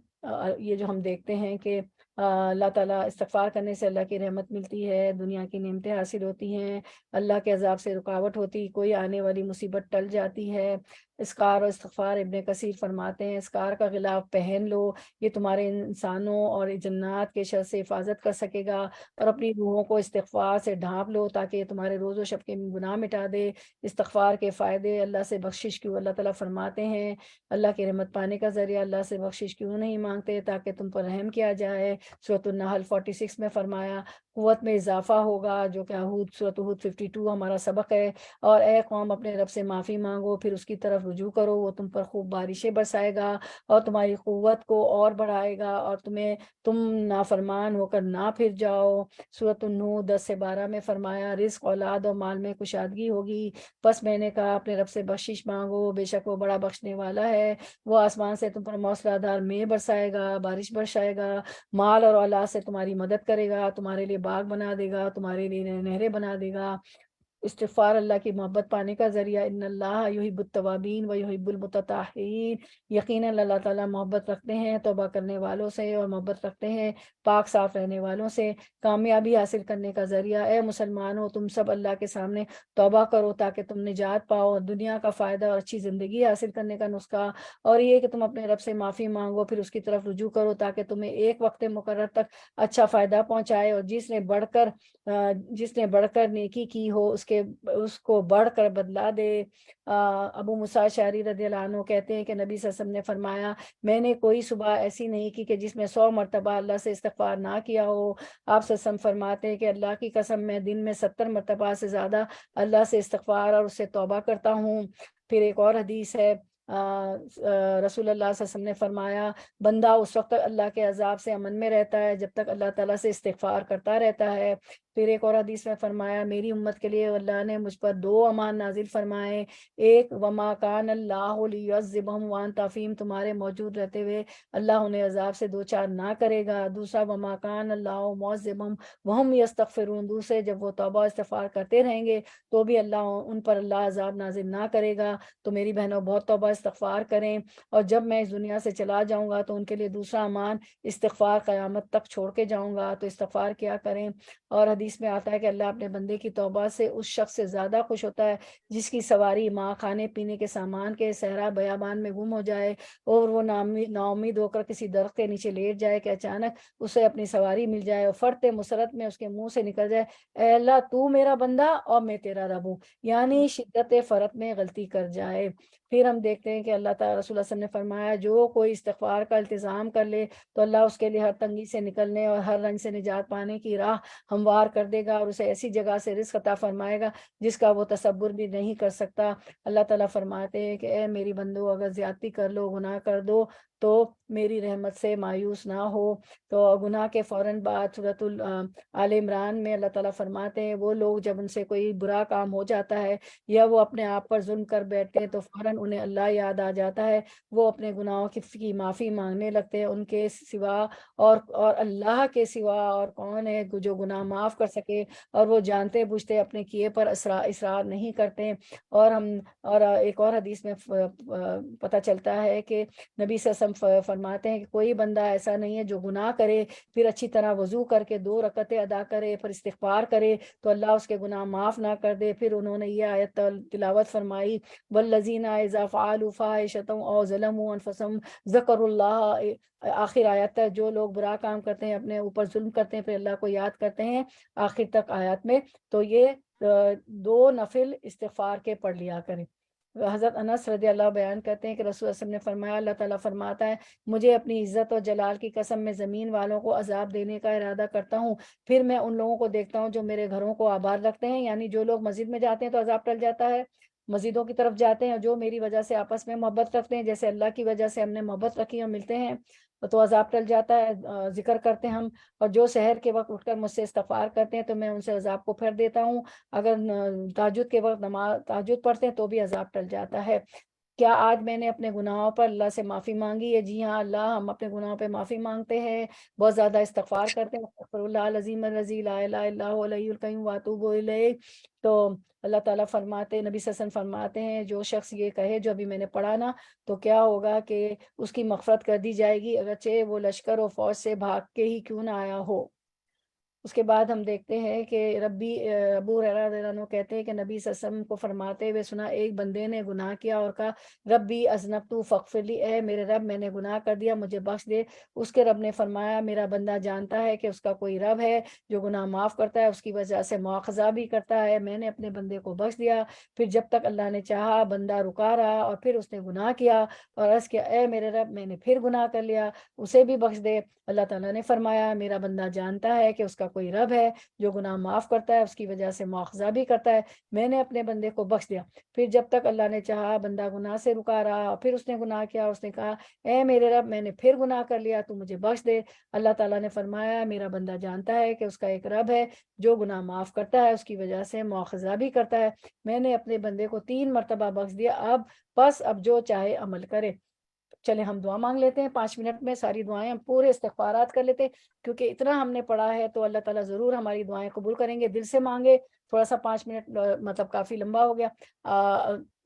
یہ جو ہم دیکھتے ہیں کہ اللہ تعالیٰ استغفار کرنے سے اللہ کی رحمت ملتی ہے، دنیا کی نعمتیں حاصل ہوتی ہیں، اللہ کے عذاب سے رکاوٹ ہوتی، کوئی آنے والی مصیبت ٹل جاتی ہے۔ اسکار اور استغفار ابن کثیر فرماتے ہیں، اسکار کا غلاف پہن لو، یہ تمہارے انسانوں اور جنات کے شر سے حفاظت کر سکے گا، اور اپنی روحوں کو استغفار سے ڈھانپ لو تاکہ یہ تمہارے روز و شب کے گناہ مٹا دے۔ استغفار کے فائدے، اللہ سے بخشش کیوں، اللہ تعالیٰ فرماتے ہیں اللہ کی رحمت پانے کا ذریعہ اللہ سے بخشش کیوں نہیں مانگتے تاکہ تم پر رحم کیا جائے۔ سورۃ النحل 46 میں فرمایا قوت میں اضافہ ہوگا، جو کہ سورۃ ہود 52 ہمارا سبق ہے، اور اے قوم اپنے رب سے معافی مانگو پھر اس کی طرف رجوع کرو، وہ تم پر خوب بارشیں برسائے گا اور تمہاری قوت کو اور بڑھائے گا اور تم نافرمان ہو کر نہ پھر جاؤ۔ سورۃ النور 10 سے 12 میں فرمایا رزق، اولاد اور مال میں کشادگی ہوگی، بس میں نے کہا اپنے رب سے بخشش مانگو، بے شک وہ بڑا بخشنے والا ہے، وہ آسمان سے تم پر موسلا دھار میں برسائے گا، بارش برسائے گا، مال اور اولاد سے تمہاری مدد کرے گا، تمہارے لیے باغ بنا دے گا، تمہارے لیے نہریں بنا دے گا۔ استغفار اللہ کی محبت پانے کا ذریعہ، ان اللہ یحب التوابین و یحب المتطہرین، یقیناً اللہ تعالیٰ محبت رکھتے ہیں توبہ کرنے والوں سے اور محبت رکھتے ہیں پاک صاف رہنے والوں سے۔ کامیابی حاصل کرنے کا ذریعہ، اے مسلمانوں تم سب اللہ کے سامنے توبہ کرو تاکہ تم نجات پاؤ، دنیا کا فائدہ اور اچھی زندگی حاصل کرنے کا نسخہ، اور یہ کہ تم اپنے رب سے معافی مانگو پھر اس کی طرف رجوع کرو تاکہ تمہیں ایک وقت مقرر تک اچھا فائدہ پہنچائے، اور جس نے بڑھ کر نیکی کی ہو اس کو بڑھ کر بدلا دے۔ ابو موسیٰ اشعری رضی اللہ عنہ کہتے ہیں کہ نبی صلی اللہ علیہ وسلم نے فرمایا میں نے کوئی صبح ایسی نہیں کی کہ جس میں 100 مرتبہ اللہ سے استغفار نہ کیا ہو۔ آپ صلی اللہ علیہ وسلم فرماتے ہیں کہ اللہ کی قسم میں دن میں 70 مرتبہ سے زیادہ اللہ سے استغفار اور اس سے توبہ کرتا ہوں۔ پھر ایک اور حدیث ہے رسول اللہ صلی اللہ علیہ وسلم نے فرمایا بندہ اس وقت تک اللہ کے عذاب سے امن میں رہتا ہے جب تک اللہ تعالیٰ سے استغفار کرتا رہتا ہے۔ پھر ایک اور حدیث میں فرمایا میری امت کے لیے اللہ نے مجھ پر 2 امان نازل فرمائے، ایک وما کان اللہ لیعذبہم وانت فیہم، تمہارے موجود رہتے ہوئے اللہ انہیں عذاب سے دوچار نہ کرے گا، دوسرا وما کان اللہ معذبہم وہم یستغفرون، دوسرے جب وہ توبہ استغفار کرتے رہیں گے تو بھی ان پر اللہ عذاب نازل نہ کرے گا۔ تو میری بہنوں بہت توبہ استغفار کریں، اور جب میں اس دنیا سے چلا جاؤں گا تو ان کے لیے دوسرا امان استغفار قیامت تک چھوڑ کے جاؤں گا، تو استغفار کیا کریں۔ اور حدیث میں آتا ہے کہ اللہ اپنے بندے کی توبہ سے اس شخص سے زیادہ خوش ہوتا ہے جس کی سواری ماں کھانے پینے کے سامان کے صحرا بیابان میں گم ہو جائے اور وہ نا امید ہو کر کسی درخت کے نیچے لیٹ جائے کہ اچانک اسے اپنی سواری مل جائے اور فرط مسرت میں اس کے منہ سے نکل جائے اے اللہ تو میرا بندہ اور میں تیرا رب ہوں، یعنی شدت فرط میں غلطی کر جائے۔ پھر ہم دیکھتے ہیں کہ اللہ تعالیٰ رسول اللہ صلی اللہ علیہ وسلم نے فرمایا جو کوئی استغفار کا التزام کر لے تو اللہ اس کے لیے ہر تنگی سے نکلنے اور ہر رنج سے نجات پانے کی راہ ہموار کر دے گا اور اسے ایسی جگہ سے رزق عطا فرمائے گا جس کا وہ تصور بھی نہیں کر سکتا۔ اللہ تعالیٰ فرماتے ہیں کہ اے میری بندو اگر زیادتی کر لو گناہ کر دو تو میری رحمت سے مایوس نہ ہو۔ تو گناہ کے فوراً بعد سورۃ آل عمران میں اللہ تعالیٰ فرماتے ہیں وہ لوگ جب ان سے کوئی برا کام ہو جاتا ہے یا وہ اپنے آپ پر ظلم کر بیٹھتے ہیں تو فوراً انہیں اللہ یاد آ جاتا ہے، وہ اپنے گناہوں کی معافی مانگنے لگتے ہیں، ان کے سوا اور اللہ کے سوا اور کون ہے جو گناہ معاف کر سکے، اور وہ جانتے بوجھتے اپنے کیے پر اصرار نہیں کرتے۔ اور ایک اور حدیث میں پتہ چلتا ہے کہ نبی صلی اللہ علیہ وسلم فرماتے ہیں کہ کوئی بندہ ایسا نہیں ہے جو گناہ کرے پھر اچھی طرح وضو کر کے 2 رکعتیں ادا کرے پھر استغفار کرے تو اللہ اس کے گناہ معاف نہ کر دے۔ پھر انہوں نے یہ آیت تلاوت فرمائی والذین اذا فعلوا فاحشۃ او ظلموا انفسهم ذکروا اللہ، آخر آیت تک جو لوگ برا کام کرتے ہیں اپنے اوپر ظلم کرتے ہیں پھر اللہ کو یاد کرتے ہیں آخر تک آیت میں، تو یہ 2 نفل استغفار کے پڑھ لیا کریں۔ حضرت انس رضی اللہ بیان کرتے ہیں کہ رسول اللہ صلی اللہ علیہ وسلم نے فرمایا اللہ تعالیٰ فرماتا ہے مجھے اپنی عزت اور جلال کی قسم میں زمین والوں کو عذاب دینے کا ارادہ کرتا ہوں، پھر میں ان لوگوں کو دیکھتا ہوں جو میرے گھروں کو آباد رکھتے ہیں، یعنی جو لوگ مسجد میں جاتے ہیں تو عذاب ٹل جاتا ہے، مسجدوں کی طرف جاتے ہیں اور جو میری وجہ سے آپس میں محبت رکھتے ہیں جیسے اللہ کی وجہ سے ہم نے محبت رکھی اور ملتے ہیں تو عذاب ٹل جاتا ہے، ذکر کرتے ہیں ہم، اور جو سحر کے وقت اٹھ کر مجھ سے استغفار کرتے ہیں تو میں ان سے عذاب کو پھیر دیتا ہوں، اگر تہجد کے وقت تہجد پڑھتے ہیں تو بھی عذاب ٹل جاتا ہے۔ کیا آج میں نے اپنے گناہوں پر اللہ سے معافی مانگی ہے؟ جی ہاں اللہ ہم اپنے گناہوں پہ معافی مانگتے ہیں، بہت زیادہ استغفار کرتے ہیں، استغفر اللہ العظیم الذی لا الہ الا هو الحی القیوم واتوب الیہ۔ تو اللہ تعالیٰ فرماتے نبی صلی اللہ علیہ وسلم فرماتے ہیں جو شخص یہ کہے جو ابھی میں نے پڑھا نا تو کیا ہوگا کہ اس کی مغفرت کر دی جائے گی اگرچہ وہ لشکر و فوج سے بھاگ کے ہی کیوں نہ آیا ہو۔ اس کے بعد ہم دیکھتے ہیں کہ ابو ہریرہ رضی اللہ عنہ کہتے ہیں کہ نبی صلی اللہ علیہ وسلم کو فرماتے ہوئے سنا ایک بندے نے گناہ کیا اور کہا ربی اذنبت فاغفر لی، اے میرے رب میں نے گناہ کر دیا مجھے بخش دے۔ اس کے رب نے فرمایا میرا بندہ جانتا ہے کہ اس کا کوئی رب ہے جو گناہ معاف کرتا ہے اس کی وجہ سے مواخذہ بھی کرتا ہے، میں نے اپنے بندے کو بخش دیا۔ پھر جب تک اللہ نے چاہا بندہ رکا رہا اور پھر اس نے گناہ کیا اور عرض کیا اے میرے رب میں نے پھر گناہ کر لیا اسے بھی بخش دے۔ اللہ تعالیٰ نے فرمایا میرا بندہ جانتا ہے کہ اس کا کوئی رب ہے جو گناہ معاف کرتا ہے اس کی وجہ سے مواخذہ بھی کرتا ہے، میں نے اپنے بندے کو بخش دیا۔ پھر جب تک اللہ نے چاہا بندہ گناہ سے رکا رہا پھر اس نے گناہ کیا، اس نے کہا اے میرے رب میں نے پھر گناہ کر لیا تو مجھے بخش دے۔ اللہ تعالیٰ نے فرمایا میرا بندہ جانتا ہے کہ اس کا ایک رب ہے جو گناہ معاف کرتا ہے اس کی وجہ سے مواخذہ بھی کرتا ہے، میں نے اپنے بندے کو 3 مرتبہ بخش دیا، اب جو چاہے عمل کرے۔ چلے ہم دعا مانگ لیتے ہیں 5 منٹ میں، ساری دعائیں ہم پورے استغفارات کر لیتے ہیں کیونکہ اتنا ہم نے پڑھا ہے تو اللہ تعالیٰ ضرور ہماری دعائیں قبول کریں گے، دل سے مانگے، تھوڑا سا 5 منٹ مطلب کافی لمبا ہو گیا۔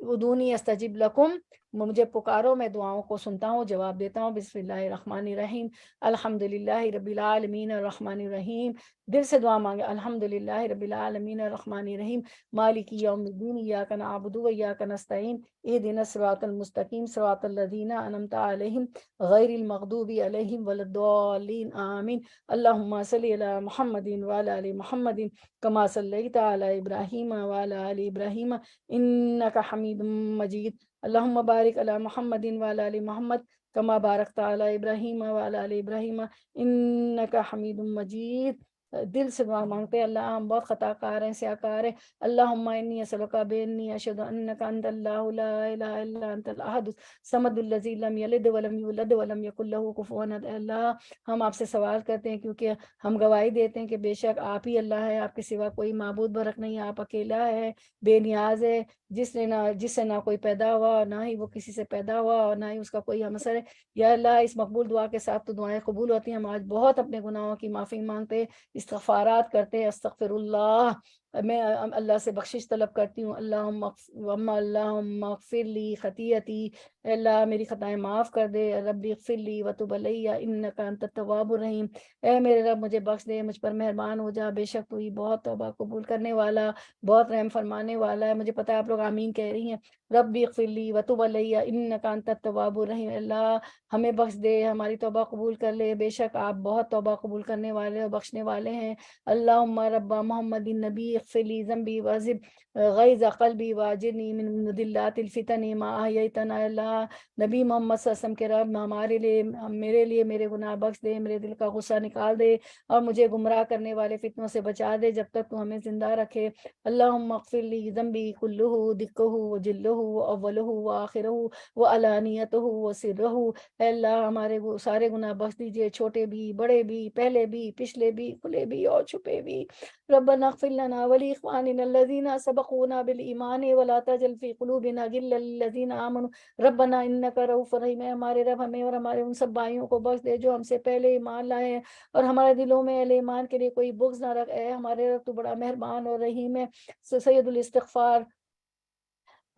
ادونی استجب لکم، مجھے پکارو میں دعاؤں کو سنتا ہوں جواب دیتا ہوں۔ بسم اللہ الرحمن الرحیم الحمدللہ رب العالمین الرحمن الرحیم، دل سے دعا مانگے الحمدللہ رب العالمین الرحمن الرحیم مالک یوم الدین ایاک نعبد و ایاک نستعین اہدنا الصراط المستقیم صراط الذین انعمت علیہم غیر المغضوب علیہم ولا الضالین آمین۔ اللہم صلی علی محمد وعلی آل محمد کما صلیت علی ابراہیم وعلی آل ابراہیم انک حمید مجید۔ اللہم بارک علی محمد وعلی آل محمد کما بارکت علی ابراہیم وعلی آل ابراہیم انک حمید مجید۔ دل سے دعا مانگتے ہیں اللہ ہم بہت خطا کار ہیں سیاہ کار ہیں اللہم انی اسألک بانی اشہد انک انت اللہ لا الہ الا انت الاحد الصمد الذی لم یلد ولم یولد ولم یکن لہ کفوا احد۔ اللہ ہم آپ سے سوال کرتے ہیں کیونکہ ہم گواہی دیتے ہیں کہ بے شک آپ ہی اللہ ہے، آپ کے سوا کوئی معبود برحق نہیں ہے، آپ اکیلا ہے، بے نیاز ہے، جس سے نہ کوئی پیدا ہوا اور نہ ہی وہ کسی سے پیدا ہوا اور نہ ہی اس کا کوئی ہمسر ہے۔ یا اللہ اس مقبول دعا کے ساتھ تو دعائیں قبول ہوتی ہیں، ہم آج بہت اپنے گناہوں کی معافی مانگتے ہیں، استغفارات کرتے ہیں، استغفر اللہ، میں اللہ سے بخشش طلب کرتی ہوں، اللہم اغفر لی خطیئتی، اے اللہ میری خطائیں معاف کر دے، ربی اغفر لی وتب علی انک انت التواب الرحیم، اے میرے رب مجھے بخش دے، مجھ پر مہربان ہو جا، بے شک تو ہی بہت توبہ قبول کرنے والا، بہت رحم فرمانے والا ہے۔ مجھے پتہ ہے آپ لوگ آمین کہہ رہی ہیں، ربی اغفر لی وتب علی انک انت التواب الرحیم، اللہ ہمیں بخش دے، ہماری توبہ قبول کر لے، بے شک آپ بہت توبہ قبول کرنے والے اور بخشنے والے ہیں۔ اللہم رب محمد النبی اغفر لی ذنبی وعذب غیظ قلبی واجرنی من مضلات الفتن ما احییتنا، اللہ نبی محمد صلی اللہ علیہ وسلم کے رب ہمارے لیے، میرے لیے میرے گناہ بخش دے، میرے دل کا غصہ نکال دے اور مجھے گمراہ کرنے والے فتنوں سے بچا دے جب تک تو ہمیں زندہ رکھے۔ اللہم اغفر لی ذنبی کلہ دقہ وجلہ واولہ وآخرہ وعلانیتہ وسرہ، اے اللہ ہمارے سارے گناہ بخش دیجئے، چھوٹے بھی بڑے بھی، پہلے بھی پچھلے بھی کھلے بھی اور چھپے بھی۔ ربنا اغفر لنا ولاخواننا الذین سبقونا بالایمان ولا تجعل فی قلوبنا غلا للذین آمنوا ربنا انک رؤوف رحیم، اے ہمارے رب ہمیں اور ہمارے ان سب بھائیوں کو بخش دے جو ہم سے پہلے ایمان لائے ہیں اور ہمارے دلوں میں اہل ایمان کے لیے کوئی بغض نہ رکھ، اے ہمارے رب تو بڑا مہربان اور رحیم ہے۔ سید الاستغفار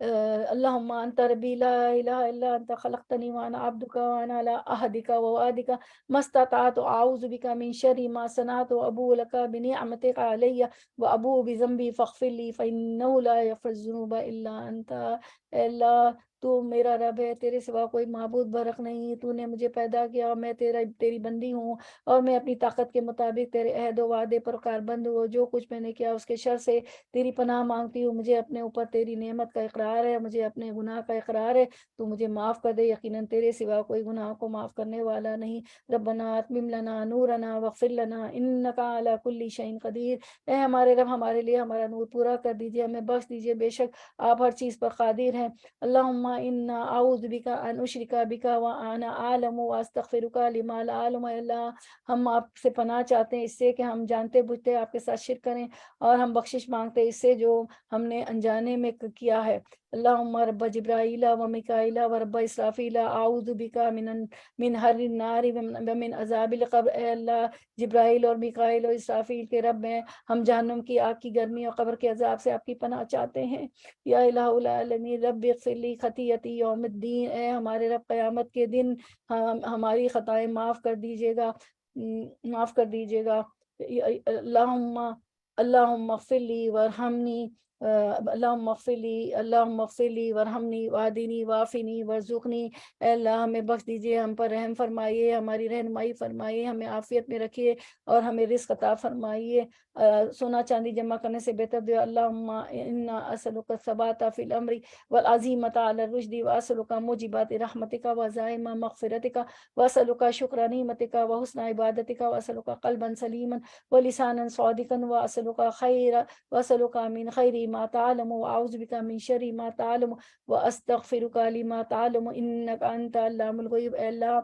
اللہم انت ربی لا الہ الا انت خلقتنی وانا عبدک وانا علی عہدک ووعدک ما استطعت اعوذ بک من شر ما صنعت وابوء لک بنعمتک علی وابوء بذنبی فاغفر لی فانہ لا یغفر الذنوب الا انت، اے اللہ تو میرا رب ہے، تیرے سوا کوئی معبود برحق نہیں، تو نے مجھے پیدا کیا اور میں تیری بندی ہوں اور میں اپنی طاقت کے مطابق تیرے عہد و وعدے پر کاربند ہوں، جو کچھ میں نے کیا اس کے شر سے تیری پناہ مانگتی ہوں، مجھے اپنے اوپر تیری نعمت کا اقرار ہے، مجھے اپنے گناہ کا اقرار ہے، تو مجھے معاف کر دے، یقیناً تیرے سوا کوئی گناہ کو معاف کرنے والا نہیں۔ ربنا اتمم لنا نورنا واغفر لنا انک علی کل شیء قدیر، اے ہمارے رب ہمارے لیے ہمارا نور پورا کر دیجئے، ہمیں بخش دیجئے، بے شک آپ ہر چیز پر قادر ہیں۔ اللہم انا اعوذ بک ان اشرک بک وانا اعلم واستغفرک لما لا اعلم، اے اللہ ہم آپ سے پناہ چاہتے ہیں اس سے کہ ہم جانتے بوجھتے آپ کے ساتھ شرک کریں، اور ہم بخشش مانگتے ہیں اس سے جو ہم نے انجانے میں کیا ہے۔ اللہم رب جبرائیل و میکائیل و رب اسرافیل اعوذ بک من حر النار ومن عذاب القبر، اے اللہ جبرائیل اور میکائیل اور اسرافیل کے رب میں ہم جہنم کی آگ کی گرمی اور قبر کے عذاب سے آپ کی پناہ چاہتے ہیں۔ یا الہ العالمین رب اغفر لی خطیئتی یوم الدین، اے ہمارے رب قیامت کے دن ہماری خطائیں معاف کر دیجیے گا، معاف کر دیجیے گا۔ اللہم اغفر لی وارحمنی، اللہم اغفر لی وارحمنی وہدنی وعافنی وارزقنی، اے اللہ ہمیں بخش دیجئے، ہم پر رحم فرمائیے، ہماری رہنمائی فرمائیے، ہمیں عافیت میں رکھیے اور ہمیں رزق عطا فرمائیے۔ سونا چاندی جمع کرنے سے بہتر دعا، اللہم انا اسألک الثبات فی الامر والعزیمۃ علی الرشد واسألک موجبات رحمتک وعزائم مغفرتک واسألک شکر نعمتک وحسن عبادتک واسألک قلبا سلیما ولسانا صادقا واسألک من خیر ما تعلم واعوذ بک من شر ما تعلم واستغفرک لما تعلم انک انت علام الغیوب، اے اللہ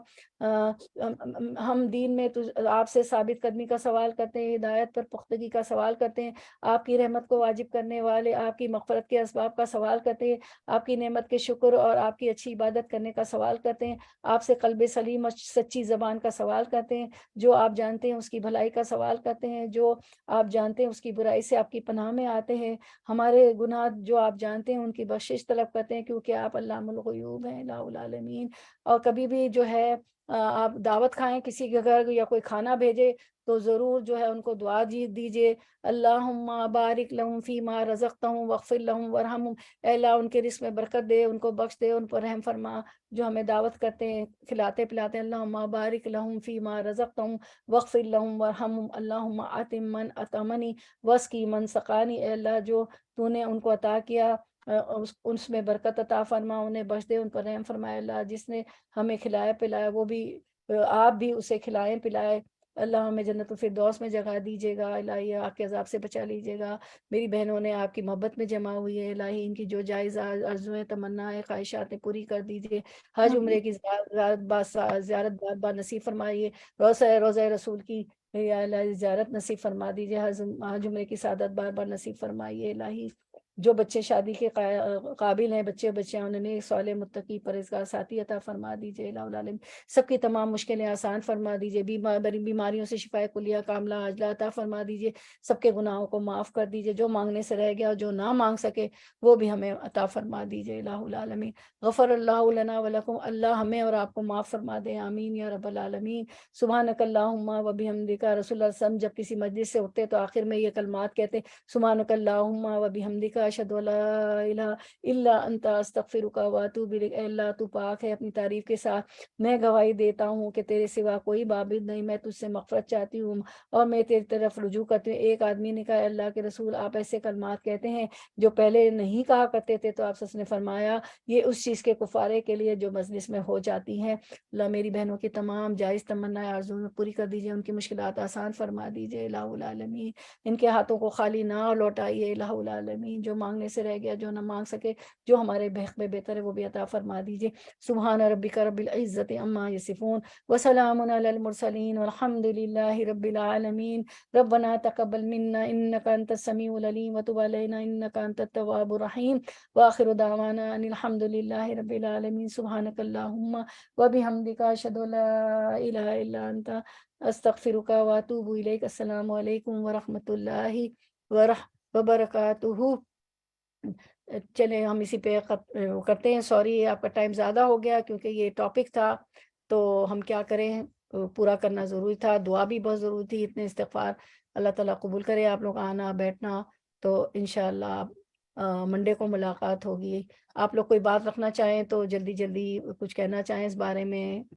ہم دین میں آپ سے ثابت قدمی کا سوال کرتے ہیں، ہدایت پر پختگی کا سوال کرتے ہیں، آپ کی رحمت کو واجب کرنے والے آپ کی مغفرت کے اسباب کا سوال کرتے ہیں، آپ کی نعمت کے شکر اور آپ کی اچھی عبادت کرنے کا سوال کرتے ہیں، آپ سے قلب سلیم اور سچی زبان کا سوال کرتے ہیں، جو آپ جانتے ہیں اس کی بھلائی کا سوال کرتے ہیں، جو آپ جانتے ہیں اس کی برائی سے آپ کی پناہ میں آتے ہیں، ہمارے گناہ جو آپ جانتے ہیں ان کی بخشش طلب کرتے ہیں کیونکہ آپ علام الغیوب ہیں، الہ العالمین۔ اور کبھی بھی جو ہے آپ دعوت کھائیں کسی کے گھر یا کوئی کھانا بھیجے تو ضرور جو ہے ان کو دعا دیجیے، اللہم بارک لہم فیما رزقتہم واغفر لہم وارحمہم، اے اللہ ان کے رزق میں برکت دے، ان کو بخش دے، ان پر رحم فرما، جو ہمیں دعوت کرتے ہیں کھلاتے پلاتے ہیں۔ اللہم بارک لہم فیما رزقتہم واغفر لہم وارحمہم، اللہم اطعم من اطعمنی واسقی من سقانی، اے اللہ جو تو نے ان کو عطا کیا اس میں برکت عطا فرما، انہیں بخش دے، ان پر رحم فرمائے۔ اللہ جس نے ہمیں کھلایا پلایا وہ بھی آپ بھی اسے کھلائیں پلائے، اللہ ہمیں جنت الفردوس میں جگہ دیجیے گا، الہی آگ کے عذاب سے بچا لیجیے گا۔ میری بہنوں نے آپ کی محبت میں جمع ہوئی ہے، الہی ان کی جو جائز آرزویں تمنائیں خواہشاتیں پوری کر دیجیے، حج عمرے کی زیارت بار بار نصیب فرمائیے، روزہ رسول کی یا الہی زیارت نصیب فرما دیجیے، حج عمرے کی سعادت بار بار نصیب فرمائیے الہی۔ جو بچے شادی کے قابل ہیں، بچے بچیاں، انہیں صالح متقی پرہیزگار ساتھی عطا فرما دیجیے الہ العالمین۔ سب کی تمام مشکلیں آسان فرما دیجیے، بیماریوں سے شفا کلیہ کاملہ عاجلہ عطا فرما دیجیے، سب کے گناہوں کو معاف کر دیجیے، جو مانگنے سے رہ گیا اور جو نہ مانگ سکے وہ بھی ہمیں عطا فرما دیجیے الہ العالمین۔ غفر اللہ لنا ولکم، اللہ ہمیں اور آپ کو معاف فرما دے، آمین یا رب العالمین۔ سبحانک اللہم و بحمدک، رسول اللہ صلی اللہ علیہ وسلم جب کسی مجلس سے اٹھتے تو آخر میں یہ کلمات کہتے، سبحانک اللہم و بحمدک، اشہد ان لا الہ الا انت، استغفرک و اتوب الیک۔ اے اللہ تو پاک ہے اپنی تعریف کے ساتھ، میں گواہی دیتا ہوں کہ تیرے سوا کوئی معبود نہیں، میں تجھ سے مغفرت چاہتی ہوں اور میں تیری طرف رجوع کرتی ہوں۔ ایک آدمی نے کہا، اللہ کے رسول آپ ایسے کلمات کہتے ہیں جو پہلے نہیں کہا کرتے تھے، تو آپ نے فرمایا یہ اس چیز کے کفارے کے لیے جو مجلس میں ہو جاتی ہیں۔ اللہ میری بہنوں کی تمام جائز تمنائیں آرزو میں پوری کر دیجیے، ان کی مشکلات آسان فرما دیجیے الہ العالمین۔ ان کے ہاتھوں کو خالی نہ لوٹائیے الہ العالمین، جو مانگنے سے رہ گیا، جو نہ مانگ سکے، جو ہمارے بحق میں بہتر ہے وہ بھی عطا فرما دیجیے۔ سبحان ربک رب العزت عما یصفون وسلام علی المرسلین والحمد للہ رب العالمین۔ ربنا تقبل منا انک انت السمیع العلیم وتب علینا انک انت التواب الرحیم، وآخر دعوانا ان الحمد للہ رب العالمین۔ سبحانک اللہم وبحمدک، اشہد ان لا الہ الا انت، استغفرک واتوب الیک۔ السلام علیکم ورحمۃ اللہ وبرکاتہ۔ چلیں ہم اسی پہ کرتے ہیں، سوری آپ کا ٹائم زیادہ ہو گیا کیونکہ یہ ٹاپک تھا تو ہم کیا کریں، پورا کرنا ضروری تھا، دعا بھی بہت ضروری تھی، اتنے استغفار اللہ تعالیٰ قبول کرے آپ لوگ آنا بیٹھنا۔ تو انشاءاللہ منڈے کو ملاقات ہوگی۔ آپ لوگ کوئی بات رکھنا چاہیں تو جلدی جلدی کچھ کہنا چاہیں اس بارے میں